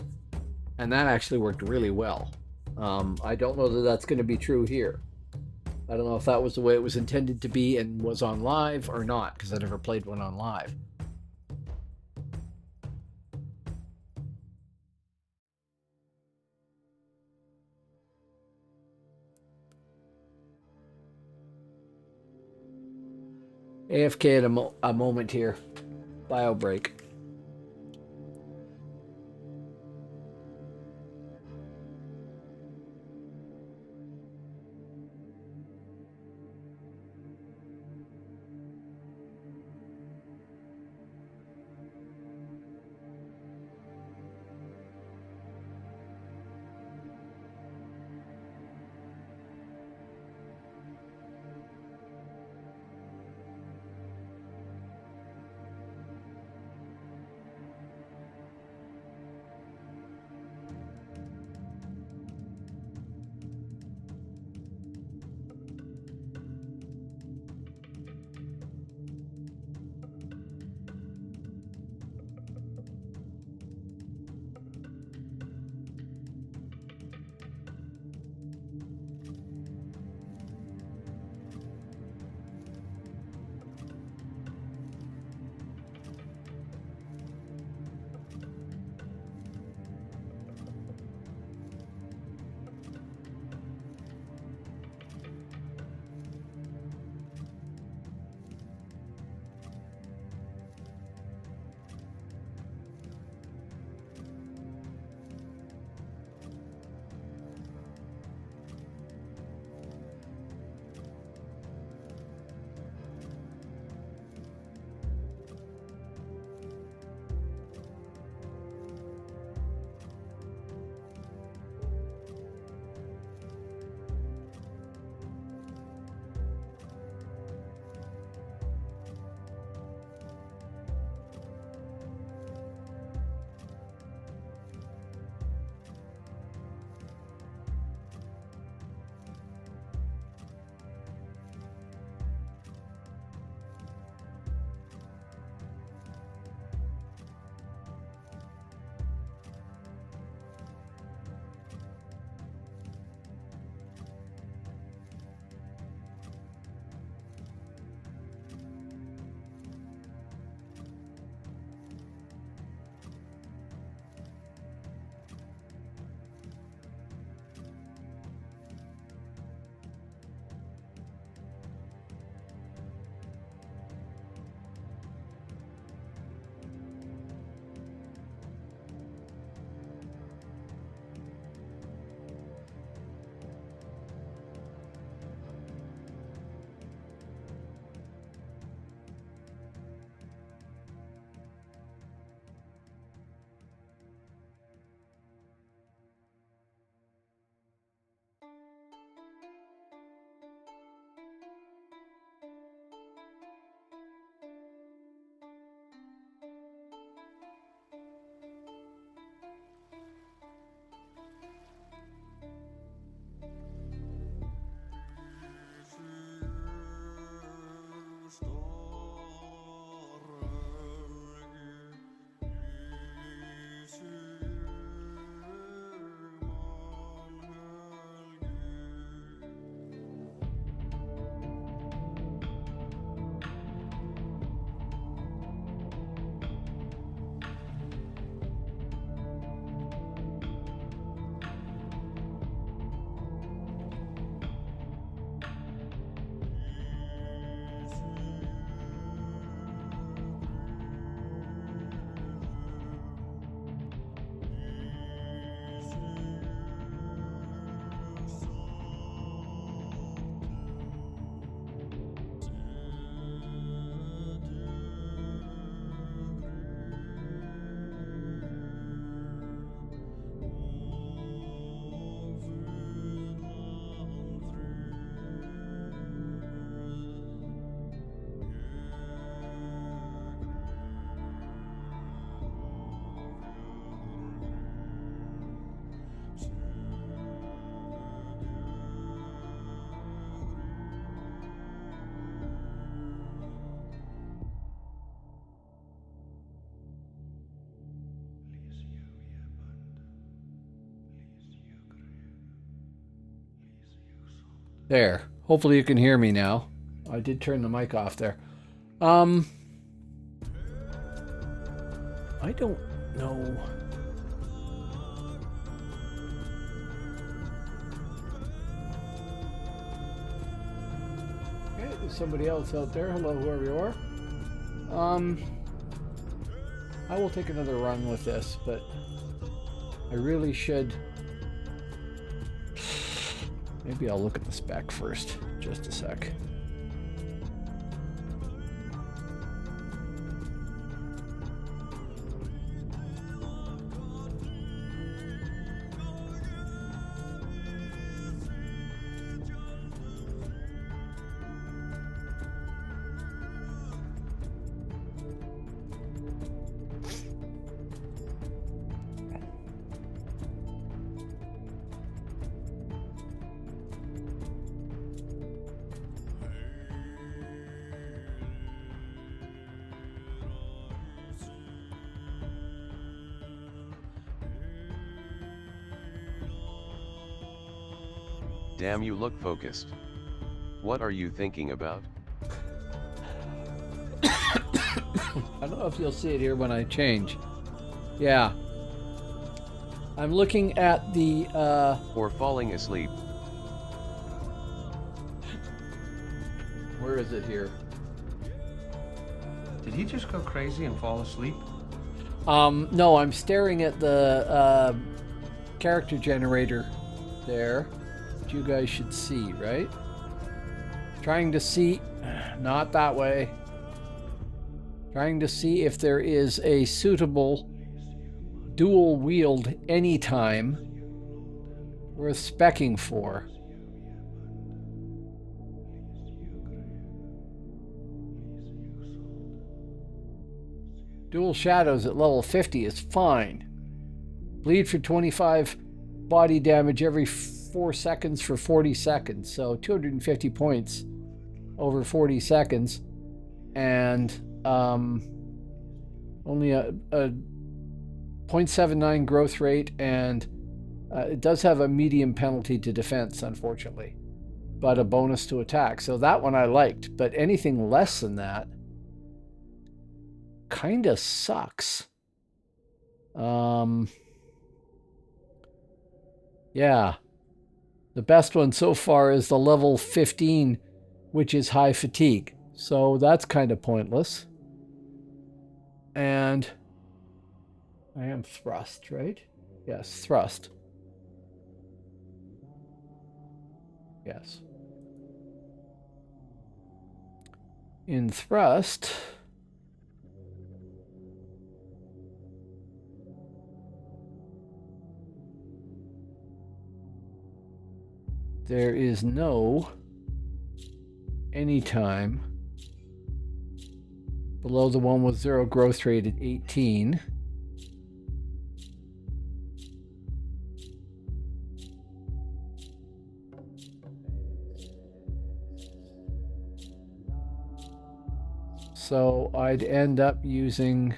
and that actually worked really well. I don't know that that's going to be true here. I don't know if that was the way it was intended to be and was on live or not, because I never played one on live. AFK at a moment here. Bio break. There. Hopefully you can hear me now. I did turn the mic off there. I don't know. Okay, there's somebody else out there. Hello, whoever you are. I will take another run with this, but I really should. Maybe I'll look at the spec first. Just a sec. Damn, you look focused. What are you thinking about? I don't know if you'll see it here when I change. Yeah. I'm looking at the, Or falling asleep. where is it here? Did he just go crazy and fall asleep? No, I'm staring at the, character generator there. Which you guys should see, right? Trying to see, not that way. Trying to see if there is a suitable dual wield anytime worth speccing for. Dual shadows at level 50 is fine. Bleed for 25 body damage every 4 seconds for 40 seconds. So 250 points over 40 seconds. And only a 0.79 growth rate, and it does have a medium penalty to defense, unfortunately, but a bonus to attack. So that one I liked, but anything less than that kind of sucks. Yeah. The best one so far is the level 15, which is high fatigue. So that's kind of pointless. And I am thrust, right? Yes, thrust. Yes. In thrust, there is no anytime below the one with 0 growth rate at 18. So I'd end up using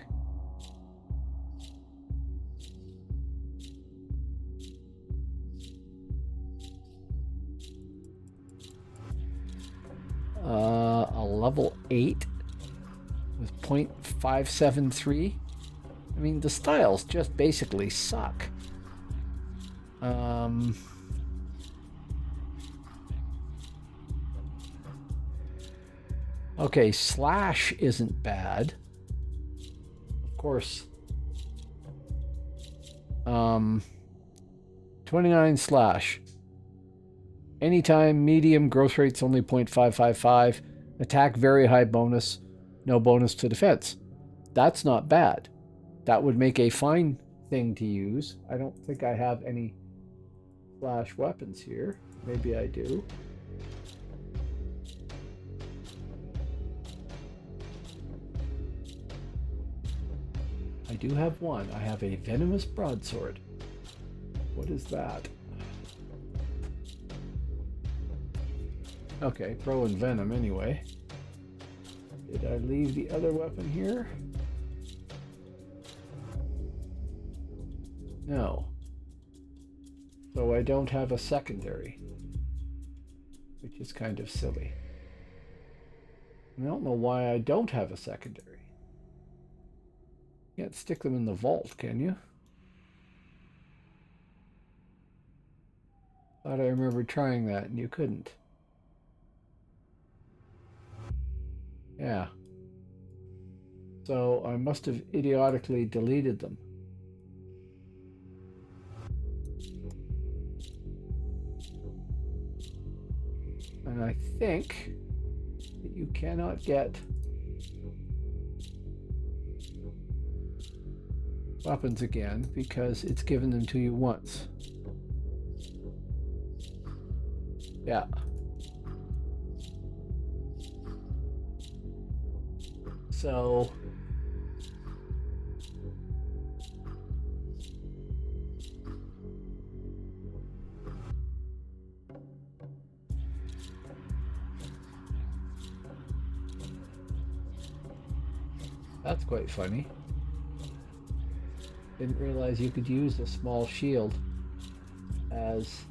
a level 8 with 0.573. I mean, the styles just basically suck. Okay, slash isn't bad. Of course. 29 slash. Anytime, medium, growth rate's only 0.555. Attack, very high bonus. No bonus to defense. That's not bad. That would make a fine thing to use. I don't think I have any slash weapons here. Maybe I do. I do have one. I have a venomous broadsword. What is that? Okay, pro and venom anyway. Did I leave the other weapon here? No. So I don't have a secondary. which is kind of silly. I don't know why I don't have a secondary. You can't stick them in the vault, can you? Thought I remembered trying that and you couldn't. Yeah. So I must have idiotically deleted them. And I think that you cannot get weapons again because it's given them to you once. Yeah. So that's quite funny. Didn't realize you could use a small shield as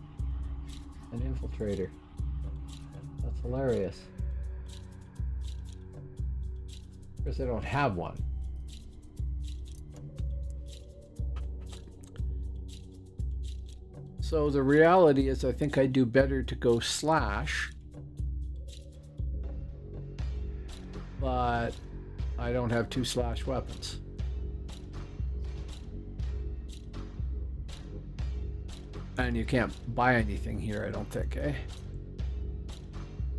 an infiltrator. That's hilarious. Of course, I don't have one. So the reality is I think I'd do better to go slash. But I don't have 2 slash weapons. And you can't buy anything here, I don't think, eh?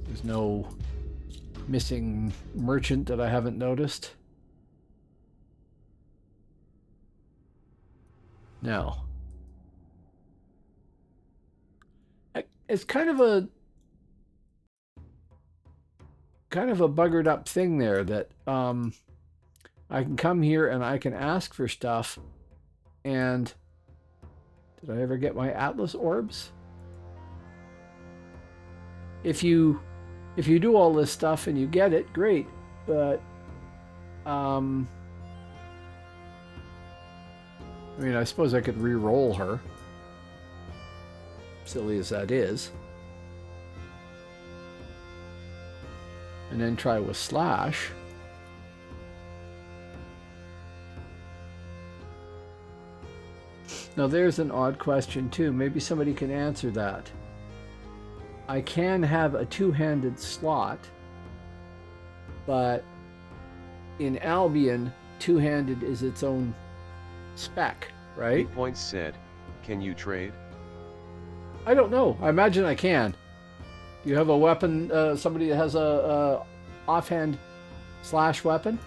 There's no missing merchant that I haven't noticed. No. It's kind of a buggered up thing there that I can come here and I can ask for stuff. And did I ever get my Atlas orbs? If you do all this stuff and you get it, great. But I mean, I suppose I could re-roll her. Silly as that is. And then try with slash. Now there's an odd question too. Maybe somebody can answer that. I can have a 2-handed slot, but in Albion, 2-handed is its own spec, right? Big Points said, can you trade? I don't know. I imagine I can. You have a weapon, somebody that has a offhand slash weapon?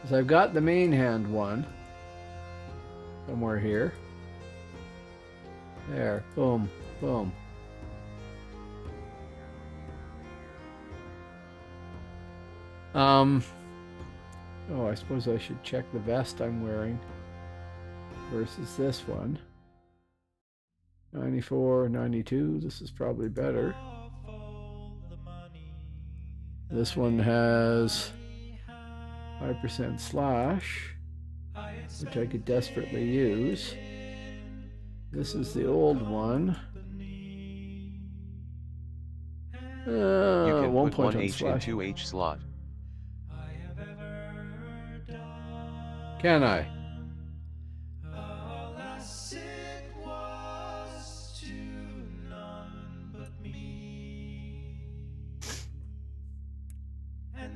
Because I've got the main hand one somewhere here. There, boom, boom. Oh, I suppose I should check the vest I'm wearing versus this one. 94, 92, this is probably better. This one has 5% slash, which I could desperately use. This is the old one. You can 1 put point 1 on H in slash. 2H slot. Can I?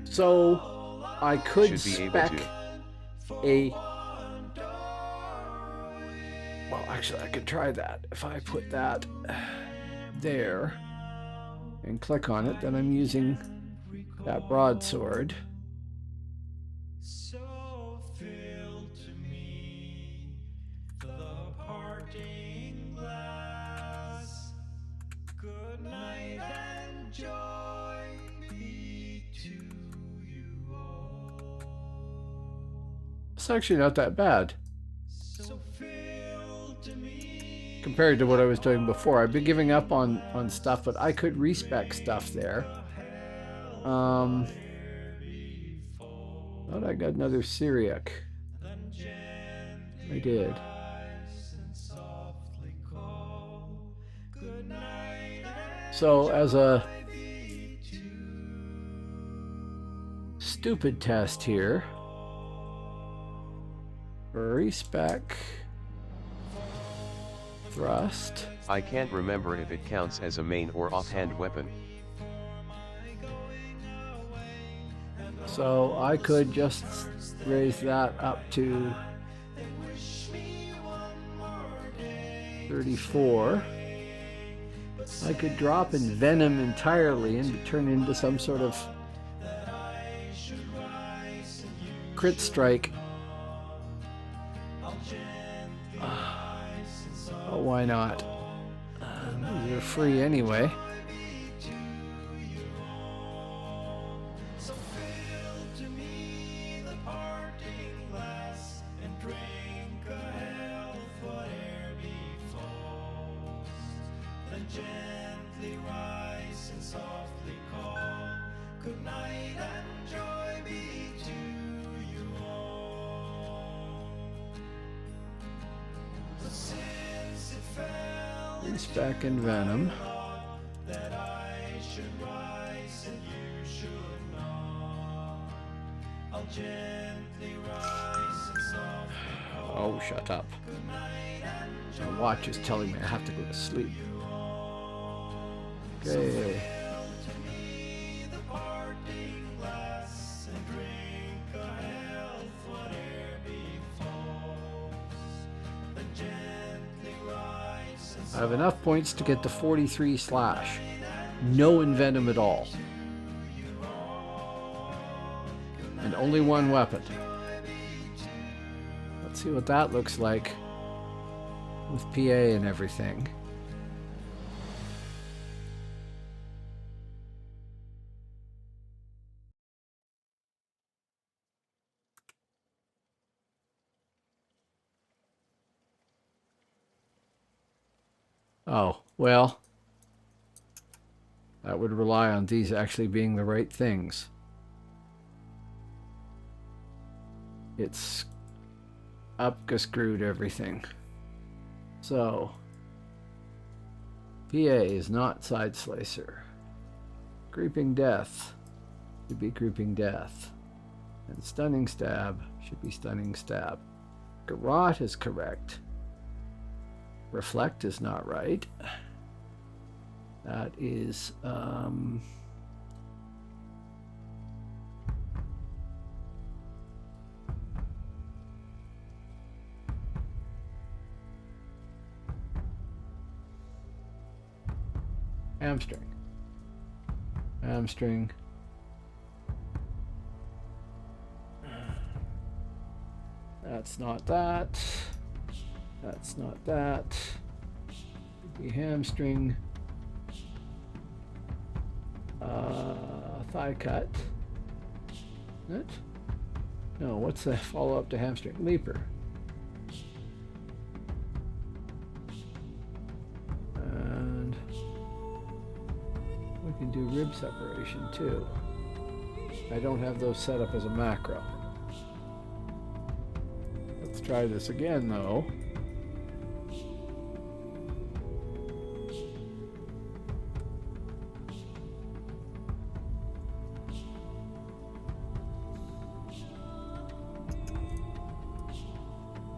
So I could Should be able spec to. a. Well, actually, I could try that. If I put that there and click on it, then I'm using that broadsword. It's actually not that bad compared to what I was doing before. I've been giving up on stuff, but I could respec stuff there. Thought I got another Syriac. I did. So as a stupid test here, respec thrust. I can't remember if it counts as a main or offhand weapon. So I could just raise that up to 34. I could drop in venom entirely and turn into some sort of crit strike. Oh, why not? These are free anyway. Back in venom. Oh, shut up. My watch is telling me I have to go to sleep. Okay. I have enough points to get to 43 slash. No envenom at all. And only one weapon. Let's see what that looks like with PA and everything. Oh, well, that would rely on these actually being the right things. It's up-screwed everything. So, PA is not Side Slicer. Creeping Death should be Creeping Death. And Stunning Stab should be Stunning Stab. Garrote is correct. Reflect is not right. That is hamstring. Hamstring. That's not that. That's not that. Could be hamstring. Thigh cut. Isn't it? No, what's the follow-up to hamstring? Leaper. And we can do rib separation too. I don't have those set up as a macro. Let's try this again though.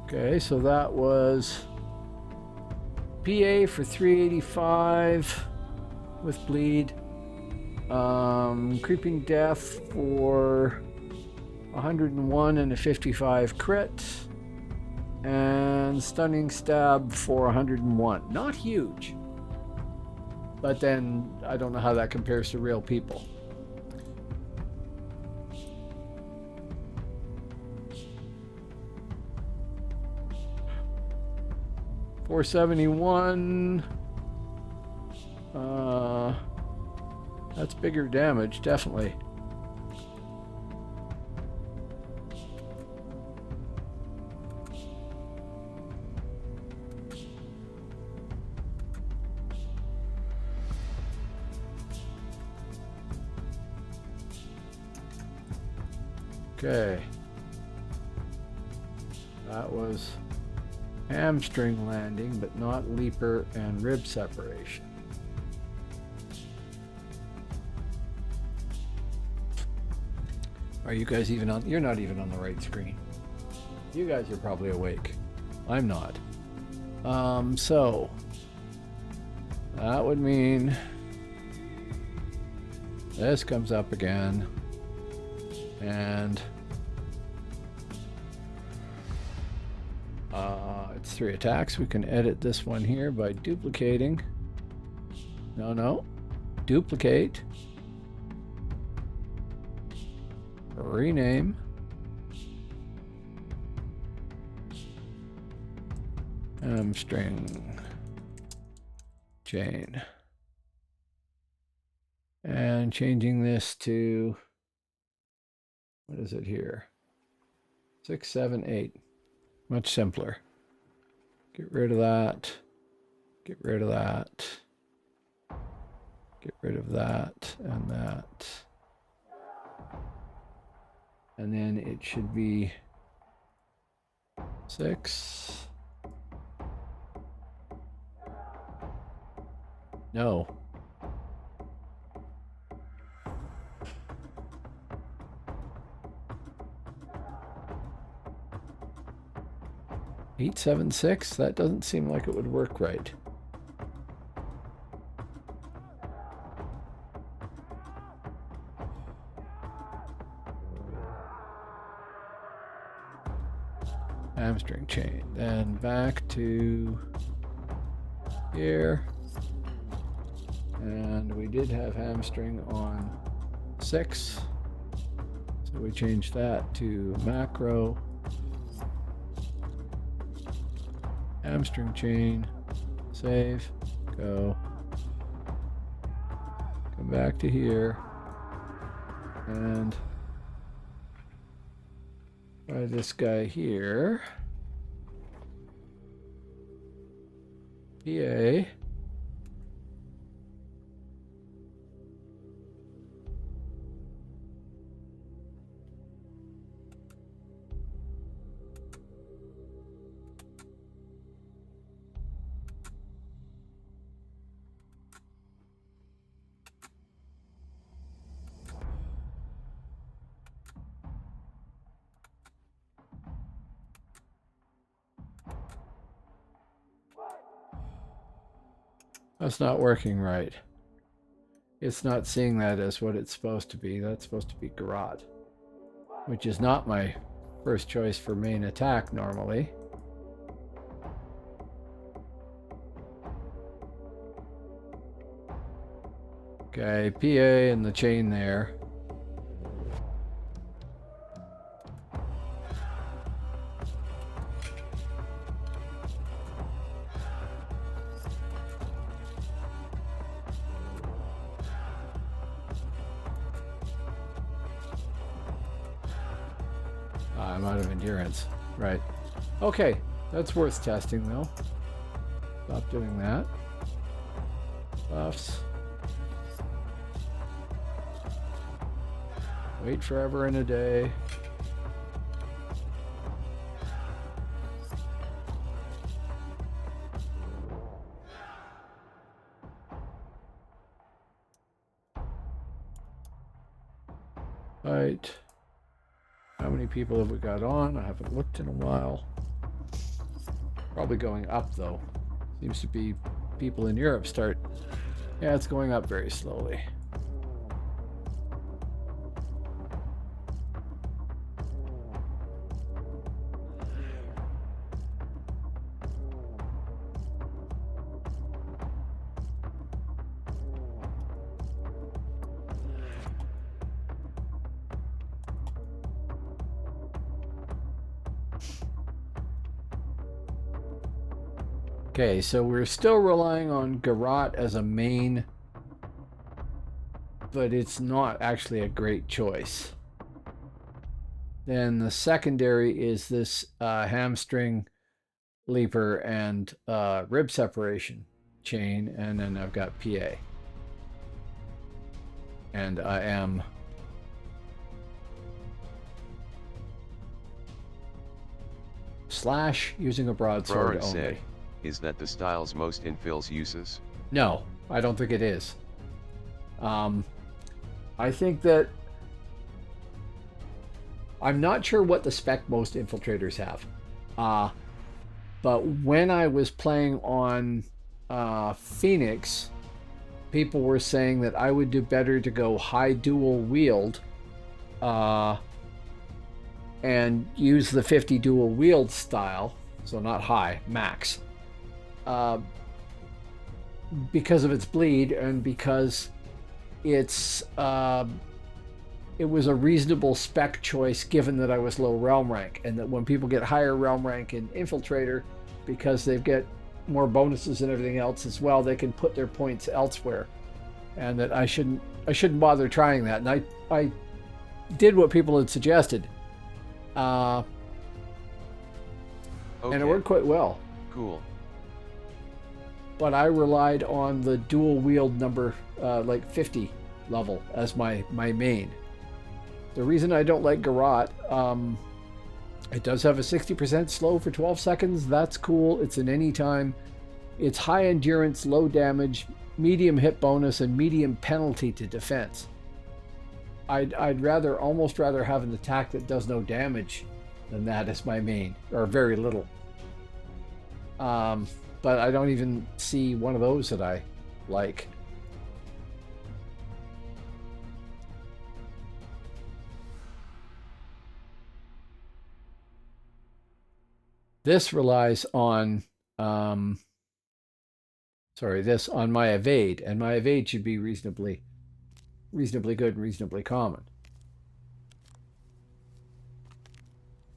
Okay, so that was PA for 385 with bleed. Creeping Death for 101 and a 55 crit. And Stunning Stab for 101. Not huge. But then I don't know how that compares to real people. $471. That's bigger damage, definitely. Okay. That was hamstring landing, but not leaper and rib separation. Are you guys even on? You're not even on the right screen. You guys are probably awake. I'm not. So that would mean this comes up again, and it's 3 attacks. We can edit this one here by duplicating. No, duplicate, rename, hamstring chain, and changing this to, what is it here? 6, 7, 8. Much simpler. Get rid of that. Get rid of that. Get rid of that and that. And then it should be 6. No. Eight, 7, 6? That doesn't seem like it would work right. Hamstring chain. Then back to here. And we did have hamstring on 6. So we changed that to macro. Hamstring chain, save, go, come back to here, and try this guy here, PA, That's not working right. It's not seeing that as what it's supposed to be. That's supposed to be garrote, which is not my first choice for main attack normally. Okay, PA and the chain there. I'm out of endurance. Right. Okay, that's worth testing though. Stop doing that. Buffs. Wait forever and a day. Right. How many people have we got on? I haven't looked in a while. Probably going up though. Seems to be people in Europe start. Yeah, it's going up very slowly. Okay, so we're still relying on garrote as a main, but it's not actually a great choice. Then the secondary is this hamstring, leaper, and rib separation chain, and then I've got PA. And I am slash using a broadsword only. Said, is that the style's most in Phil's uses? No, I don't think it is. I think that I'm not sure what the spec most infiltrators have. But when I was playing on Phoenix, people were saying that I would do better to go high dual wield and use the 50 dual wield style, so not high, max, because of its bleed and because it's it was a reasonable spec choice given that I was low realm rank, and that when people get higher realm rank in infiltrator, because they get more bonuses and everything else as well, they can put their points elsewhere, and that I shouldn't bother trying that. And I did what people had suggested, Okay. and it worked quite well. Cool. But I relied on the dual wield number like 50 level as my main. The reason I don't like Garrote, it does have a 60% slow for 12 seconds. That's cool. It's an anytime. It's high endurance, low damage, medium hit bonus, and medium penalty to defense. I'd almost rather have an attack that does no damage than that as my main, or very little. But I don't even see one of those that I like. This relies on, this on my evade, and my evade should be reasonably good and reasonably common.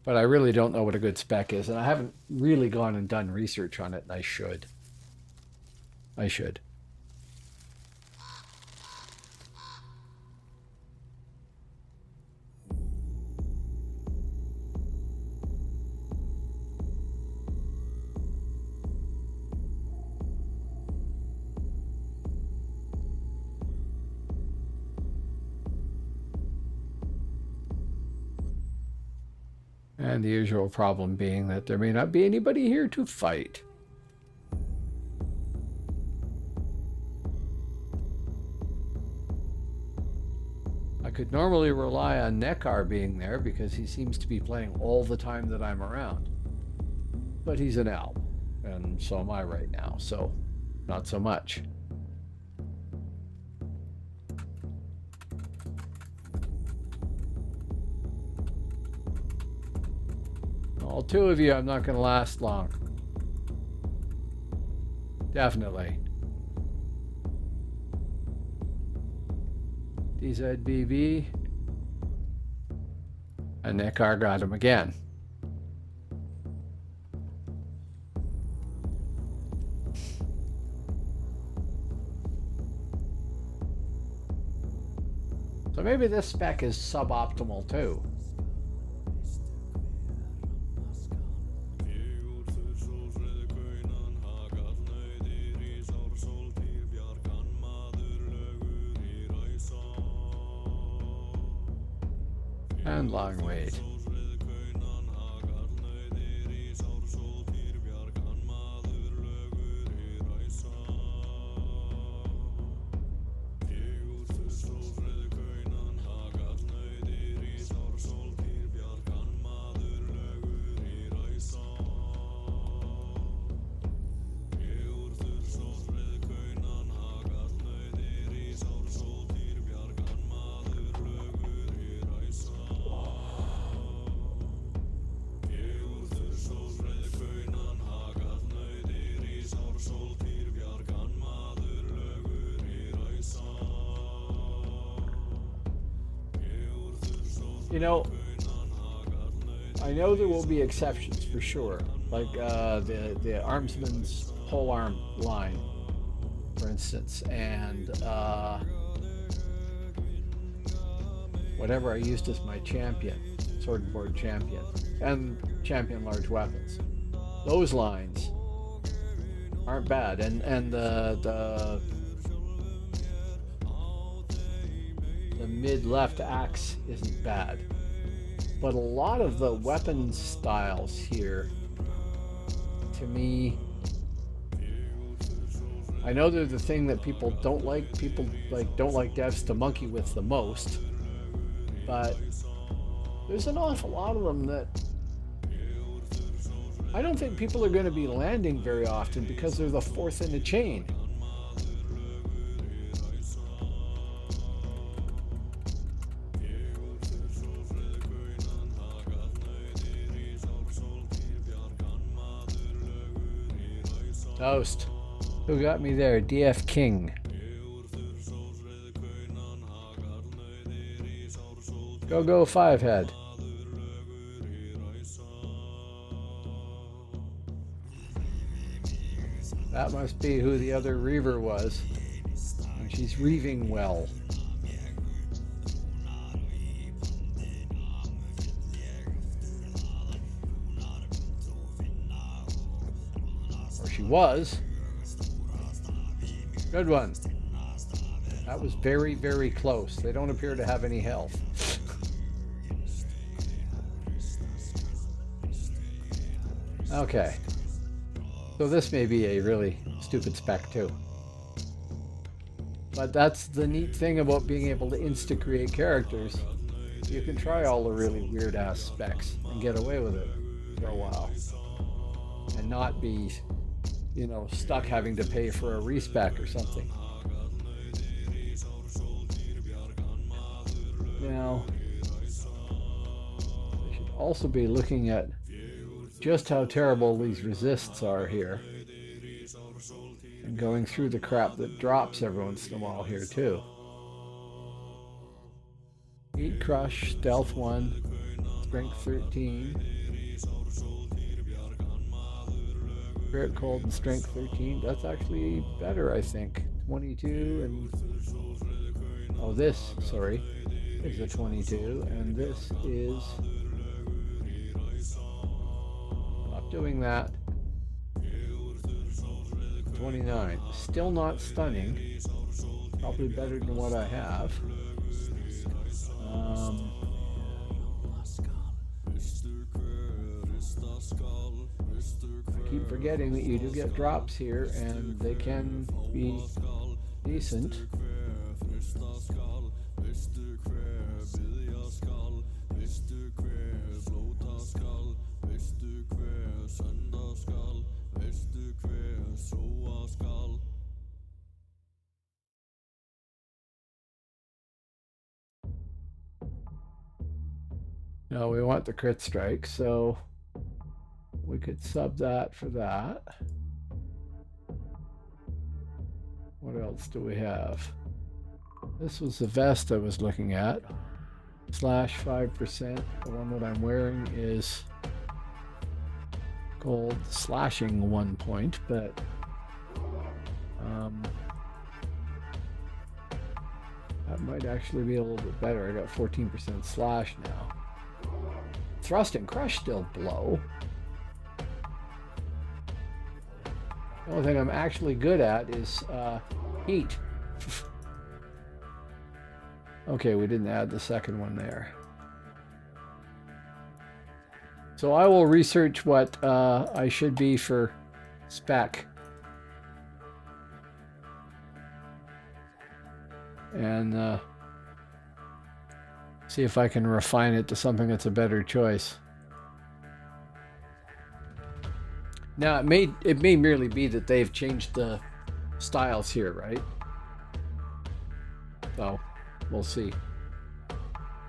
But I really don't know what a good spec is, and I haven't really gone and done research on it, and I should. And the usual problem being that there may not be anybody here to fight. I could normally rely on Nekar being there because he seems to be playing all the time that I'm around. But he's an elf, and so am I right now, so not so much. All two of you, I'm not going to last long. Definitely. DZBB. And Nekar got him again. So maybe this spec is suboptimal too. And long wait. You know, I know there will be exceptions for sure, like the Armsman's polearm line, for instance, and whatever I used as my champion, sword and board champion, and champion large weapons. Those lines aren't bad, and the mid-left axe isn't bad, but a lot of the weapon styles here, to me, I know they're the thing that people don't like. People don't like devs to monkey with the most, but There's an awful lot of them that I don't think people are going to be landing very often because they're the fourth in the chain. Toast. Who got me there? DF King. Go 5-head. That must be who the other Reaver was. And she's reaving well. Or she was. Good one. That was very, very close. They don't appear to have any health. Okay. So this may be a really stupid spec too. But that's the neat thing about being able to insta-create characters. You can try all the really weird-ass specs and get away with it for a while. And not be, you know, stuck having to pay for a respec or something. Now, I should also be looking at just how terrible these resists are here. And going through the crap that drops every once in a while here too. Eat Crush, Stealth 1, Strength 13. Spirit Cold and Strength 13. That's actually better, I think. 22 and... Oh, this, sorry, is a 22. And this is... Stop doing that. 29. Still not stunning. Probably better than what I have. I keep forgetting that you do get drops here, and they can be decent. No, we want the crit strike, so we could sub that for that. What else do we have? This was the vest I was looking at. Slash 5%. The one that I'm wearing is gold slashing 1 point, but that might actually be a little bit better. I got 14% slash now. Thrust and crush still blow. The only thing I'm actually good at is heat. Okay, we didn't add the second one there. So I will research what I should be for spec. And see if I can refine it to something that's a better choice. Now it may merely be that they've changed the styles here, right? So we'll see.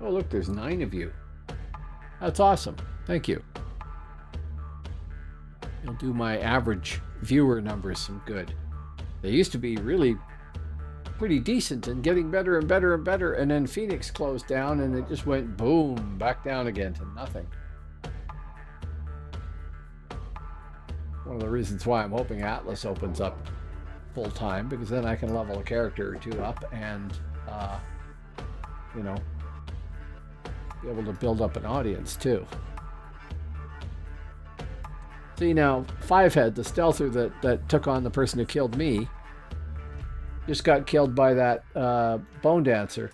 Oh look, there's 9 of you. That's awesome. Thank you. It'll do my average viewer numbers some good. They used to be really pretty decent and getting better and better and better, and then Phoenix closed down and it just went boom back down again to nothing. One of the reasons why I'm hoping Atlas opens up full time, because then I can level a character or two up and you know, be able to build up an audience too. See now, 5-head, the stealther that took on the person who killed me, just got killed by that bone dancer.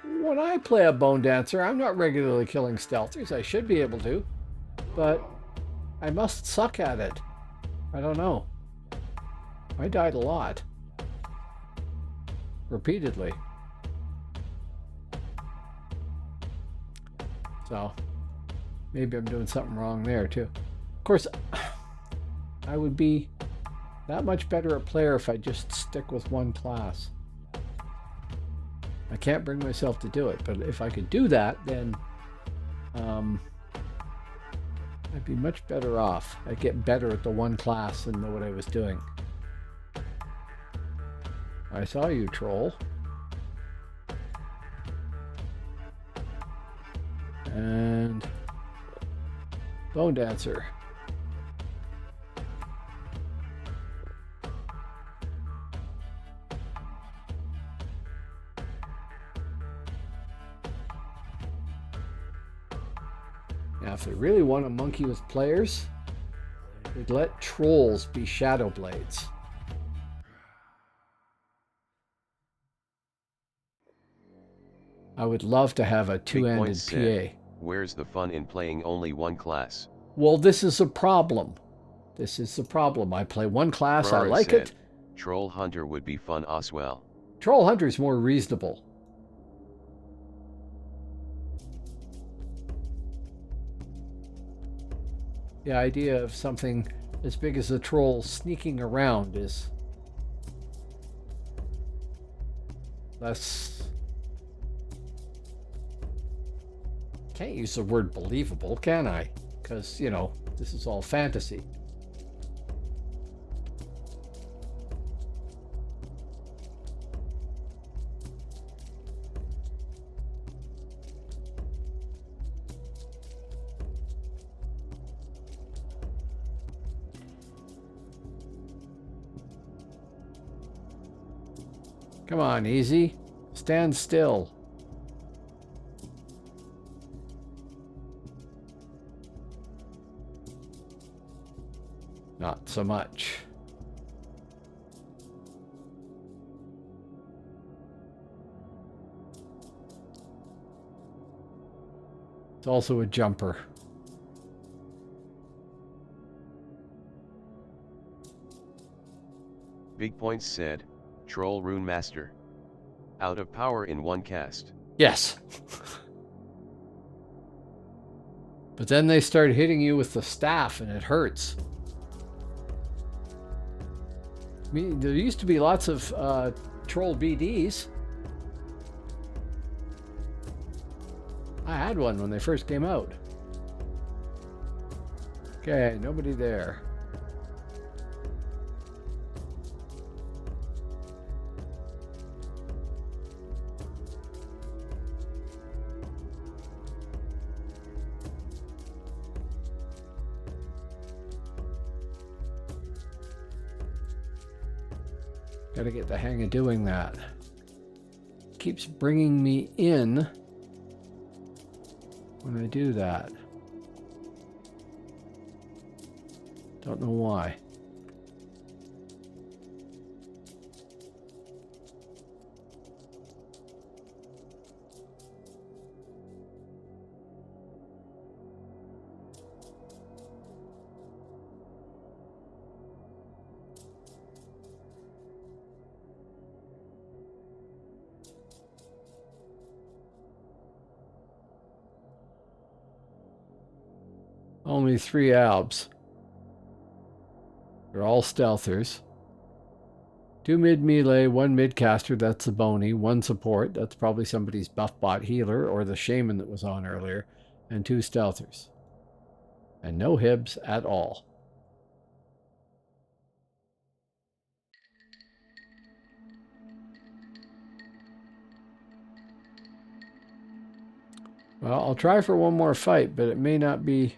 When I play a bone dancer, I'm not regularly killing stealthers. I should be able to, but I must suck at it. I don't know. I died a lot. Repeatedly. So maybe I'm doing something wrong there too. Of course, I would be that much better a player if I just stick with one class. I can't bring myself to do it, but if I could do that, then I'd be much better off. I'd get better at the one class and know what I was doing. I saw you, troll. And Bone Dancer. Now, if they really want to monkey with players, they'd let trolls be Shadow Blades. I would love to have a two-handed PA. Where's the fun in playing only one class? Well, this is a problem. This is the problem. I play one class, I like it. Troll Hunter would be fun as well. Troll Hunter's more reasonable. The idea of something as big as a troll sneaking around is less... Can't use the word believable, can I? Because, you know, this is all fantasy. Come on, easy. Stand still. Not so much. It's also a jumper. Big Points said, Troll Rune Master. Out of power in one cast. Yes. But then they start hitting you with the staff and it hurts. I mean, there used to be lots of troll BDs. I had one when they first came out. Okay, nobody there. Gotta get the hang of doing that. Keeps bringing me in when I do that. Don't know why. Only 3 albs. They're all stealthers. 2 mid melee, 1 mid caster, that's the bony, 1 support, that's probably somebody's buff bot healer or the shaman that was on earlier, and 2 stealthers. And no hibs at all. Well, I'll try for one more fight, but it may not be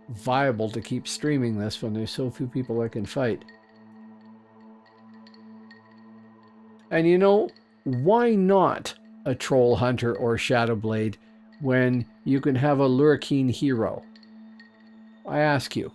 viable to keep streaming this when there's so few people I can fight. And you know, why not a Troll Hunter or Shadowblade when you can have a Lurkeen hero? I ask you.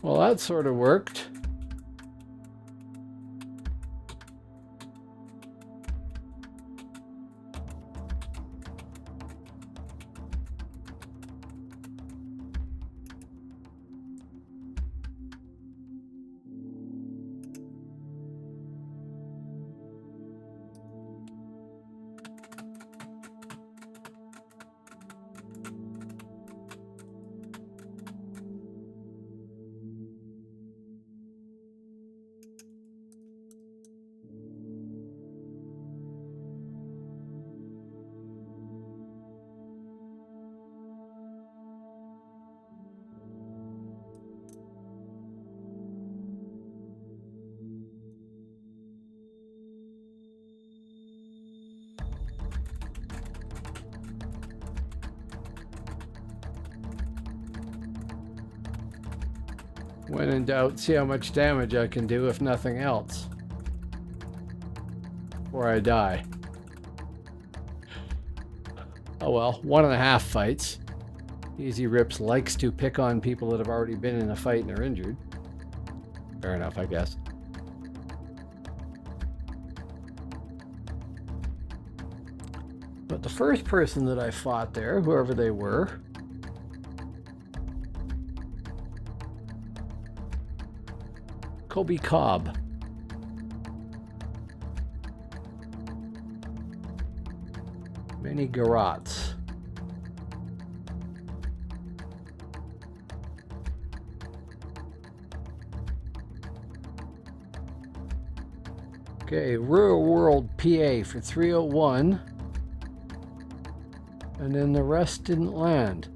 Well, that sort of worked. When in doubt, see how much damage I can do if nothing else. Before I die. Oh well, 1.5 fights. Easy Rips likes to pick on people that have already been in a fight and are injured. Fair enough, I guess. But the first person that I fought there, whoever they were, Kobe Cobb. Many garrots. Okay, Real World PA for 301. And then the rest didn't land.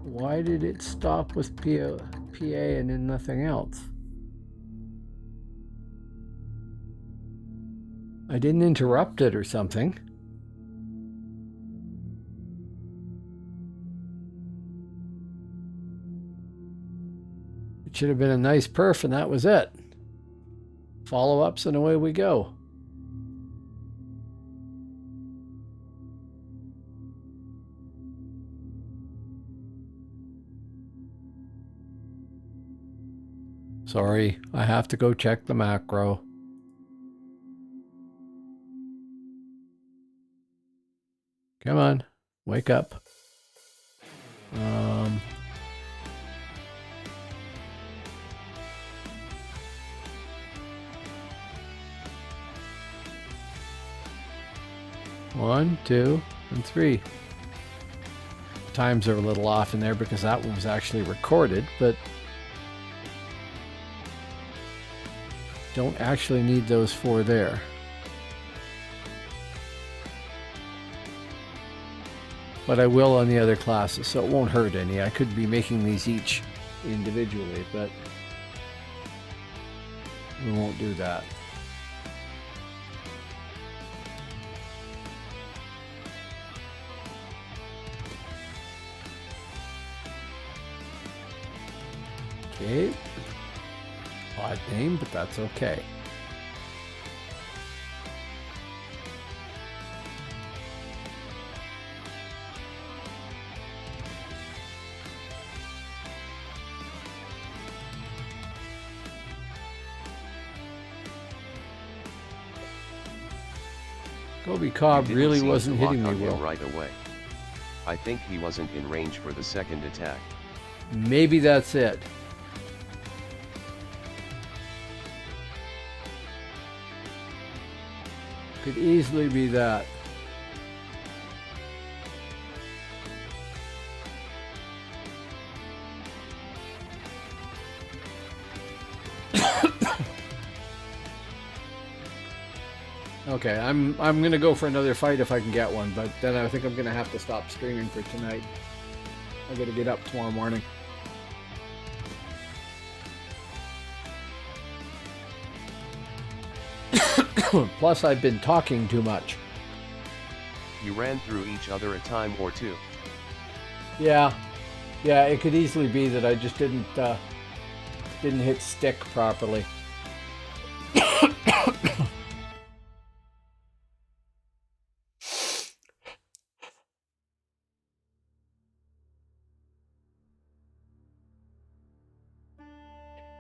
Why did it stop with PA and then nothing else? I didn't interrupt it or something. It should have been a nice perf and that was it. Follow-ups and away we go. Sorry, I have to go check the macro. Come on, wake up. 1, 2, and 3. Times are a little off in there because that one was actually recorded, but don't actually need those 4 there. But I will on the other classes, so it won't hurt any. I could be making these each individually, but we won't do that. Okay. Odd name, but that's okay. Kobe Cobb really wasn't hitting me well. Right away. I think he wasn't in range for the second attack. Maybe that's it. Could easily be that. Okay, I'm gonna go for another fight if I can get one, but then I think I'm gonna have to stop streaming for tonight. I gotta get up tomorrow morning. Plus, I've been talking too much. You ran through each other a time or two. Yeah, it could easily be that I just didn't hit stick properly.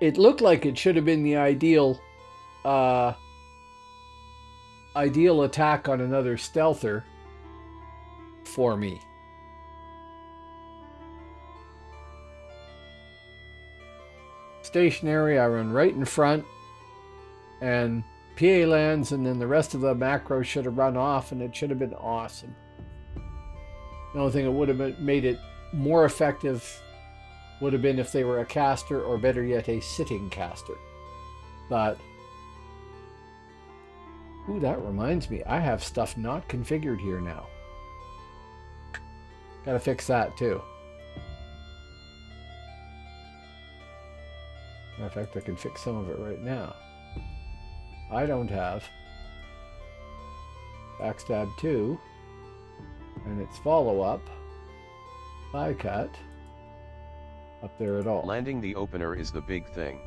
It looked like it should have been the ideal attack on another stealther for me. Stationary, I run right in front, and PA lands, and then the rest of the macros should have run off, and it should have been awesome. The only thing that would have made it more effective would have been if they were a caster, or better yet, a sitting caster. But, ooh, that reminds me, I have stuff not configured here now. Gotta fix that too. Matter of fact, I can fix some of it right now. I don't have Backstab 2 and its follow-up, Die Cut, up there at all. Landing the opener is the big thing.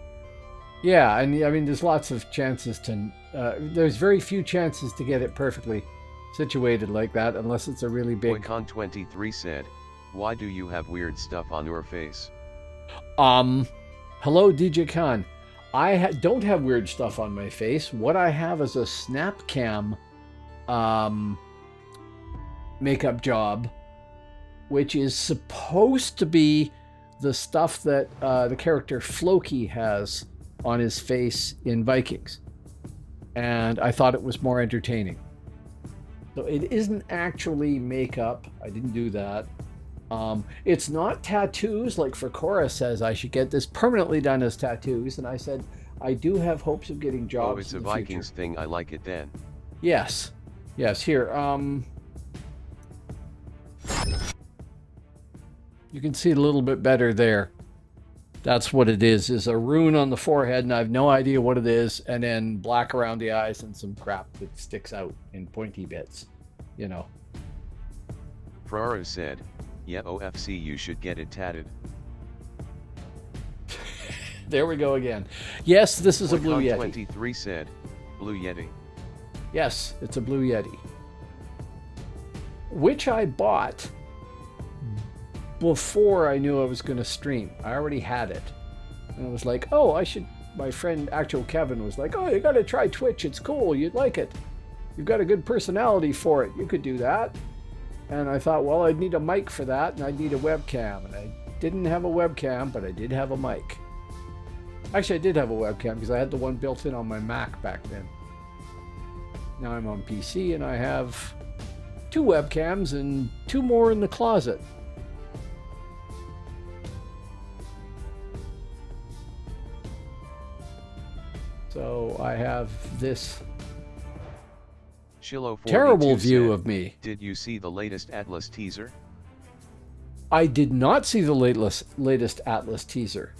Yeah, and I mean, there's lots of chances to... there's very few chances to get it perfectly situated like that, unless it's a really big... Boycon23 said, why do you have weird stuff on your face? Hello, DJ Khan. I don't have weird stuff on my face. What I have is a snap cam makeup job, which is supposed to be the stuff that the character Floki has on his face in Vikings. And I thought it was more entertaining. So it isn't actually makeup. I didn't do that. It's not tattoos, like Cora says I should get this permanently done as tattoos, and I said I do have hopes of getting jobs. Oh, it's a Vikings thing. I like it then. Yes. Yes, here. You can see it a little bit better there. That's what it is a rune on the forehead, and I have no idea what it is, and then black around the eyes and some crap that sticks out in pointy bits, you know. Ferraro said, yeah, OFC, you should get it tatted. There we go again. Yes, this is a Blue Yeti. 23 said, Blue Yeti. Yes, it's a Blue Yeti. Which I bought before I knew I was going to stream. I already had it. And I was like, oh, I should... My friend, Actual Kevin, was like, oh, you got to try Twitch. It's cool. You'd like it. You've got a good personality for it. You could do that. And I thought, well, I'd need a mic for that, and I'd need a webcam. And I didn't have a webcam, but I did have a mic. Actually, I did have a webcam because I had the one built in on my Mac back then. Now I'm on PC, and I have 2 webcams and 2 more in the closet. So I have this terrible view said, of me. Did you see the latest Atlas teaser? I did not see the latest Atlas teaser.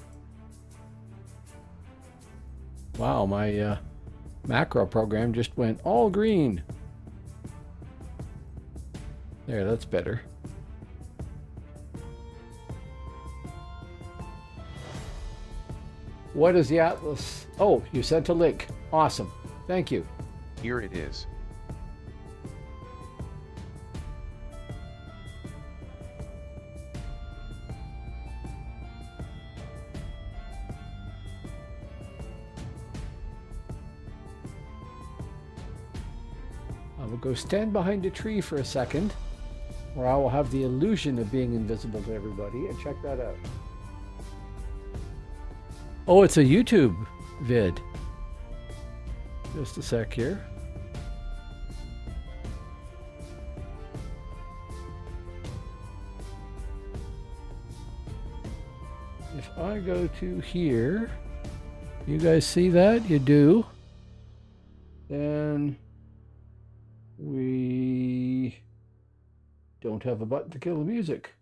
Wow, my macro program just went all green. There, that's better. What is the Atlas? Oh, you sent a link. Awesome. Thank you. Here it is. I will go stand behind a tree for a second, where I will have the illusion of being invisible to everybody, and check that out. Oh, it's a YouTube vid. Just a sec here. If I go to here, you guys see that? You do. Then we don't have a button to kill the music.